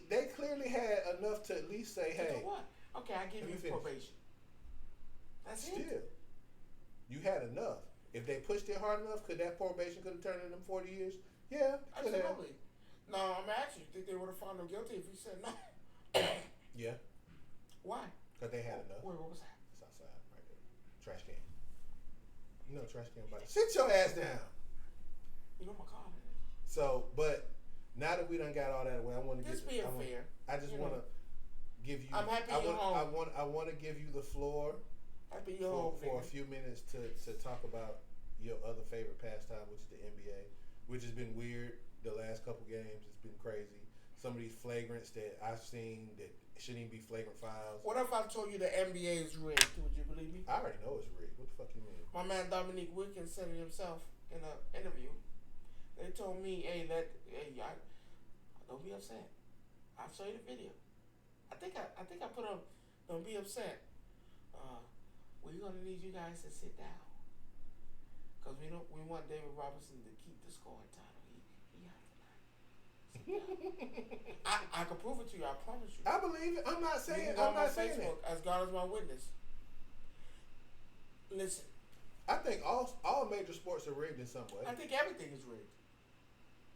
they clearly had enough to at least say, hey. What? Okay, I give you probation. That's it. You had enough. If they pushed it hard enough, could that probation could have turned into 40 years? Yeah, absolutely. No, I'm asking you, think they would have found him guilty if he said no? Yeah. Why? Because they had enough. Wait, what was that? It's outside, right there. Trash can. You know, trash can. Sit your ass down. You know my car. So, but now that we done got all that away, I want to just being fair. I just want to give you. I'm happy you're home. I want to give you the floor. Happy you're home for a few minutes to talk about your other favorite pastime, which is the NBA, which has been weird. The last couple games, it's been crazy. Some of these flagrants that I've seen that shouldn't even be flagrant fouls. What if I told you the NBA is rigged? Would you believe me? I already know it's rigged. What the fuck you mean? My man Dominique Wilkins said it himself in an interview. They told me, hey, don't be upset. I'll show you the video. I think I put up, don't be upset. We're gonna need you guys to sit down, cause we want David Robinson to keep the scoring title. I can prove it to you. I promise you. I believe it. I'm not saying. I'm not saying Facebook, it. As God is my witness. Listen. I think all major sports are rigged in some way. I think everything is rigged.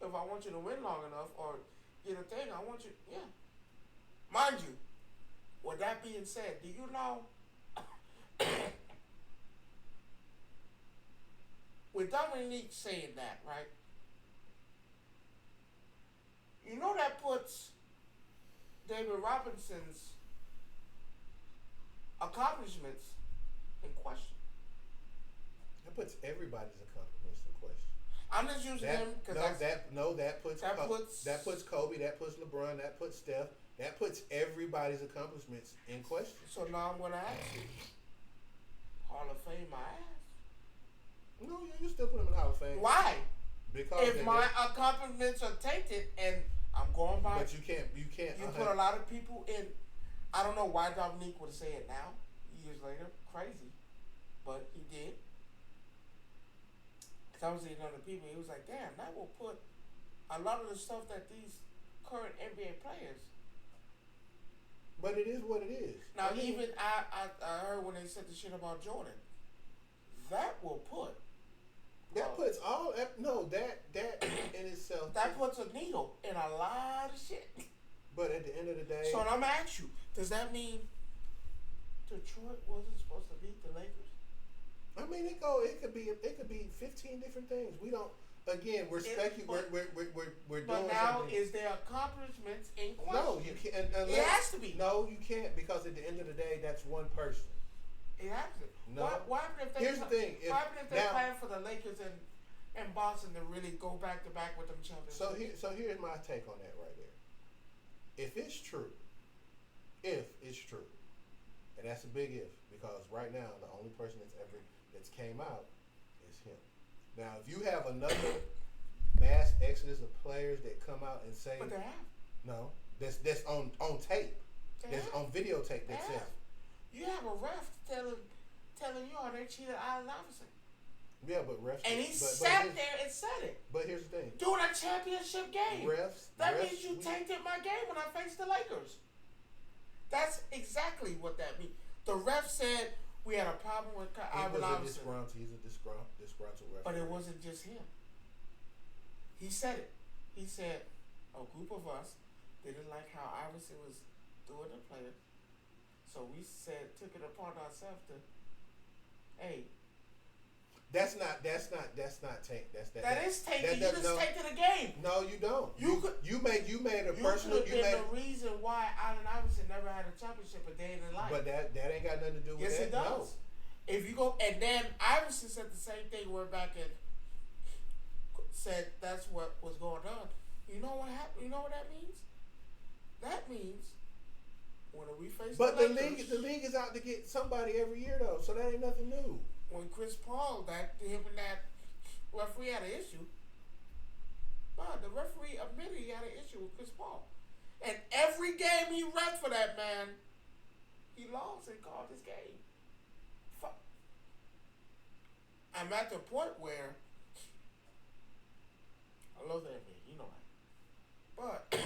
If I want you to win long enough or get a thing, I want you. Yeah. Mind you. With that being said, do you know? With Dominique saying that, right? You know that puts David Robinson's accomplishments in question. That puts everybody's accomplishments in question. I'm just using him because that puts Kobe, that puts LeBron, that puts Steph, that puts everybody's accomplishments in question. So now I'm gonna ask you, Hall of Fame, my ass. No, you still put him in the Hall of Fame. Why? Because if my accomplishments are tainted and I'm going by. But you can't. You put a lot of people in. I don't know why Dominique would say it now, years later. Crazy, but he did. Cause I was seeing other people. He was like, "Damn, that will put a lot of the stuff that these current NBA players. But it is what it is. Now, even I heard when they said the shit about Jordan, that will put. That puts all that in itself. That puts a needle in a lot of shit. But at the end of the day, so I'm gonna ask you: does that mean Detroit wasn't supposed to beat the Lakers? I mean, it could be 15 different things. We don't. Again, we're speculating. We're doing. But now, something. Is there accomplishments in question? No, you can't. Unless, it has to be. No, you can't, because at the end of the day, that's one person. It has to. No. Why if they? Here's the thing. Why if they're playing for the Lakers and Boston to really go back to back with them championships? So here's my take on that right there. If it's true, and that's a big if, because right now the only person that's came out is him. Now, if you have another mass exodus of players that come out and say, but they have. No, that's on tape. That's on videotape. That says. You have a ref telling you how they cheated Allen Iverson. Yeah, but refs. And he sat there and said it. But here's the thing. During a championship game. That refs, means you tainted my game when I faced the Lakers. That's exactly what that means. The ref said we had a problem with Allen Iverson. He's a disgruntled ref. But it wasn't just him. He said it. He said a group of us didn't like how Iverson was doing the players. So we took it upon ourselves to, hey. That's not taint. That is tainted. You just tainted the game. No, you don't. You made a personal. You made the reason why Allen Iverson never had a championship a day in his life. But that ain't got nothing to do with yes, that. Yes, it does. No. If you go and then Iverson said the same thing. Went back and said that's what was going on. You know what happened? You know what that means? That means when we face the Lakers, the league is out to get somebody every year though, so that ain't nothing new. When Chris Paul, him and that referee had an issue. But the referee admitted he had an issue with Chris Paul. And every game he ref for that man, he lost and called his game. Fuck. I'm at the point where I love that man, you know that. But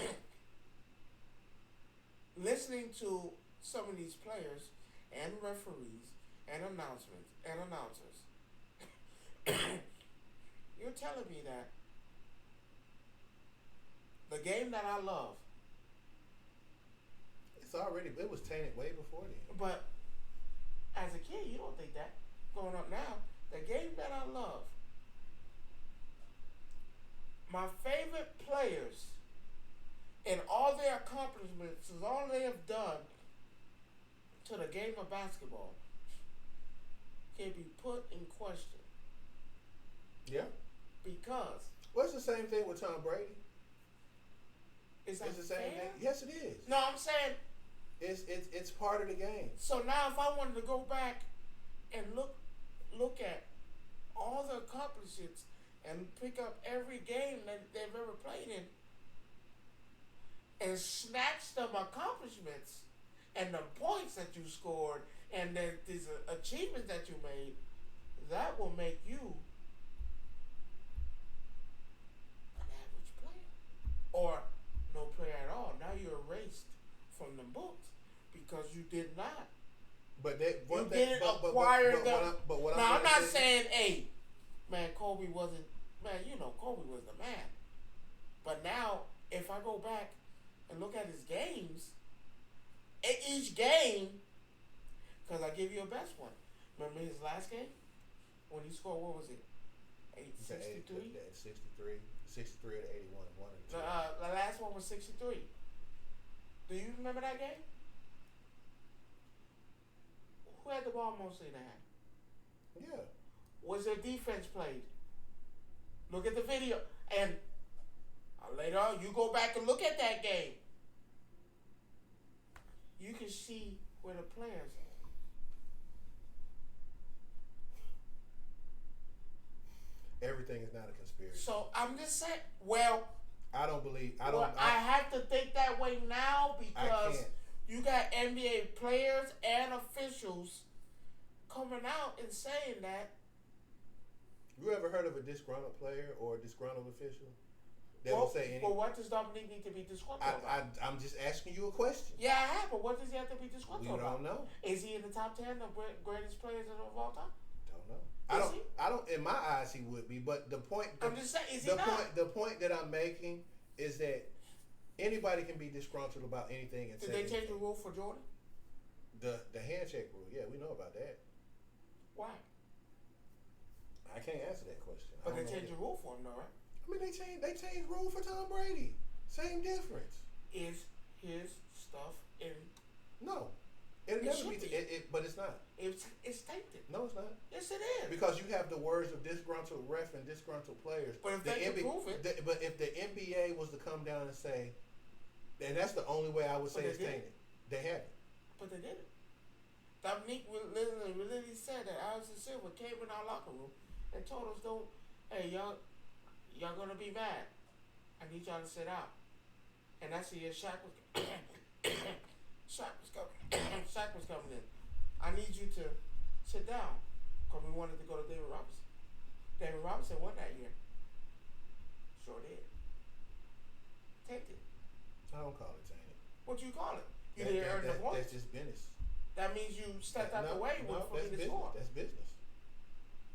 listening to some of these players and referees and announcers, you're telling me that the game that I love, it was tainted way before then. But as a kid, you don't think that. Growing up now, the game that I love, my favorite players and all their accomplishments is all they have done to the game of basketball can be put in question. Yeah. Because. Well, it's the same thing with Tom Brady. Is that it's the same fair? thing. Yes, it is. No, I'm saying. It's part of the game. So now, if I wanted to go back and look at all the accomplishments and pick up every game that they've ever played in and snatch them accomplishments and the points that you scored and these achievements that you made, that will make you an average player or no player at all. Now you're erased from the books because you did not. But that one you thing, didn't acquire them. I'm not saying, hey, man, Kobe wasn't. Man, you know, Kobe was the man. But now, if I go back and look at his games, each game, because I give you a best one. Remember his last game? When he scored, what was it? 63? 63 to 81. One of the two. The last one was 63. Do you remember that game? Who had the ball mostly in the hand? Yeah. Was their defense played? Look at the video. And later on, you go back and look at that game. You can see where the players are. Everything is not a conspiracy. So I'm just saying, well, I don't believe. I have to think that way now because you got NBA players and officials coming out and saying that. You ever heard of a disgruntled player or a disgruntled official? that will say anything. Well, what does Dominique need to be disgruntled about? I'm just asking you a question. Yeah, I have, but what does he have to be disgruntled about? We don't know. Is he in the top 10 of greatest players of all time? Don't know. Is he? I don't. In my eyes, he would be. But the point. I'm just saying, is he not? The point that I'm making is that anybody can be disgruntled about anything. And did they change the rule for Jordan? The handshake rule. Yeah, we know about that. Why? I can't answer that question. But they changed the rule for him, though, right? I mean, they changed rule for Tom Brady. Same difference. Is his stuff in? No, it'll never be. But it's not. It's tainted. No, it's not. Yes, it is. Because you have the words of disgruntled ref and disgruntled players. But if they can prove it. But if the NBA was to come down and say, and that's the only way I would say it's tainted. They haven't. But they did it. Dominique literally said that Alex Silver came in our locker room and told us, "Don't, hey y'all gonna be mad. I need y'all to sit out." And that's the year Shaq was Shaq was coming in. I need you to sit down because we wanted to go to David Robinson. David Robinson won that year. Sure did. Tainted. I don't call it tainted. What you call it? You didn't earn the points. That's just business. That means you stepped out the way for me to score. That's business.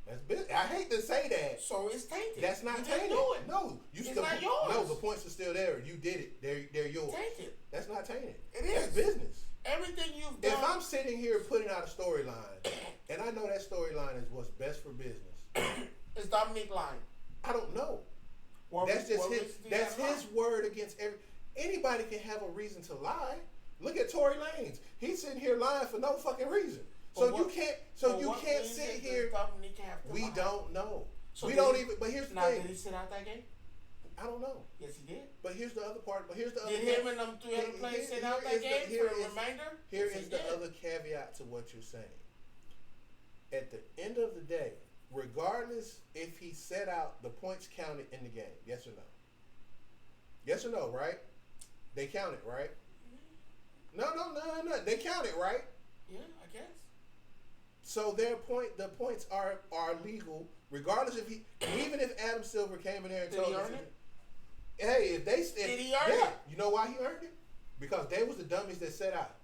That's business. I hate to say that. So it's tainted. That's not tainted. Do it. No, it's not yours. No, the points are still there. You did it. They're yours. Tainted. That's not tainted. It is. That's business. Everything you've done. If I'm sitting here putting out a storyline, and I know that storyline is what's best for business, is Dominique lying? I don't know. That's his word against anybody can have a reason to lie. Look at Tory Lanez. He's sitting here lying for no fucking reason. So you can't sit here. We don't know. So we don't even. But here's the thing. Did he sit out that game? I don't know. Yes, he did. But here's the other part. Did him and them three other players sit out that game for a reminder? Here is the other caveat to what you're saying. At the end of the day, regardless if he set out, the points counted in the game. Yes or no? Yes or no, right? They counted, right? No. They counted, right? Yeah, I guess. So the points are legal, regardless if even if Adam Silver came in there and told us, hey, if did he earn it? You know why he earned it? Because they was the dummies that set out.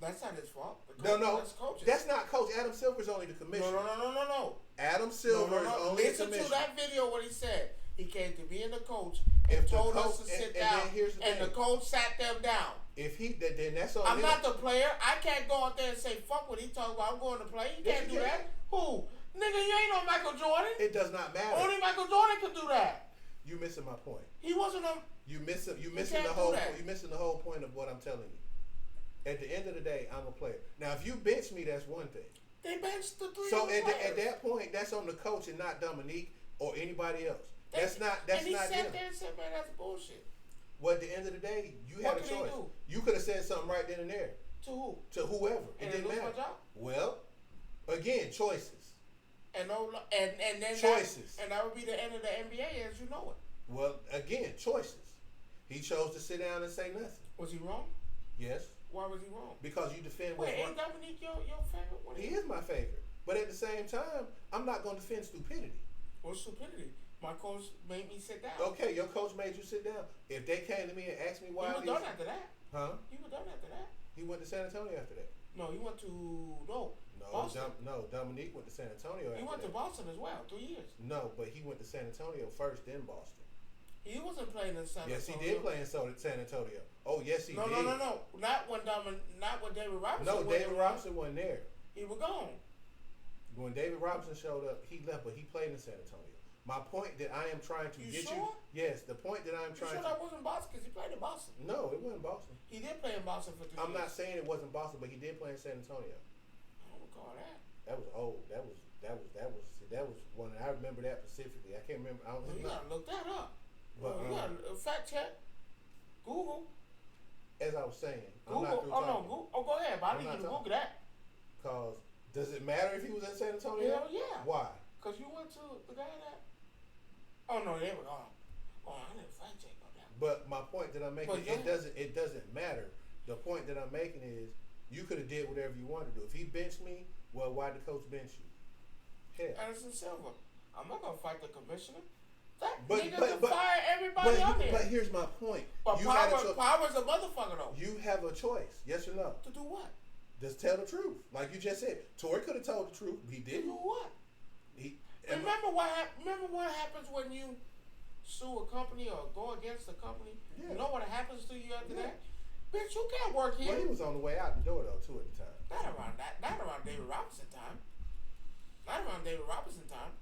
That's not his fault. No, that's not coach. Adam Silver's only the commissioner. No. Adam Silver is only the commissioner. Listen to that video. What he said. He came to being the coach and told us to sit down, and the coach sat them down. If he then that's on. I'm not the player. I can't go out there and say fuck what he talking about. I'm going to play. You can't do that. Who? Nigga, you ain't no Michael Jordan. It does not matter. Only Michael Jordan could do that. You missing my point. He wasn't a. You missing the whole point of what I'm telling you. At the end of the day, I'm a player. Now, if you bench me, that's one thing. They benched the three. So at that point, that's on the coach and not Dominique or anybody else. That's not him. And he sat there and said, "Man, that's bullshit." Well, at the end of the day, you had a choice. You could have said something right then and there. To who? To whoever. It didn't matter. Well, again, choices. And then choices. That would be the end of the NBA as you know it. Well, again, choices. He chose to sit down and say nothing. Was he wrong? Yes. Why was he wrong? Because you defend. Wait, ain't Dominique your favorite? He is my favorite, but at the same time, I'm not going to defend stupidity. What's stupidity? My coach made me sit down. Okay, your coach made you sit down. If they came to me and asked me why, he was done after that. Huh? He was done after that. He went to San Antonio after that. No, he went to Boston. Dominique went to San Antonio. He went to Boston as well, 3 years. No, but he went to San Antonio first, then Boston. He wasn't playing in San Antonio. Yes, he did play in San Antonio. Oh, yes, he did. No. Not when David Robinson. No, David Robinson wasn't there. He was gone. When David Robinson showed up, he left, but he played in San Antonio. My point that I am trying to get you. Yes, the point that I'm trying to. You sure that wasn't Boston? Because he played in Boston. No, it wasn't Boston. He did play in Boston for 3 years. I'm not saying it wasn't Boston, but he did play in San Antonio. I don't recall that. That was old. That was one. I remember that specifically. I can't remember. You gotta look that up. But, you gotta fact check. Google. As I was saying, Google. Google. Oh, go ahead. But I need you to Google that. Cause does it matter if he was in San Antonio? Hell yeah. Why? Cause you went to the guy that. Oh no, they were gone. Oh, I didn't fact check on that. But my point that I'm making, it doesn't matter. The point that I'm making is you could have did whatever you wanted to do. If he benched me, well, why did the coach bench you? Hell. Anderson Silva. I'm not gonna fight the commissioner. That nigga can fire everybody everybody on there. But here's my point. But you had Power's a motherfucker though. You have a choice, yes or no? To do what? Just tell the truth, like you just said. Tory could have told the truth, but he To didn't. do what? Remember what happens when you sue a company or go against a company? Yeah. You know what happens to you after that? Bitch, you can't work here. Well, he was on the way out the door though, too, at the time. Not around David Robinson time. Not around David Robinson time.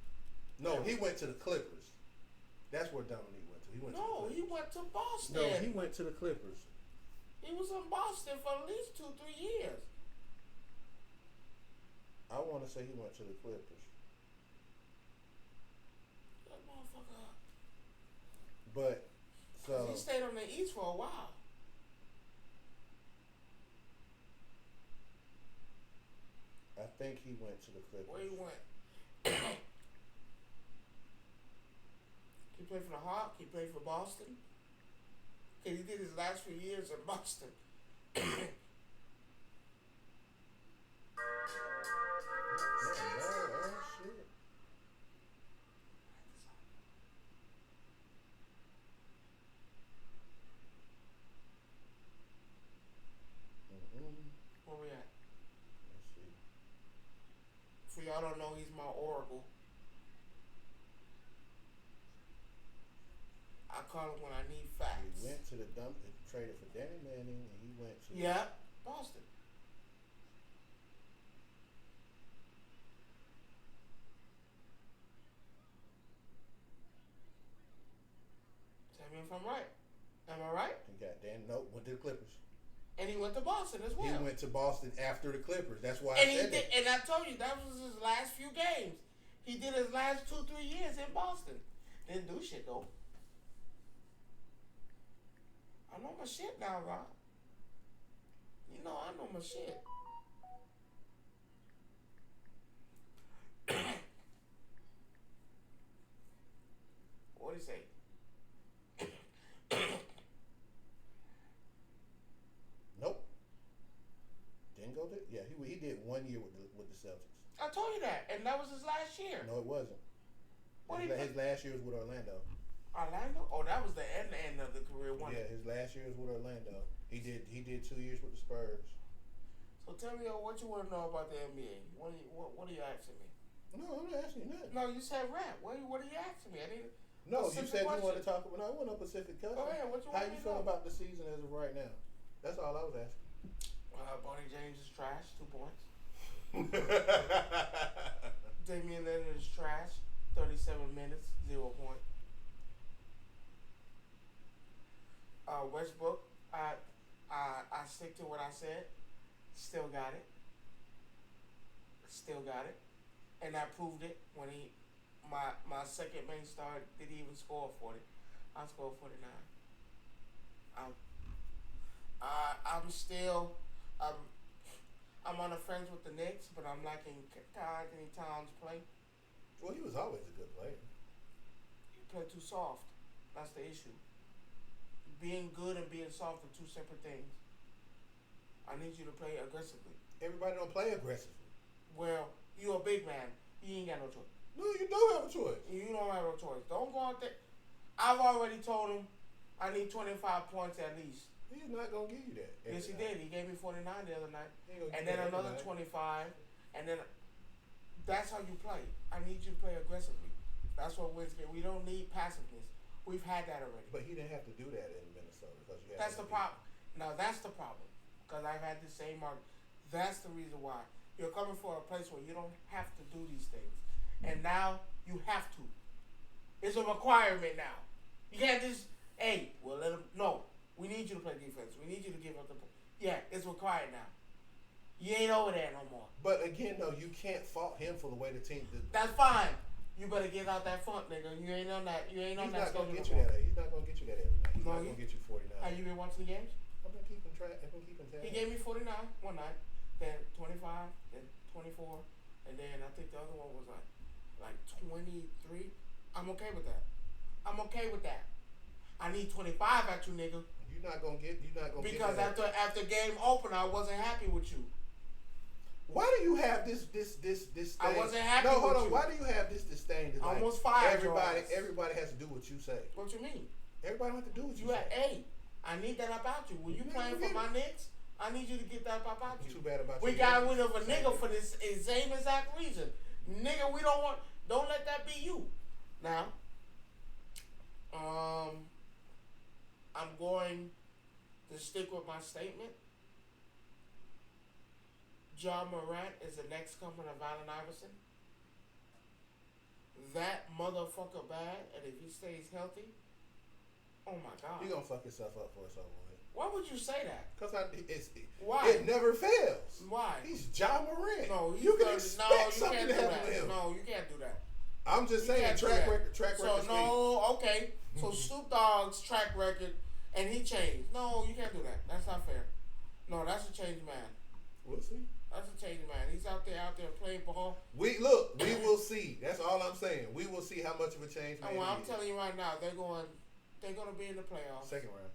No, he went to the Clippers. That's where Dominique went to. He went to Boston. No, he went to the Clippers. He was in Boston for at least 2-3 years. I want to say he went to the Clippers. That motherfucker. But, so. He stayed on the East for a while. I think he went to the Clippers. Where he went? He played for the Hawks. He played for Boston. Okay, he did his last few years in Boston. Yeah, shit. Where we at? Let's see. For y'all don't know, he's my oracle. I call him when I need facts. He went to the dump and traded for Danny Manning, and he went to Boston. Tell me if I'm right. Am I right? He got Dan. Nope, went to the Clippers. And he went to Boston as well. He went to Boston after the Clippers. That's why and I said that. And I told you that was his last few games. He did his last 2-3 years in Boston. Didn't do shit though. I know my shit now, Rob. You know I know my shit. What do you say? Nope. Didn't go there. Yeah, he did 1 year with the Celtics. I told you that, and that was his last year. No, it wasn't. What His last year was with Orlando. Orlando? Oh, that was the end of the career one. Yeah, his last year was with Orlando. He did 2 years with the Spurs. So tell me what you want to know about the NBA. What are you asking me? No, I'm not asking you nothing. No, you said rap. What are you asking me? I need. No, you said question. you wanted to talk about. No, I want no Pacific Cup. Go ahead. What you How want you to feel know? about the season as of right now? That's all I was asking. Bonnie James is trash. 2 points. Damian Lillard is trash. 37 minutes. 0 point. Westbrook, I stick to what I said. Still got it. And I proved it when my second main star didn't even score 40. I scored 49. I'm on the fence with the Knicks, but I'm liking Karl Anthony Towns' play. Well, he was always a good player. He played too soft. That's the issue. Being good and being soft are two separate things. I need you to play aggressively. Everybody don't play aggressively. Well, you're a big man. You ain't got no choice. No, you do have a choice. You don't have no choice. Don't go out there. I've already told him I need 25 points at least. He's not going to give you that. Yes, he did. He gave me 49 the other night. And then then another 25. And then that's how you play. I need you to play aggressively. That's what wins game. We don't need passiveness. We've had that already. But he didn't have to do that in Minnesota because you had. That's the problem. No, that's the problem. Because I've had the same argument. That's the reason why. You're coming for a place where you don't have to do these things. And now you have to. It's a requirement now. You can't just, hey, well, let them, no. We need you to play defense. We need you to give up the, yeah, it's required now. You ain't over there no more. But again, though, you can't fault him for the way the team did. That's fine. You better get out that front, nigga. You ain't on that. You ain't on that. He's not gonna get you that. He's not gonna get you that every night. He's No, not gonna get you 49. Have you been watching the games? I've been keeping track. I've been keeping tabs. He gave me 49 one night, then 25, then 24, and then I think the other one was like 23. I'm okay with that. I need 25 at you, nigga. You're not gonna get. Because get that. after game opener, I wasn't happy with you. Why do you have this thing? I wasn't happy No, hold with on. you. Why do you have this thing? That, Almost fired. Everybody has to do what you say. What you mean? Everybody don't have to do what you You say. hey, I need that about you. When you Yeah, playing you for get my it. Knicks, I need you to get that about you. Too bad about We you. got rid of a Same nigga thing. for this same exact reason. Nigga, we don't let that be you. Now, I'm going to stick with my statement. Ja Morant is the next coming of Allen Iverson. That motherfucker bad, and if he stays healthy, oh my god. You gonna fuck yourself up for us over with. Why would you say that? Cause Why? it never fails. Why? He's Ja Morant. No, you can no, expect you something can't to do happen that. to him. No, you can't do that. I'm just You saying can't do track that. record. So no, okay. So Snoop Dogg's track record, and he changed. No, you can't do that. That's not fair. No, that's a changed man. We'll see. That's a changed man. He's out there playing ball. We will see. That's all I'm saying. We will see how much of a change. And I'm telling you right now, they're gonna be in the playoffs. Second round.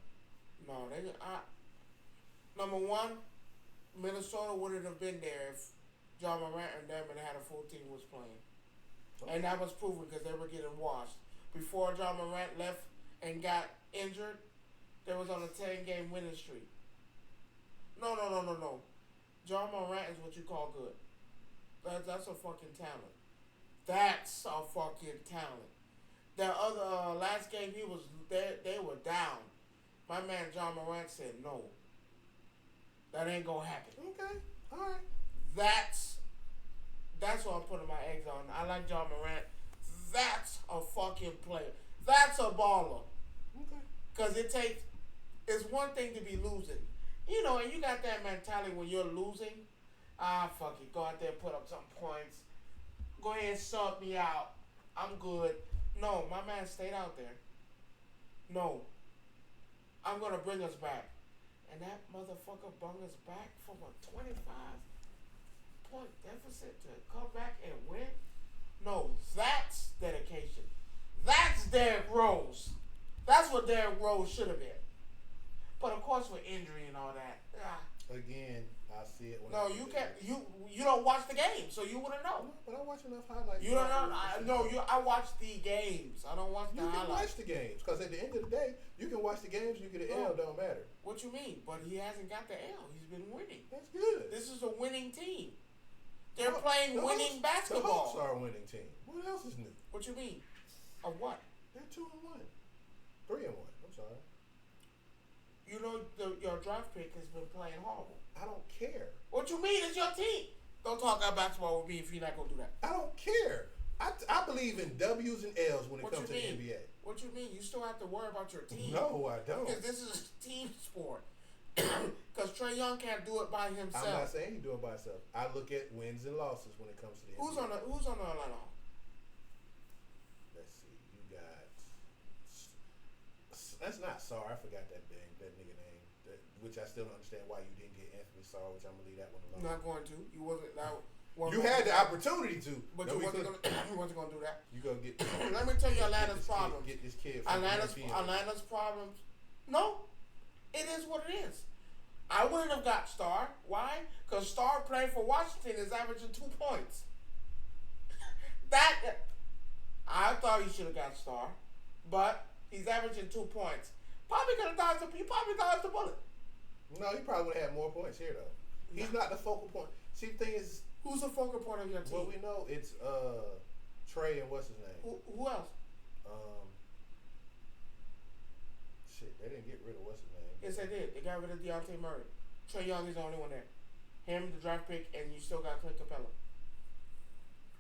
No, number one, Minnesota wouldn't have been there if Ja Morant and them and had a full team was playing. Okay. And that was proven because they were getting washed. Before Ja Morant left and got injured, they was on a 10-game winning streak. No. Ja Morant is what you call good. That's a fucking talent. That's a fucking talent. The other last game they were down. My man Ja Morant said no. That ain't gonna happen. Okay. All right. That's what I'm putting my eggs on. I like Ja Morant. That's a fucking player. That's a baller. Okay. Cause it's one thing to be losing. You know, and you got that mentality when you're losing. Fuck it. Go out there and put up some points. Go ahead and sub me out. I'm good. No, my man stayed out there. No. I'm going to bring us back. And that motherfucker brought us back from a 25-point deficit to come back and win. No, that's dedication. That's Derrick Rose. That's what Derrick Rose should have been. But of course, with injury and all that. Again, I see it. When You can't. You don't watch the game, so you wouldn't know. But I watch enough highlights. You don't know. I watch the games. I don't watch the You can highlights. watch the games because at the end of the day, you can watch the games. You get an L. Don't matter. What you mean? But he hasn't got the L. He's been winning. That's good. This is a winning team. They're playing winning basketball. The Hawks are a winning team. What else is new? What you mean? Of what? They're 2-1, 3-1. I'm sorry. You know your draft pick has been playing horrible. I don't care. What you mean? It's your team. Don't talk about basketball with me if you're not gonna do that. I don't care. I believe in W's and L's when it comes to the NBA. What you mean? You still have to worry about your team. No, I don't. Because this is a team sport. Because Trae Young can't do it by himself. I'm not saying he do it by himself. I look at wins and losses when it comes to the Who's NBA. on the Atlanta? Let's see. You got. That's not Sarr. I forgot that nigga name. Which I still don't understand why you didn't get Anthony Sarr. Which I'm gonna leave that one alone. Not going to. You wasn't. You had the opportunity to, but you wasn't gonna do that. You gonna get. Let me tell you Atlanta's problems. Get this kid. From Atlanta's problems. No, it is what it is. I wouldn't have got Starr. Why? Because Starr playing for Washington is averaging 2 points. I thought he should have got Starr, but he's averaging 2 points. Probably could have dodged the bullet. No, he probably would have had more points here though. He's not the focal point. See, the thing is, who's the focal point of your team? Well, we know it's Trae and what's his name. Who else? They didn't get rid of what's his name. Yes, they did. They got rid of Deontay Murray. Trae Young is the only one there. Him, the draft pick, and you still got Clint Capella.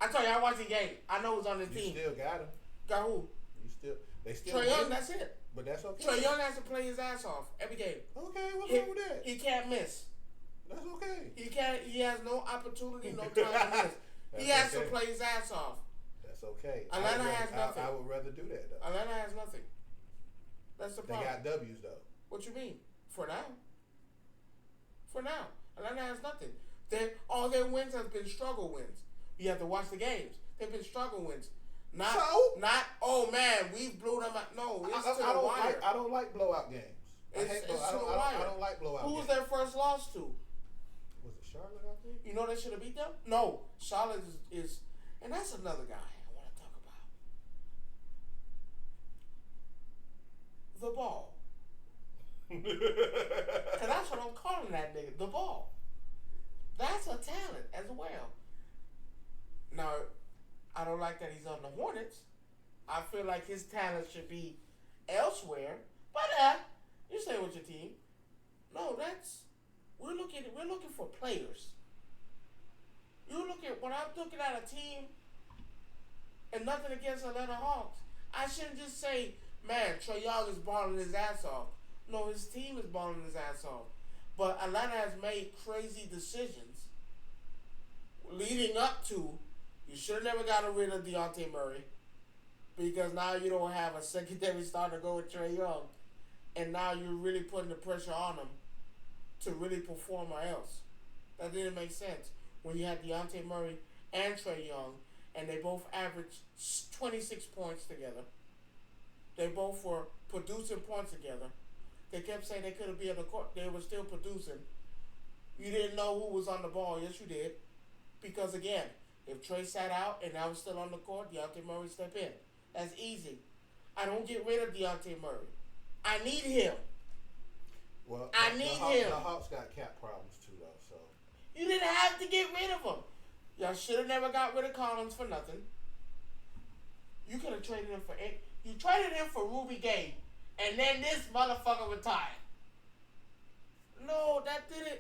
I told you, I watched the game. I know who's on the team. You still got him. Got who? They still. Trae Young, that's it. But that's okay. Trae Young has to play his ass off every game. Okay, what's wrong with that? He can't miss. That's okay. He has no opportunity, no time to miss. He has to play his ass off. That's okay. Atlanta has nothing. I would rather do that though. Atlanta has nothing. That's the problem. They got W's though. What you mean? For now. Atlanta has nothing. All their wins have been struggle wins. You have to watch the games. They've been struggle wins. Not, oh man, we blew them out. No, it's to the wire. I don't like blowout games. It's to the wire. I don't like blowout games. Who was their first loss to? Was it Charlotte, I think? You know they should have beat them? No. Charlotte is and that's another guy I want to talk about. Because that's what I'm calling that nigga, the ball. That's a talent as well. Now, I don't like that he's on the Hornets. I feel like his talent should be elsewhere. But you stay with your team. No, we're looking for players. When I'm looking at a team, and nothing against Atlanta Hawks, I shouldn't just say, man, Trae Young is balling his ass off. No, his team is balling his ass off. But Atlanta has made crazy decisions leading up to, you should have never gotten rid of Dejounte Murray, because now you don't have a secondary starter go with Trae Young, and now you're really putting the pressure on him to really perform or else. That didn't make sense when you had Dejounte Murray and Trae Young, and they both averaged 26 points together. They both were producing points together. They kept saying they couldn't be on the court. They were still producing. You didn't know who was on the ball. Yes, you did. Because, again, if Trae sat out and I was still on the court, Dejounte Murray step in. That's easy. I don't get rid of Dejounte Murray. I need him. Well, I need him. The Hawks got cap problems, too, though, so. You didn't have to get rid of him. Y'all should have never got rid of Collins for nothing. You could have traded him for it. You traded him for Ruby Gay, and then this motherfucker retired. No, that didn't.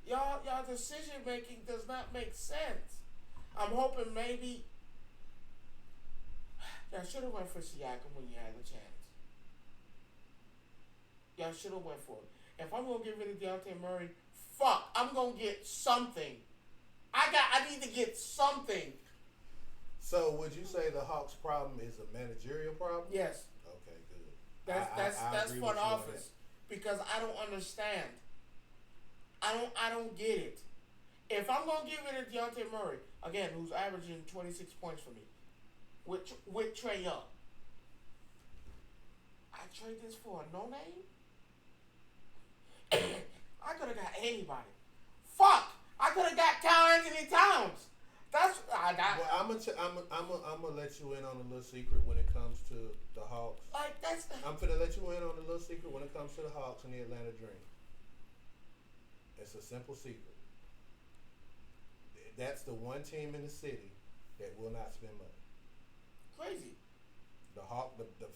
Y'all decision making does not make sense. I'm hoping maybe y'all should have went for Siakam when you had the chance. Y'all should have went for it. If I'm gonna get rid of Dejounte Murray, fuck, I'm gonna get something. I need to get something. So would you say the Hawks' problem is a managerial problem? Yes. Okay, good. That's front office, because I don't understand. I don't get it. If I'm gonna get rid of Dejounte Murray, again, who's averaging 26 points for me, with Trae Young, I trade this for a no name. I could have got anybody. Fuck! I could have got Karl Anthony Towns. That's I got. Well, I'm gonna let you in on a little secret when it comes to the Hawks. Like that's. I'm finna let you in on a little secret when it comes to the Hawks and the Atlanta Dream. It's a simple secret. That's the one team in the city that will not spend money. Crazy. The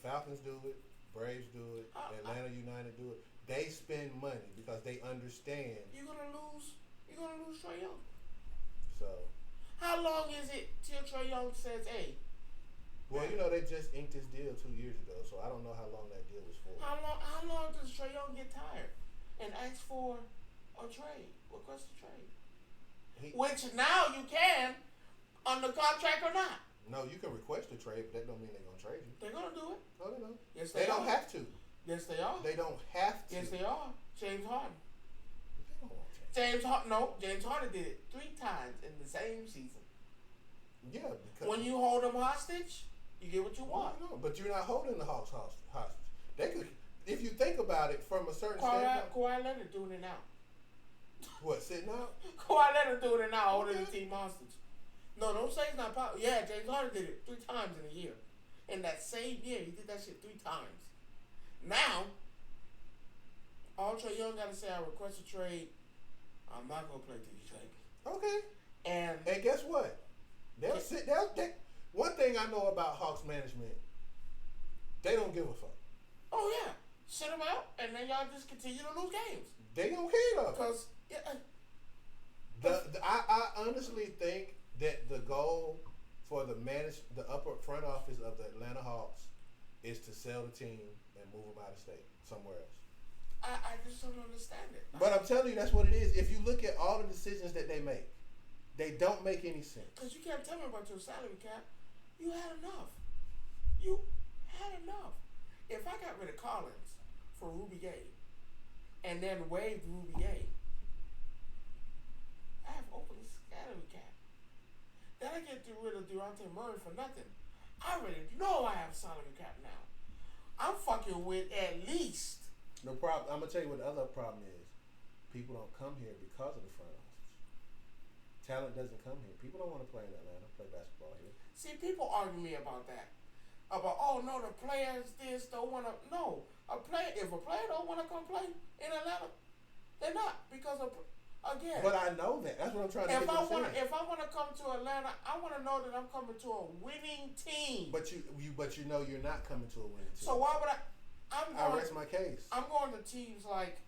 Falcons do it. Braves do it. Atlanta United do it. They spend money because they understand. You're gonna lose Trae Young. So. How long is it till Trae Young says, "Hey"? Well, they just inked this deal 2 years ago, so I don't know how long that deal was for. How long does Trae Young get tired and ask for a trade, request a trade? Which now you can, under contract or not. No, you can request a trade, but that don't mean they're gonna trade you. They're gonna do it. No, they don't. Yes, they don't have to. Yes, they are. They don't have to. Yes, they are. James Harden. They don't want to. James Harden did it 3 times in the same season. Yeah, because when you hold them hostage, you get what you want. No, but you're not holding the Hawks hostage. They could, if you think about it from a certain standpoint. Kawhi Leonard doing it now. What, sitting out? Kawhi Leonard doing it now, holding the team hostage. No, don't say it's not possible. Yeah, James Harden did it 3 times in a year. In that same year, he did that shit 3 times. Now, all Trae Young got to say, I request a trade. I'm not going to play till you trade me. Okay. And guess what? One thing I know about Hawks management, they don't give a fuck. Oh, yeah. Sit them out, and then y'all just continue to lose games. They don't care, though. Because, I honestly think that the goal for the upper front office of the Atlanta Hawks is to sell the team and move them out of state, somewhere else. I just don't understand it. But I'm telling you, that's what it is. If you look at all the decisions that they make, they don't make any sense. Because you can't tell me about your salary cap. You had enough. You had enough. If I got rid of Collins for Ruby Gay and then waived Ruby Gay, I have open salary cap. Then I get rid of Dejounte Murray for nothing. I already know I have salary cap now. I'm fucking with at least. No problem. I'm gonna tell you what the other problem is. People don't come here because of the front office. Talent doesn't come here. People don't want to play in Atlanta, play basketball here. See, people argue me about that. about, oh no, the players this don't want to. No, if a player don't want to come play in Atlanta, they're not because of again. But I know that. That's what I'm trying to get you to say. If I want to come to Atlanta, I want to know that I'm coming to a winning team. But you know you're not coming to a winning team. So why would I? I rest my case. I'm going to teams like.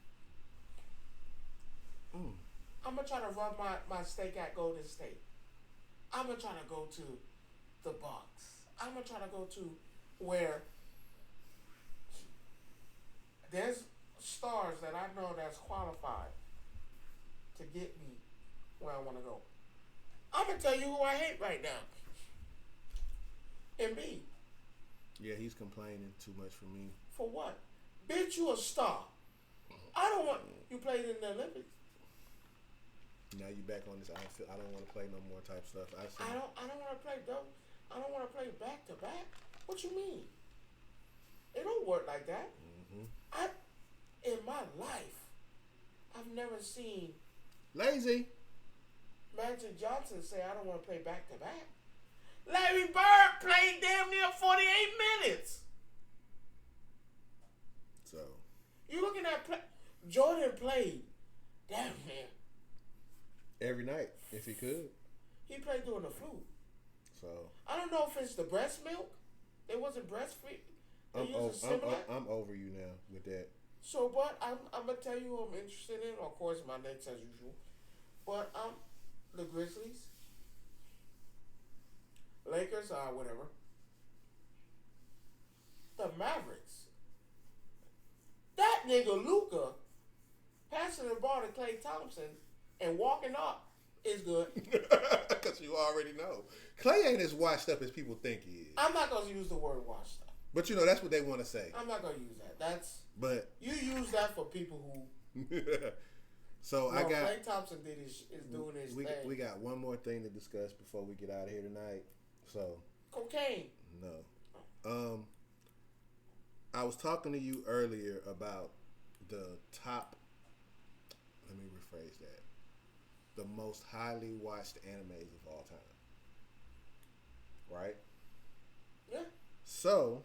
I'm gonna try to rub my stake at Golden State. I'm gonna try to go to the Bucks. I'm gonna try to go to where there's stars that I know that's qualified to get me where I want to go. I'm gonna tell you who I hate right now. Embiid. Yeah, he's complaining too much for me. For what? Bitch, you a star. I don't want you played in the Olympics. Now you back on this. I don't want to play no more type stuff. I don't want to play double. I don't want to play back to back. What you mean? It don't work like that. In my life, I've never seen lazy Magic Johnson say I don't want to play back to back. Larry Bird played damn near 48 minutes. So you looking at Jordan played damn near every night if he could. He played during the flu. So I don't know if it's the breast milk. It wasn't breastfeed. I'm over you now with that. So, but I'm gonna tell you who I'm interested in. Of course, my Knicks as usual. But the Grizzlies, Lakers, whatever. The Mavericks. That nigga Luka passing the ball to Klay Thompson and walking up is good. Because you already know. Klay ain't as washed up as people think he is. I'm not going to use the word washed up. But you know, that's what they want to say. I'm not going to use that. But you use that for people who... So I got... Klay Thompson is doing his thing. We got one more thing to discuss before we get out of here tonight. So... Cocaine. No. I was talking to you earlier about the top... Let me rephrase that. The most highly watched animes of all time. Right? Yeah. So,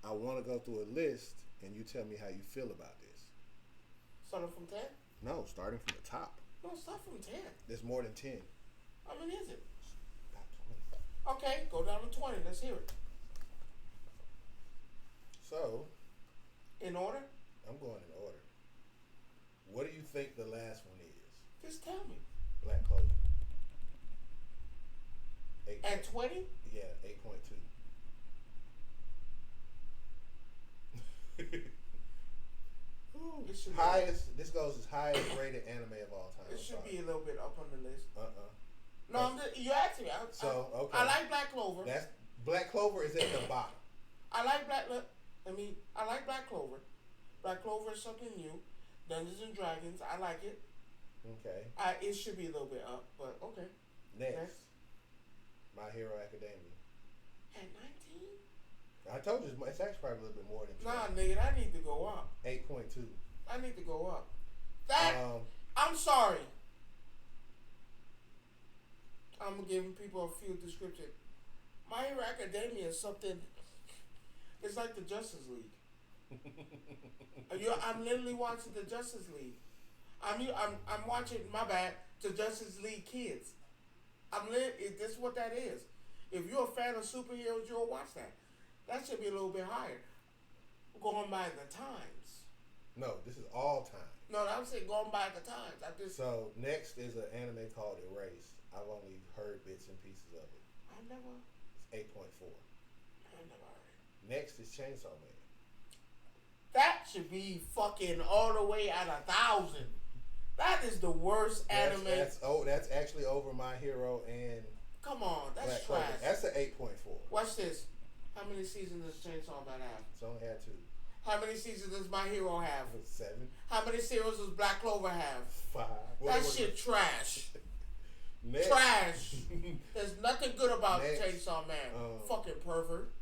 I want to go through a list and you tell me how you feel about this. Starting from 10? No, starting from the top. No, start from 10. There's more than 10. How many is it? About 20. Okay, go down to 20. Let's hear it. So, in order? I'm going in order. What do you think the last one is? Just tell me. Black Clover. At 20? Yeah, 8.2. Highest. This goes as highest rated anime of all time. It should be a little bit up on the list. No, you asked me. Okay. I like Black Clover. Black Clover is at the bottom. I like Black Clover. Black Clover is something new. Dungeons and Dragons. I like it. Okay. It should be a little bit up, but okay. Next. My Hero Academia. At 19? I told you it's actually probably a little bit more than 20. Nah, nigga, I need to go up. 8.2. I need to go up. I'm sorry. I'm giving people a few description. My Hero Academia is something. It's like the Justice League. I'm literally watching the Justice League. I'm watching, my bad, the Justice League Kids. This is what that is. If you're a fan of superheroes, you'll watch that. That should be a little bit higher. Going by the times. No, this is all time. No, I'm saying going by the times. So next is an anime called Erase. I've only heard bits and pieces of it. It's 8.4. I never heard it. Next is Chainsaw Man. That should be fucking all the way at 1,000. That is the worst anime. That's actually over My Hero and. Come on, that's Black trash. Clover. That's an 8.4. Watch this. How many seasons does Chainsaw Man have? It's only had 2. How many seasons does My Hero have? 7. How many series does Black Clover have? 5. That shit trash. Next. Trash. There's nothing good about Next. Chainsaw Man. Fucking pervert.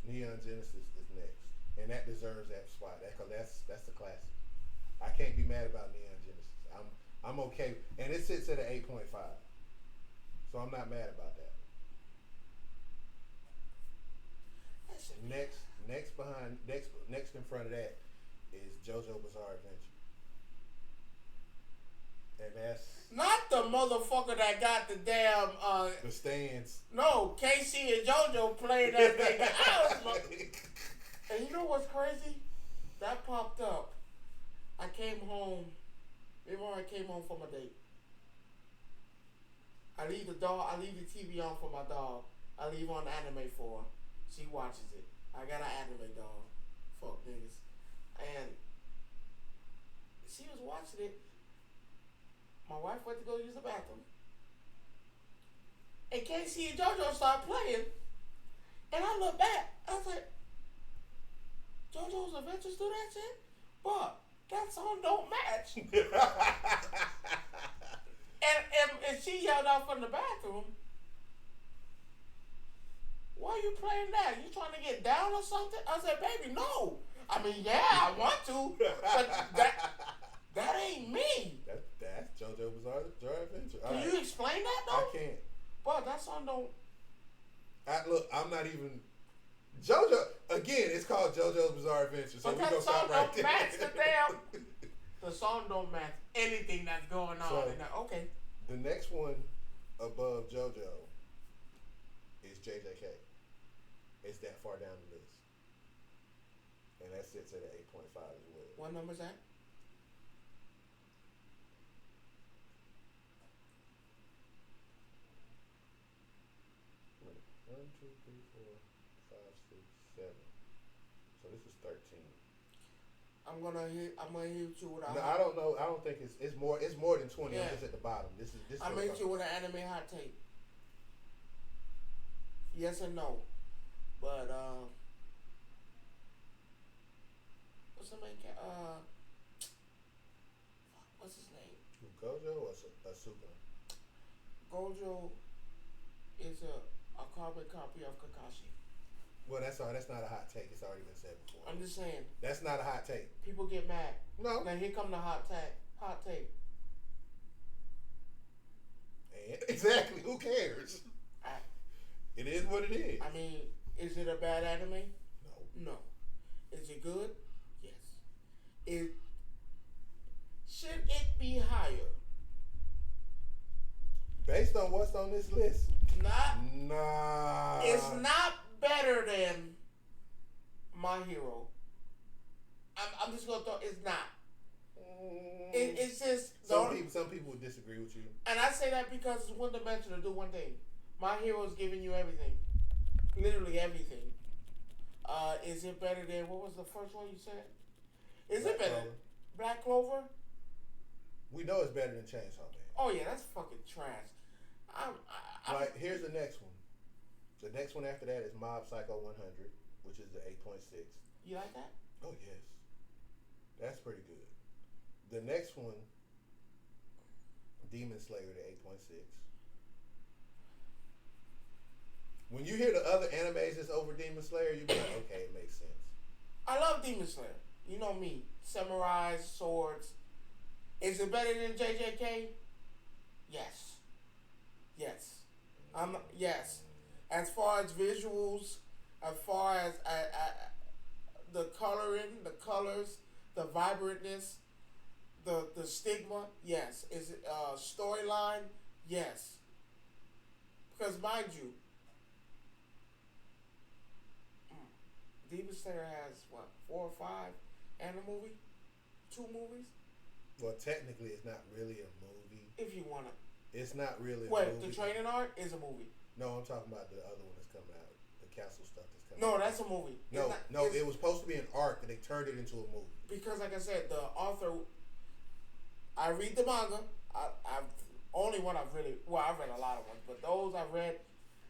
Neon Genesis is next, and that deserves that spot. That's the classic. I can't be mad about Neon Genesis. I'm okay, and it sits at an 8.5, so I'm not mad about that. Next in front of that is JoJo Bizarre Adventure. And that's not the motherfucker that got the damn the stands. No, Casey and JoJo played that thing. And you know what's crazy? That popped up. I came home. Remember I came home from a date. I leave the TV on for my dog. I leave on anime for her. She watches it. I got an anime dog. Fuck niggas. And she was watching it. My wife went to go use the bathroom. And Casey and JoJo started playing. And I looked back. I was like, JoJo's Adventures do that shit? But that song don't match. and she yelled out from the bathroom, why are you playing that? You trying to get down or something? I said, baby, no. I mean, yeah, I want to, but that ain't me. That's JoJo Bizarre Adventure. Can you explain that though? I can't. But that song don't. Look, I'm not even. JoJo again. It's called JoJo's Bizarre Adventure. So but we that gonna song stop right don't there. match the damn. The song don't match anything that's going on. So, okay. The next one above JoJo is JJK. It's that far down the list, and that sits at an 8.5 as well. What number is that? One, two, three, four, five, six, seven. So this is 13. I'm gonna hit you with a. No, I don't know. I don't think it's more. It's more than 20. Yeah. I'm just at the bottom. This is. I'm gonna hit you with an anime hot take. Yes and no, but what's the main what's his name? Gojo or Asuka? Gojo is a carbon copy of Kakashi. Well, that's not a hot take. It's already been said before. I'm just saying. That's not a hot take. People get mad. No. Now here come the hot take. And exactly. Who cares? It is what it is. I mean, is it a bad anime? No. No. Is it good? Yes. Should it be higher? Based on what's on this list? Nah. It's not better than My Hero. I'm just gonna throw. It's not. It's just some people would disagree with you. And I say that because it's one dimensional. Do one thing. My Hero is giving you everything, literally everything. Is it better than what was the first one you said? It better than Black Clover? We know it's better than Chainsaw Man. Oh yeah, that's fucking trash. Like here's the next one. The next one after that is Mob Psycho 100, which is the 8.6. You like that? Oh yes, that's pretty good. The next one, Demon Slayer, the 8.6. When you hear the other animes that's over Demon Slayer, you be like, okay, it makes sense. I love Demon Slayer. You know me, samurais, swords. Is it better than JJK? Yes. Yes. As far as visuals, as far as the coloring, the colors, the vibrantness, the stigma, yes. Is it storyline? Yes. Because mind you, Demon Slayer has what, 4 or 5 and a movie? 2 movies? Well, technically, it's not really a movie. If you wanna. It's not really a movie. movie. The training art is a movie. No, I'm talking about the other one that's coming out. The castle stuff that's coming out. No, that's a movie. No, it was supposed to be an arc, and they turned it into a movie. Because, like I said, the author, I read the manga. I've only one I've really, well, I've read a lot of ones, but those I've read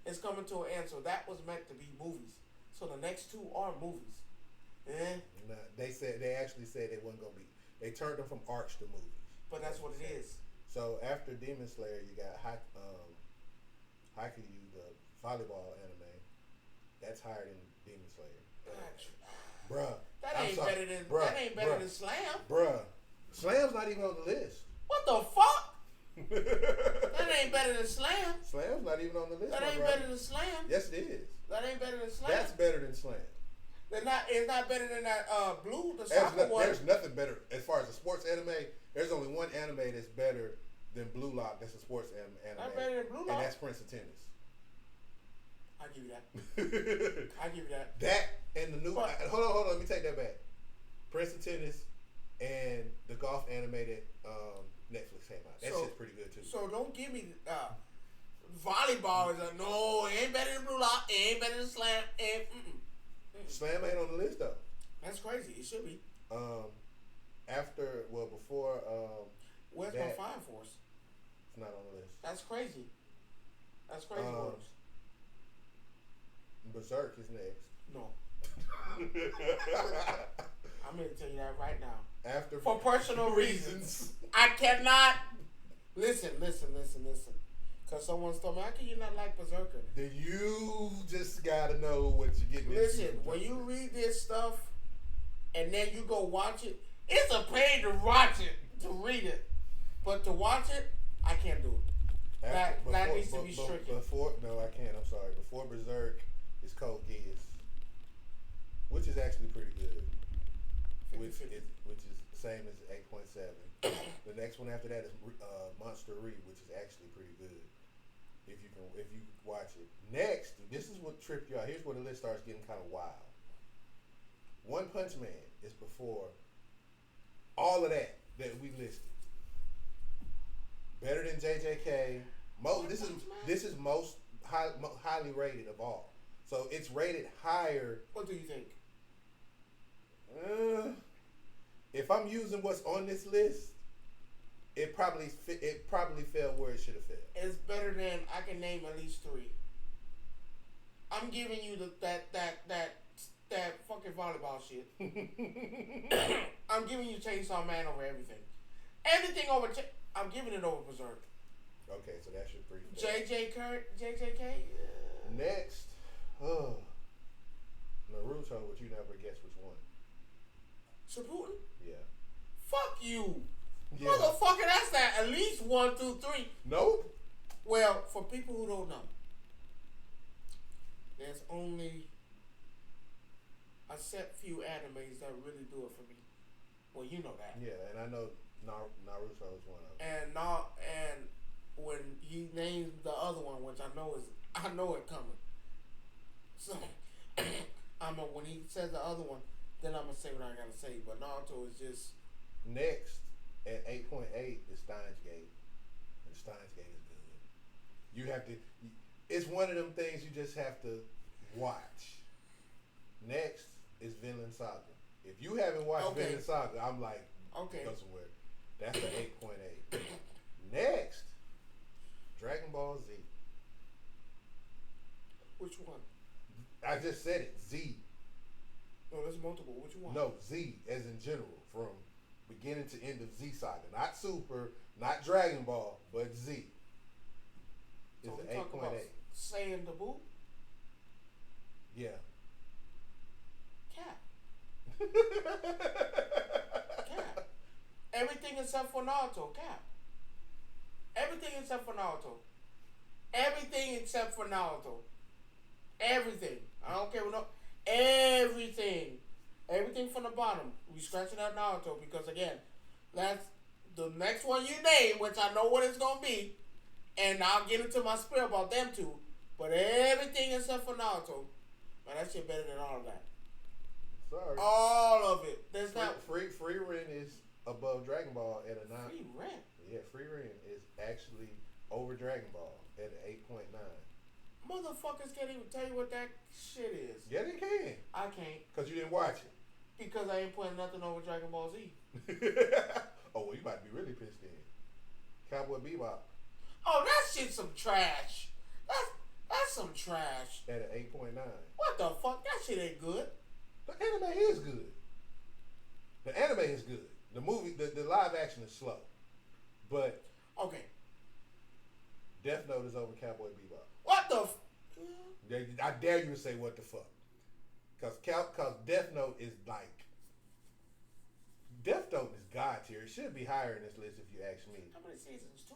is coming to an end. So that was meant to be movies. So the next 2 are movies. Nah, they actually said they wasn't gonna be. They turned them from arcs to movies. But that's what it is. So after Demon Slayer, you got Haikyuu, the volleyball anime. That's higher than Demon Slayer. Bruh. That ain't better than Slam. Bruh. Slam's not even on the list. What the fuck? That ain't better than Slam. Slam's not even on the list. That ain't better than Slam. Yes, it is. That ain't better than Slam. That's better than Slam. It's not better than that Blue, the soccer one. There's nothing better as far as a sports anime. There's only one anime that's better than Blue Lock. That's a sports anime. That's better than Blue Lock. And that's Prince of Tennis. I give you that. I give you that. That and the new. Hold on. Let me take that back. Prince of Tennis and the golf anime that Netflix came out. That shit's pretty good too. So don't give me volleyball is no. It ain't better than Blue Lock. It ain't better than Slam. Slam ain't on the list though. That's crazy. It should be. Before. Where's my Fire Force? It's not on the list. That's crazy. That's crazy words. Berserk is next. No. I'm going to tell you that right now. For For personal reasons. I cannot. Listen. Because someone's told me, how can you not like Berserker? Then you just got to know what you're getting into. Listen, when you read this stuff and then you go watch it, it's a pain to watch it, to read it. But to watch it, I can't do it. That needs to be stricken. No, I can't. I'm sorry. Before Berserk is Code Geass, which is actually pretty good. Which is the same as 8.7. The next one after that is Monster Re, which is actually pretty good. If you watch it. Next, this is what tripped you out. Here's where the list starts getting kind of wild. One Punch Man is before all of that we listed. Better than JJK. This is most highly rated of all. So it's rated higher. What do you think? If I'm using what's on this list, it probably fell where it should have fell. It's better than I can name at least 3. I'm giving you that fucking volleyball shit. I'm giving you Chainsaw Man over everything. Everything over. I'm giving it over Berserk. Okay, so that's your 3. JJK. Next, Naruto, but you never guess which one. Shippuden? Yeah. Fuck you. Yeah. Motherfucker, that's that at least 1 through 3. Nope. Well, for people who don't know, there's only a set few animes that really do it for me. Well, you know that. Yeah, and I know Naruto is one of them. And when he names the other one, which I know it coming. So when he says the other one, then I'm gonna say what I gotta say. But Naruto is just next at 8.8 is Steins Gate, and Steins Gate is good. You have to. It's one of them things you just have to watch. Next is Vinland Saga. If you haven't watched Vinland Saga, I'm like, go somewhere. That's the 8.8. Next, Dragon Ball Z. Which one? I just said it. Z. No, there's multiple. Which one? No, Z as in general, from beginning to end of Z Saga. Not Super, not Dragon Ball, but Z. It's so an 8.8. Saying the boot? Yeah. Cap. Cap. Everything except for Naruto. Cap. Everything except for Naruto. Everything except for Naruto. Everything. I don't care what no. Everything. Everything from the bottom. We scratching out Naruto because again, that's the next one you name, which I know what it's gonna be, and I'll get into my spiel about them two. But everything except for Naruto, man, that shit better than all of that. Sorry. All of it. There's not Free Ren is above Dragon Ball at a 9. Free Ren. Yeah, Free Ren is actually over Dragon Ball at an 8.9. Motherfuckers can't even tell you what that shit is. Yeah, they can. I can't. Because you didn't watch it. Because I ain't putting nothing over Dragon Ball Z. Oh, well, you might be really pissed then. Cowboy Bebop. Oh, that shit's some trash. That's some trash. At an 8.9. What the fuck? That shit ain't good. The anime is good. The anime is good. The movie, the live action is slow. But. Okay. Death Note is over Cowboy Bebop. What the I dare you to say what the fuck. Because Death Note is like. Death Note is God tier. It should be higher in this list if you ask me. How many seasons? 2?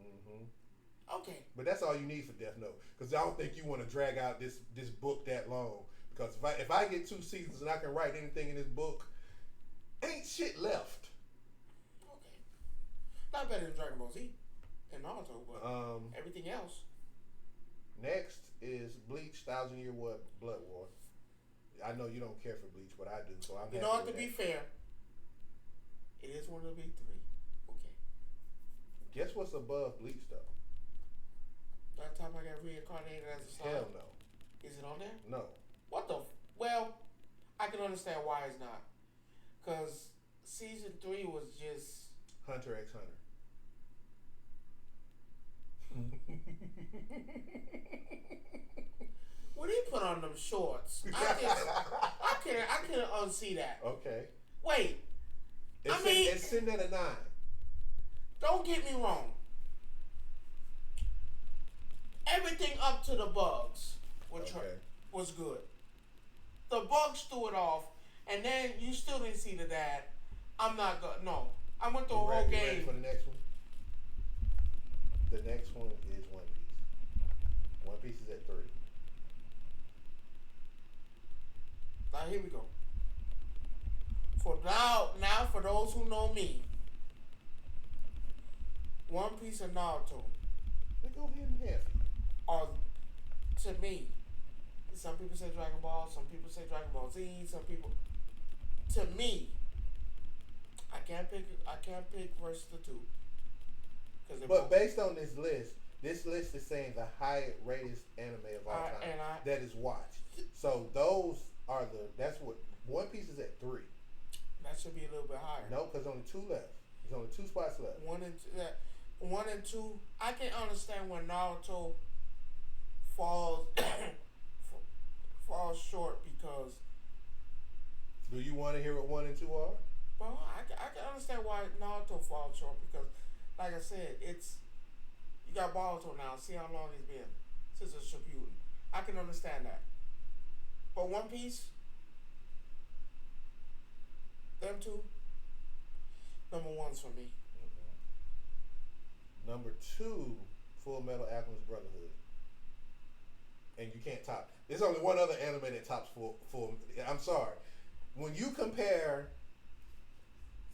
Mm-hmm. Okay. But that's all you need for Death Note, because I don't think you want to drag out this book that long. Because if I get 2 seasons and I can write anything in this book, ain't shit left. Okay. Not better than Dragon Ball Z and Naruto, but everything else. Next is Bleach, 1,000 Year Blood War. I know you don't care for Bleach, but I do, so I'm. You know what? To be fair, it is one of the big 3. Okay. Guess what's above Bleach though? That time I got reincarnated as a slime. Hell no. Is it on there? No. What the? Well, I can understand why it's not. Cause season 3 was just Hunter x Hunter. When he put on them shorts, I couldn't unsee that. Okay. Wait. It's sitting at a 9. Don't get me wrong. Everything up to the bugs was good. The bugs threw it off, and then you still didn't see the dad. I'm not good. No. I went through a whole game. Ready for the next one? The next one is One Piece. One Piece is at 3. Now here we go. For now for those who know me, One Piece and Naruto They go hand in hand. are, to me, some people say Dragon Ball, some people say Dragon Ball Z, some people. To me, I can't pick versus the 2. But based on this list is saying the highest rated anime of all time that is watched. So those are that's what One Piece is at 3. That should be a little bit higher. No, because only 2 left. There's only 2 spots left. 1 and 2. I can understand when Naruto falls short because. Do you want to hear what 1 and 2 are? Well, I can understand why Naruto falls short because, like I said, you got Boruto now. See how long he's been since the Shippuden. I can understand that. But One Piece, them 2, number 1's for me. Mm-hmm. Number 2, Full Metal Alchemist Brotherhood. And you can't top. There's only one other anime that tops full. I'm sorry. When you compare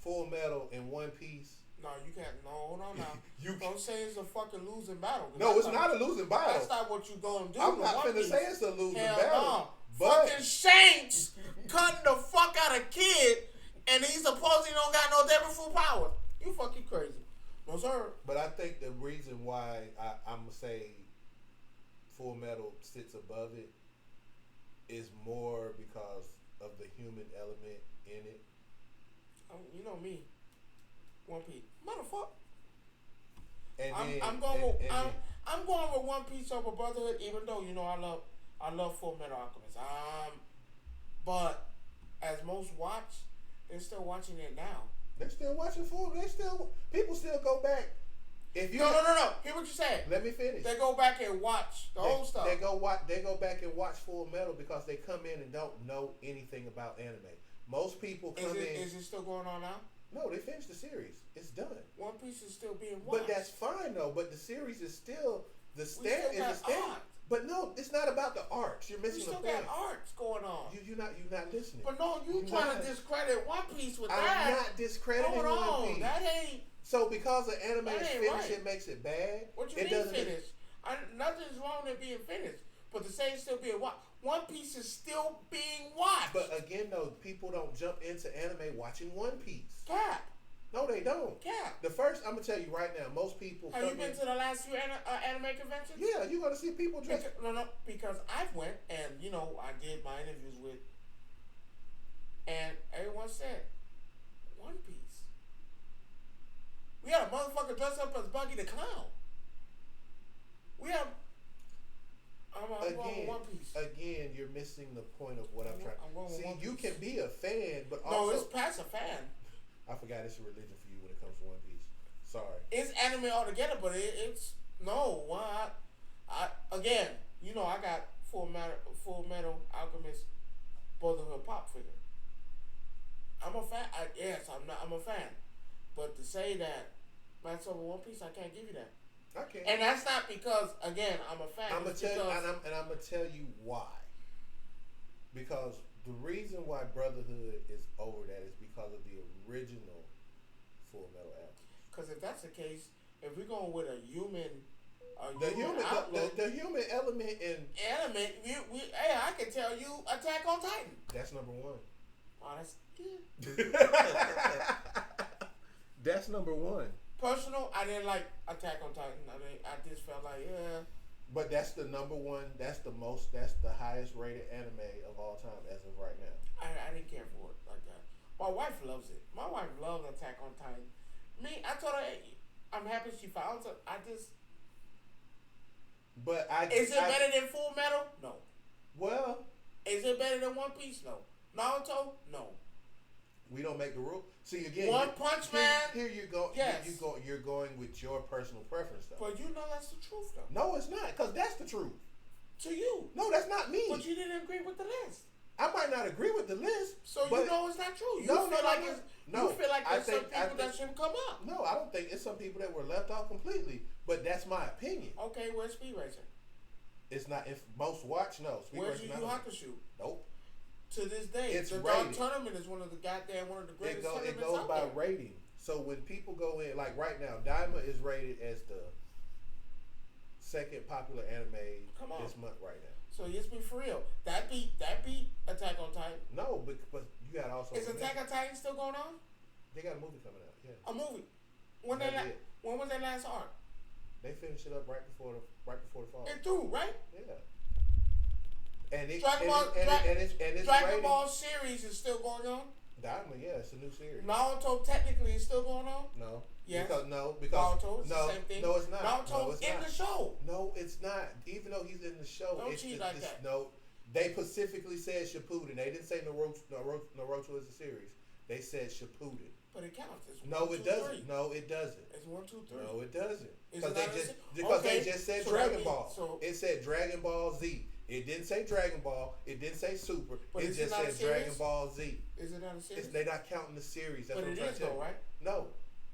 Full Metal and One Piece. No, you can't. No, hold on now. You don't say it's a fucking losing battle. No, it's not a losing battle. That's not what you gonna do. I'm not finna say it's a losing battle. No. But fucking Shanks cutting the fuck out of Kid, and he supposedly don't got no devil full power. You fucking crazy. No, sir. But I think the reason why I'm going to say Full Metal sits above it is more because of the human element in it. You know me. One Piece. Motherfucker. I'm going with One Piece over Brotherhood, even though, you know, I love Full Metal Alchemist. But as most watch, they're still watching it now. They're still watching people still go back. If you no. Hear what you said. Let me finish. They go back and watch the old stuff. They go back and watch Full Metal because they come in and don't know anything about anime. Most people come in. Is it still going on now? No, they finished the series. It's done. One Piece is still being watched. But that's fine though. But the series is still the stand. Art. But no, it's not about the arcs. You're missing the point. We still got arcs going on. You're not listening. But no, you're trying to discredit One Piece with that. I'm not discrediting One Piece. That ain't. So because the anime is finished, right. It makes it bad. What you mean finished? Nothing's wrong with being finished. But to say it's still being watched, One Piece is still being watched. But again, though, people don't jump into anime watching One Piece. Cap. No, they don't. Cap. The first, I'm gonna tell you right now, most people. Have you been to the last few anime conventions? Yeah, you're gonna see people dress. Because I went and I did my interviews with, and everyone said, One Piece. We had a motherfucker dressed up as Buggy the Clown. We have. I'm going with One Piece. Again, you're missing the point of what I'm trying. See, you can be a fan, but also. No, it's past a fan. I forgot it's a religion for you when it comes to One Piece. Sorry. It's anime altogether, but it's no. Again, I got Full Metal Alchemist Brotherhood pop figure. I'm a fan. I'm a fan. But to say that that's over One Piece, I can't give you that. I can. And that's not because, again, I'm a fan. I'm gonna tell you why. Because the reason why Brotherhood is over that is because of the original Full Metal Alchemist. Because if that's the case, if we're going with a human the human element in hey, I can tell you Attack on Titan. That's number one. Oh, that's That's number one. Personal, I didn't like Attack on Titan. I just felt like, yeah. But that's the number one. That's the highest rated anime of all time as of right now. I didn't care for it like that. My wife loves it. My wife loves Attack on Titan. Me, I told her, hey, I'm happy she found it. Is it better than Full Metal? No. Well, is it better than One Piece? No. Naruto? No. We don't make the rule. See again. One Punch Man. Here you go. Yes. You're going with your personal preference though. But you know that's the truth though. No, it's not, because that's the truth. To you. No, that's not me. But you didn't agree with the list. I might not agree with the list. So you know it's not true. You feel like there's some people that shouldn't come up. No, I don't think it's some people that were left out completely. But that's my opinion. Okay, where's Speed Racer? It's not. If most watch, no. Where's Yu Yu Hakusho? Nope. To this day, it's the Dark Tournament is one of the greatest tournaments It goes out by there. rating. So when people go in, like right now, Daima is rated as the second popular anime this month right now. So let's be for real. That beat Attack on Titan. No, but you got also. Is Attack on Titan still going on? They got a movie coming out. Yeah. A movie. When was their last arc? They finished it up right before the fall. It through, right? Yeah. And Dragon Ball series is still going on. Daima, yeah, it's a new series. Naruto technically is still going on. No. Yes. Because Naruto is the same thing. No, it's not. Naruto's in the show. No, it's not. Even though he's in the show, Don't cheat like that. No, they specifically said Shippuden. They didn't say Naruto is a series. They said Shippuden. But it counts. It's no, 1, it 2, doesn't. 3. No, it doesn't. It's 1, 2, 3. No, it doesn't. Because they just said Dragon Ball. So it said Dragon Ball Z. It didn't say Dragon Ball. It didn't say Super. It just said Dragon Ball Z. Is it not a series? They're not counting the series. That's but what I'm trying to tell you. right? No.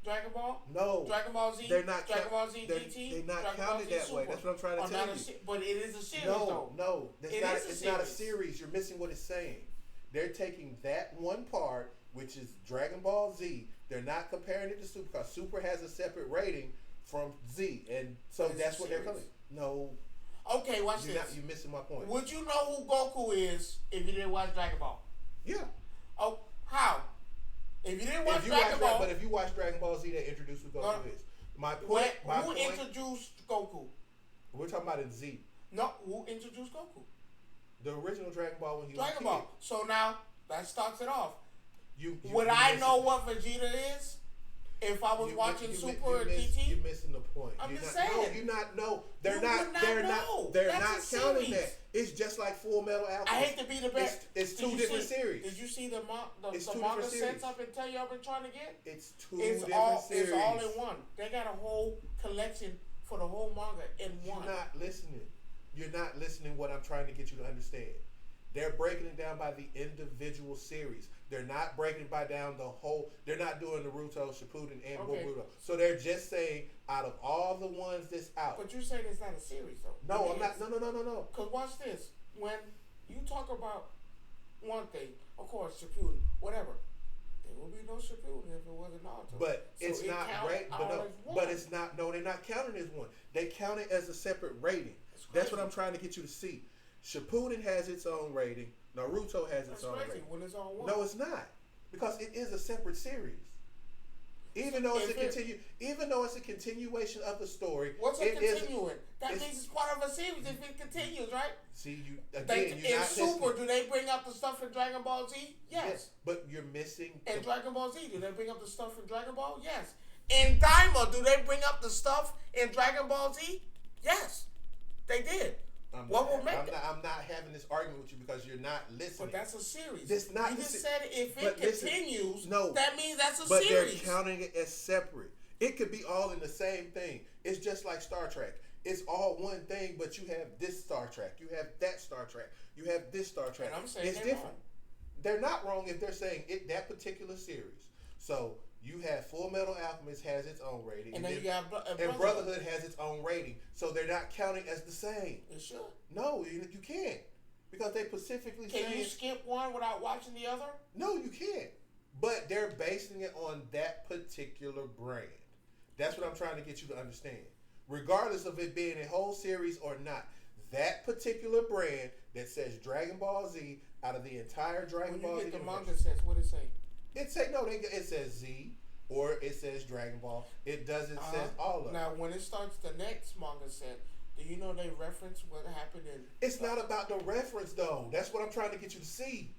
Dragon Ball? No. Dragon Ball Z? They're not Dragon Ball Z GT? They're not counted that way. That's what I'm trying to tell you. But it is a series, though. No. It's not a series. You're missing what it's saying. They're taking that one part, which is Dragon Ball Z. They're not comparing it to Super, because Super has a separate rating from Z. And so that's what they're coming. No. Okay, watch this. You're missing my point. Would you know who Goku is if you didn't watch Dragon Ball? Yeah. Oh, how? If you didn't watch Dragon Ball... But if you watch Dragon Ball Z, they introduced who Goku is. Who introduced Goku? We're talking about in Z. No, who introduced Goku? The original Dragon Ball when he was Dragon Ball. So now, that starts it off. Would I know what Vegeta is if I was watching Super or GT? You're missing the point. I'm just saying. They're not counting that. It's just like Full Metal Alchemist. I hate to be the best. It's two different series. Did you see the manga sets I've been telling you I've been trying to get? It's different series. It's all in one. They got a whole collection for the whole manga in one. You're not listening. You're not listening what I'm trying to get you to understand. They're breaking it down by the individual series. They're not breaking it down the whole. They're not doing Naruto, Shippuden, and Boruto. So they're just saying out of all the ones that's out. But you saying it's not a series though. No, I'm not. No. Because watch this. When you talk about one thing, of course, Shippuden, whatever. There will be no Shippuden if it wasn't Naruto. But it's not right. But it's not. No, they're not counting as one. They count it as a separate rating. That's what I'm trying to get you to see. Shippuden has its own rating. Naruto has its own rating. When it's on one. No, it's not, because it is a separate series. Even though it's a continuation of the story. What's it continuing? That means it's part of a series if it continues, right? See, you're not Super, listening. do they bring up the stuff in Dragon Ball Z? Yes. But you're missing. In Dragon Ball Z, do they bring up the stuff in Dragon Ball? Yes. In Daima, do they bring up the stuff in Dragon Ball Z? Yes. They did. I'm not having this argument with you because you're not listening. But that's a series. It's not. You just said if it continues, that means that's a series. But they're counting it as separate. It could be all in the same thing. It's just like Star Trek. It's all one thing, but you have this Star Trek. You have that Star Trek. You have this Star Trek. And I'm saying it's different. Wrong. They're not wrong if they're saying that particular series. So You have Full Metal Alchemist has its own rating, and then you got and Brotherhood has its own rating, so they're not counting as the same. It should. No, you can't, because they specifically Can you skip one without watching the other? No, you can't. But they're basing it on that particular brand. That's what I'm trying to get you to understand. Regardless of it being a whole series or not, that particular brand that says Dragon Ball Z out of the entire Dragon Ball Z. When you get the manga says, what it say? It says Z or it says Dragon Ball. It doesn't say all of it. Now, when it starts the next manga set, do you know they reference what happened in? It's not about the reference though. That's what I'm trying to get you to see.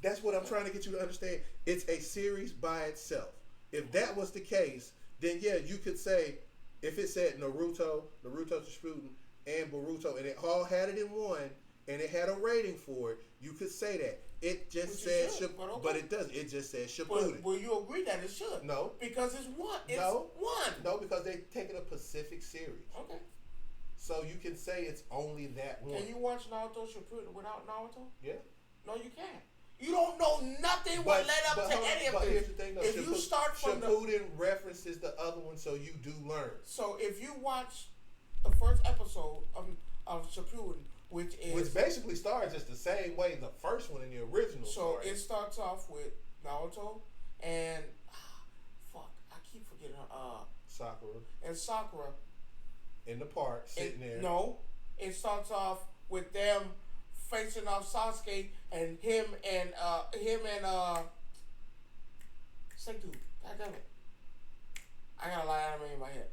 That's what I'm trying to get you to understand. It's a series by itself. If that was the case, then yeah, you could say, if it said Naruto Shippuden, and Boruto, and it all had it in one, and it had a rating for it, you could say that. It just said Shippuden, but it doesn't. It just says Shippuden. Will you agree that it should? No. Because it's one. No, because they're taking a Pacific series. Okay. So you can say it's only that one. Can you watch Naruto Shippuden without Naruto? Yeah. No, you can't. You don't know nothing what led up to any of this. But here's the thing, though. If you start from Shippuden references the other one, so you do learn. So if you watch the first episode of Shippuden, which basically starts just the same way the first one in the original. So it starts off with Naruto and I keep forgetting Sakura. And Sakura in the park sitting there. No, it starts off with them facing off Sasuke and him and same dude. God damn it. I got a lot of anime in my head.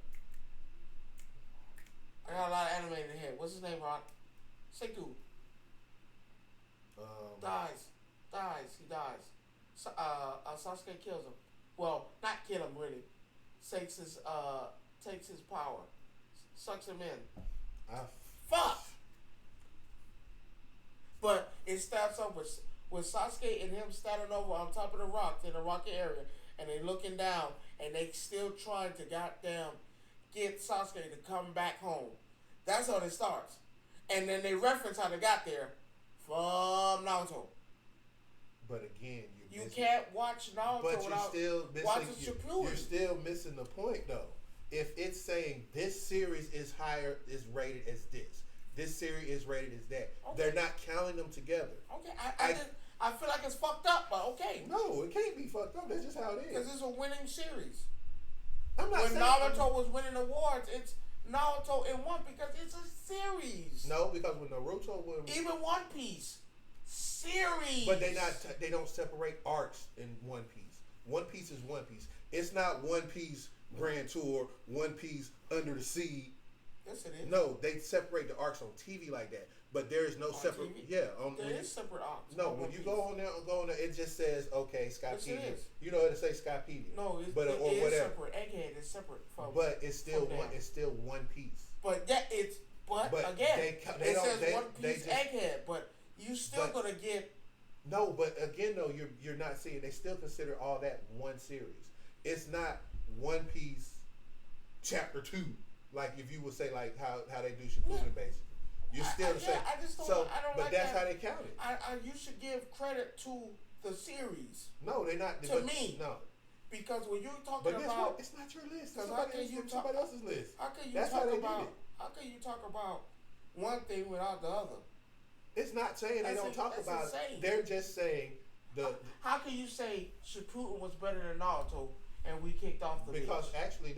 What's his name, Ron? Same dude. Dies. He dies. Sasuke kills him. Well, not kill him really. Takes his power. Sucks him in. Fuck! But it starts off with Sasuke and him standing over on top of the rock in the rocky area, and they looking down, and they still trying to goddamn get Sasuke to come back home. That's how it starts. And then they reference how they got there from Naruto. But again, you can't watch Naruto without watching Shippuden. You're still missing the point, though. If it's saying this series is rated as this series is rated as that, they're not counting them together. Okay, I feel like it's fucked up, but okay. No, it can't be fucked up. That's just how it is. Because it's a winning series. I'm not when saying Naruto was winning awards, it's Naruto in one because it's a series. No, because when Naruto won, even One Piece series. But they don't separate arcs in One Piece. One Piece is One Piece. It's not One Piece Grand Tour, One Piece Under the Sea. Yes, it is. No, they separate the arcs on TV like that. But there is no separate. TV? Yeah, there is separate arcs. No, when you go on there, it just says Skypedia. Yes, it is. You know, it'll say Skypedia. No, it is separate. Egghead is separate from. But it's still one. It's still One Piece. But again, it says One Piece Egghead. But you still gonna get. No, but again though, you're not seeing. They still consider all that one series. It's not One Piece Chapter 2. Like if you would say like how they do Shippuden basically. You're still the same. I just don't. So, I don't but like that's that. how they count it. You should give credit to the series. No, they're not. To me, no. Because when you're talking about, it's not your list. Because somebody else's list. How can you that's talk how they about? did it. How can you talk about one thing without the other? It's not saying they don't talk about it. They're just saying How can you say Shippuden was better than Naruto and we kicked off the because bitch? actually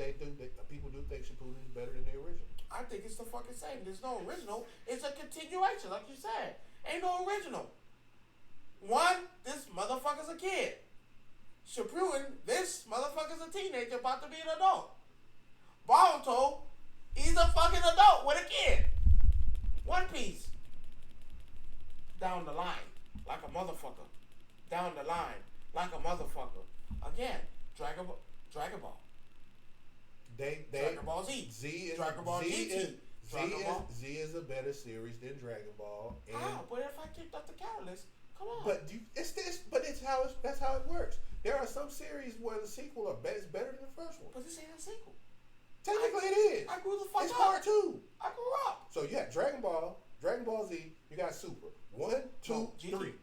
people do think Shippuden is better than the original. I think it's the fucking same. There's no original. It's a continuation, like you said. Ain't no original. One, this motherfucker's a kid. Shippuden, this motherfucker's a teenager about to be an adult. Boruto, he's a fucking adult with a kid. One Piece. Down the line, like a motherfucker. Down the line, like a motherfucker. Again, Dragon Ball. Dragon Ball Z. Dragon Ball GT. Z is a better series than Dragon Ball. But if I kicked off the catalyst, come on. But that's how it works. There are some series where the sequel is better than the first one. But this ain't a sequel. Technically, it is. I grew the fuck up. It's part 2. I grew up. So you have Dragon Ball Z. You got Super 1, 2, 3.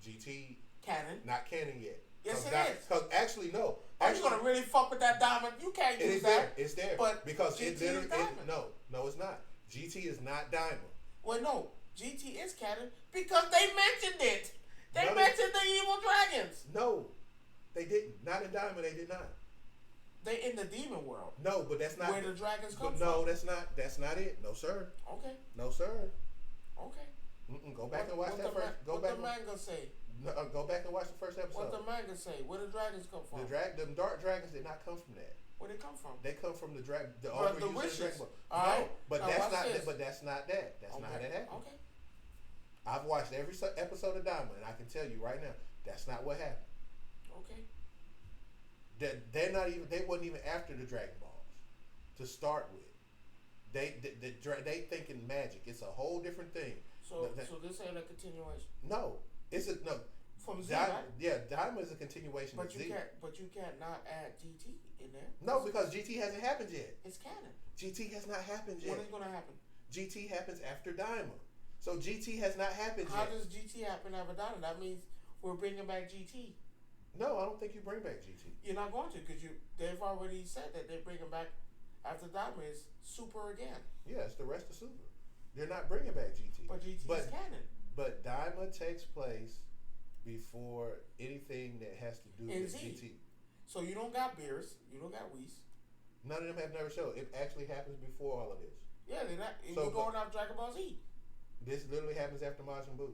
GT canon. Not canon yet. Yes, it is. Because actually, no. Are you gonna really fuck with that diamond? You can't use that. It's there. But because GT it literally is diamond. no, it's not. GT is not diamond. Well, no, GT is canon because they mentioned it. They No, mentioned the evil dragons. No, they didn't. Not in diamond. They did not. They in the demon world. No, but that's not where the dragons come but from. No, that's not it. No, sir. Okay. No, sir. Okay. Go back and watch that first. Go what back. the manga say? No, go back and watch the first episode. What the manga say? Where the dragons come from? The dark dragons did not come from that. Where they come from? They come from the dragon. The wishes. No, Alright. but now that's not. this. But that's not that. That's not how that happened. Okay. I've watched every episode of Diamond, and I can tell you right now, that's not what happened. Okay. They're not even. They wasn't even after the Dragon Balls to start with. They thinking magic. It's a whole different thing. So this ain't a continuation. No, it's a no. From Z, right? Yeah, Diamond is a continuation But of you Z. can't not add GT in there. No, because GT hasn't happened yet. It's canon. GT has not happened yet. When is gonna happen? GT happens after Diamond. So GT has not happened How yet. does GT happen after Diamond? That means we're bringing back GT. No, I don't think you bring back GT. You're not going to because they've already said that they're bringing back after Diamond is Super again. Yeah, it's the rest of Super. They're not bringing back GT. But GT is canon. But Diamond takes place before anything that has to do in with Z. GT. So you don't got Beerus, you don't got Whis. None of them have never showed. It actually happens before all of this. Yeah, they're not. So, you're going off Dragon Ball Z. This literally happens after Majin Buu.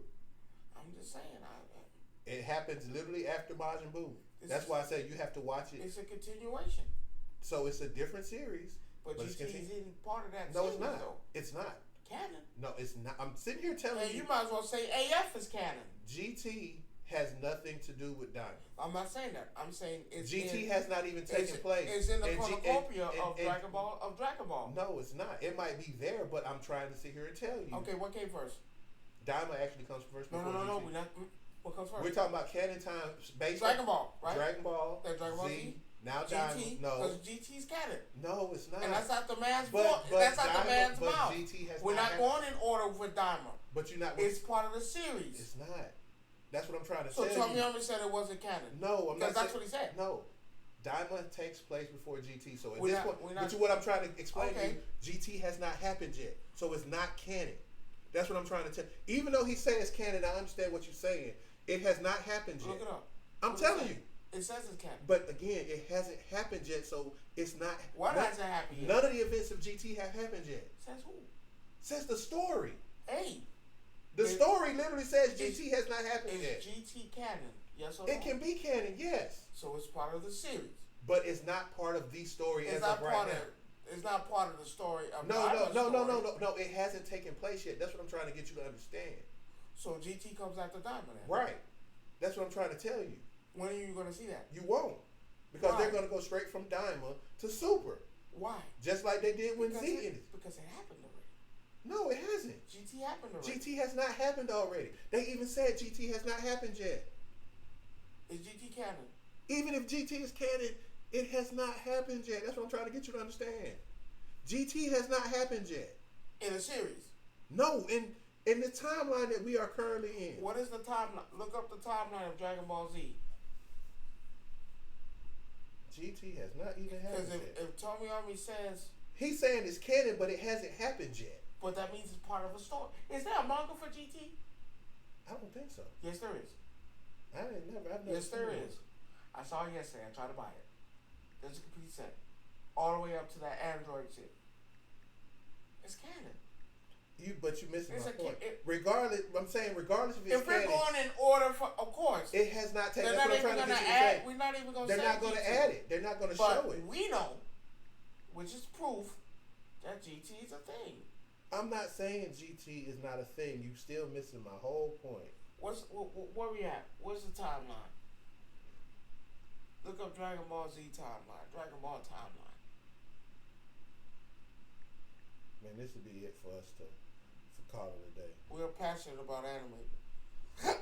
I'm just saying. It happens literally after Majin Buu. That's why I say you have to watch it. It's a continuation. So it's a different series. But GT is in part of that No, series, it's not. though. It's not. Canon. No, it's not. I'm sitting here telling Hey, you might as well say AF is canon. GT has nothing to do with Diamond. I'm not saying that. I'm saying it's GT has not even taken place. It's in the And cornucopia of Dragon Ball. No, it's not. It might be there, but I'm trying to sit here and tell you. Okay, what came first? Diamond actually comes first. No. GT. We're not. What comes first? We're talking about canon times based Dragon on Ball, right? Dragon Ball, Dragon Ball Z, Z, now GT, Diamond. No, because GT's canon. no, it's not. And that's out the man's But voice. That's out Diamond, the man's but mouth. GT has We're not had- going in order with Diamond. But you're not. It's part of the series. It's not. That's what I'm trying to So tell you. Tomiyami said it wasn't canon. No, I'm not. Because that's what he said. No, Diamond takes place before GT. So at We're this not- point, we're not- which is what I'm trying to explain to Okay. you. GT has not happened yet, so it's not canon. That's what I'm trying to tell. Even though he's saying it's canon, I understand what you're saying. It has not happened yet. Look it up. I'm What telling it you. say? It says it's canon. But again, it hasn't happened yet, so it's not. What hasn't happened yet? None of the events of GT have happened yet. Says who? Says the story. Hey. The story literally says GT has not happened Is yet. GT canon? Yes or no? It can be canon, yes, So it's part of the series. but it's not part of the story It's as not of right part now. of. It's not part of the story of No, Diamond's story. no. It hasn't taken place yet. That's what I'm trying to get you to understand. So GT comes after Diamond. Then. Right. That's what I'm trying to tell you. When are you going to see that? You won't. Because Why? they're going to go straight from Diamond to Super. Why? Just like they did when Because Z it, ended. because it happened already. No, it hasn't. GT happened already. GT has not happened already. They even said GT has not happened yet. Is GT canon? Even if GT is canon, it has not happened yet. That's what I'm trying to get you to understand. GT has not happened yet. In a series. No, in the timeline that we are currently in. What is the timeline? Look up the timeline of Dragon Ball Z. GT has not even Because happened yet. if Tomiyami says, He's saying it's canon, but it hasn't happened yet. but that means it's part of a story. Is there a manga for GT? I don't think so. Yes, there is. I've never Yes, seen there one. is. I saw it yesterday. I tried to buy it. There's a complete set. All the way up to that Android shit. It's canon. But you're missing It's my a point. kid- Regardless, I'm saying regardless if it's If we're canon, going in order, for, of course. it has not taken. They're That's not what I'm even trying going to to get you to add. say. We're not even going to They're say not going to GT. add it. They're not going to But show it. we know, which is proof, that GT is a thing. I'm not saying GT is not a thing. You still missing my whole point. Where we at? What's the timeline? Look up Dragon Ball Z timeline. Dragon Ball timeline. Man, this would be it for us to call it a day. We're passionate about anime.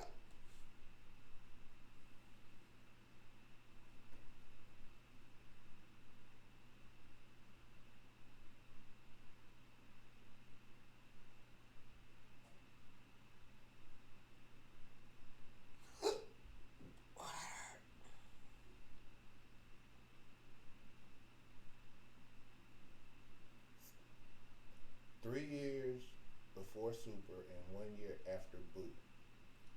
3 years before Super and 1 year after Boo.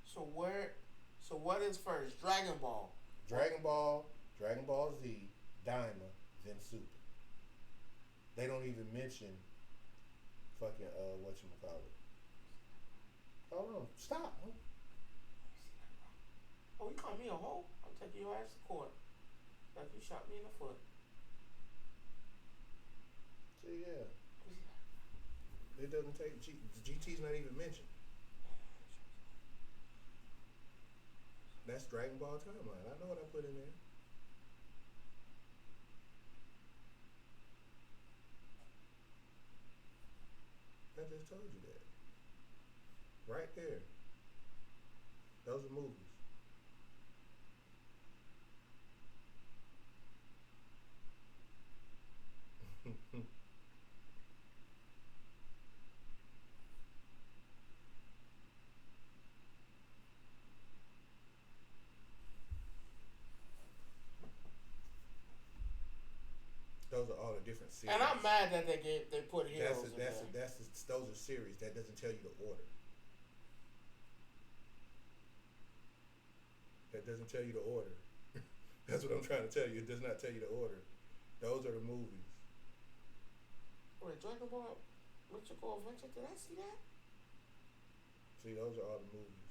So what is first? Dragon Ball. Dragon Ball Z, Daima, then Super. They don't even mention fucking whatchamacallit. Hold on, stop. Oh, you call me a hoe? I'm taking your ass to court. Like you shot me in the foot. See, yeah. It doesn't take GT's not even mentioned. That's Dragon Ball timeline. I know what I put in there. I just told you that. Right there. Those are movies. Those are all the different series. And I'm mad that they put heroes in there. Those are series. That doesn't tell you the order. That doesn't tell you the order. That's what I'm trying to tell you. It does not tell you the order. Those are the movies. Wait, Dragon Ball Mythical Adventure? Did I see that? See, those are all the movies.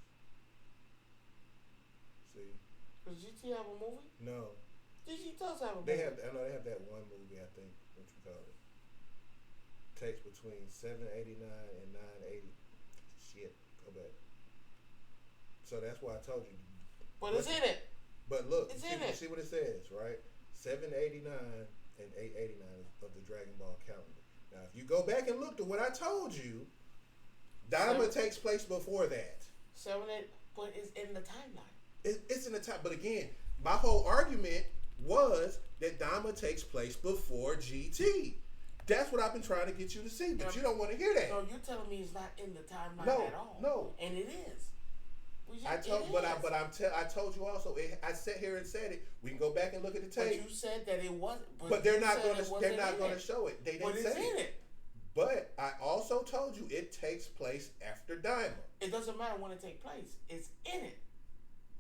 See? Does GT have a movie? No. GT does have a They movie. have. I know they have that one movie. I think what you call it. Takes between 789 and 980. Shit, go back. So that's why I told you. But it's in it. But look, It's in it. See what it says, right? 789 and 889 of the Dragon Ball calendar. Now, if you go back and look to what I told you, Daima takes place before that. 7-8, but it's in the timeline. It's in the time. But again, my whole argument was that Daima takes place before GT. That's what I've been trying to get you to see, but you don't want to hear that. No, you're telling me it's not in the timeline at all. No, and it is. I told you also. I sat here and said it. We can go back and look at the tape. But you said that it wasn't. But they're not going to. They're not going to show it. They didn't say it. But I also told you it takes place after Daima. It doesn't matter when it takes place. It's in it.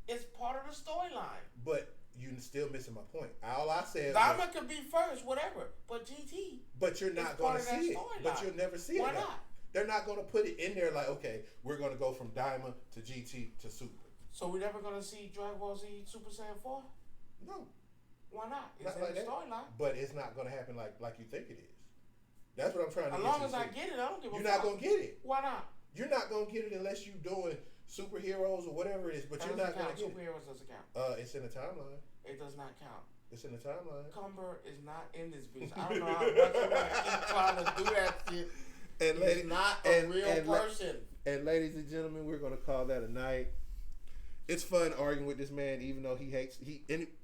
It's part of the storyline. But you're still missing my point. All I said Daima could be first, whatever. But GT. But you're not going to see it. But you'll never see it. Why not? They're not going to put it in there like, okay, we're going to go from Daima to GT to Super. So we're never going to see Dragon Ball Z Super Saiyan 4? No. Why not? It's not in like the storyline. But it's not going to happen like you think it is. That's what I'm trying to get you to see. As long as I get it, I don't give a fuck. You're not going to get it. Why not? You're not going to get it unless you're doing superheroes or whatever it is, but you're not going to get it. Superheroes doesn't count. It's in the timeline. It does not count. It's in the timeline. Cumber is not in this bitch. I don't know how much you keep trying to do that shit. And He's not a real person. And ladies and gentlemen, we're going to call that a night. It's fun arguing with this man, even though he hates.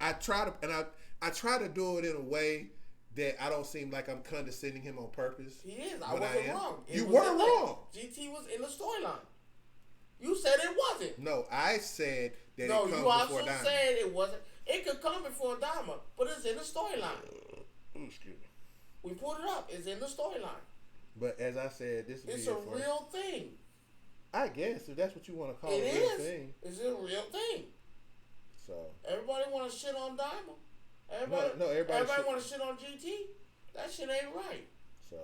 I try to do it in a way that I don't seem like I'm condescending him on purpose. He is. I wasn't wrong. You weren't wrong. GT was in the storyline. You said it wasn't. No, I said that. No, it comes you also before Daima. said it wasn't. It could come before Daima, but it's in the storyline. Excuse me. We pulled it up. It's in the storyline. But as I said, it's a real thing. I guess if that's what you want to call it, a real thing. It's a real thing. So everybody want to shit on Daima. Everybody want to shit on GT. That shit ain't right. So,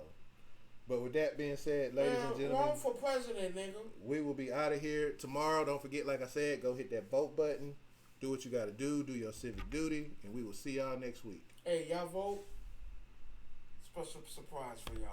but with that being said, ladies and gentlemen, run for president, nigga. We will be out of here tomorrow. Don't forget, like I said, go hit that vote button. Do what you got to do. Do your civic duty, and we will see y'all next week. Hey, y'all vote. Special surprise for y'all.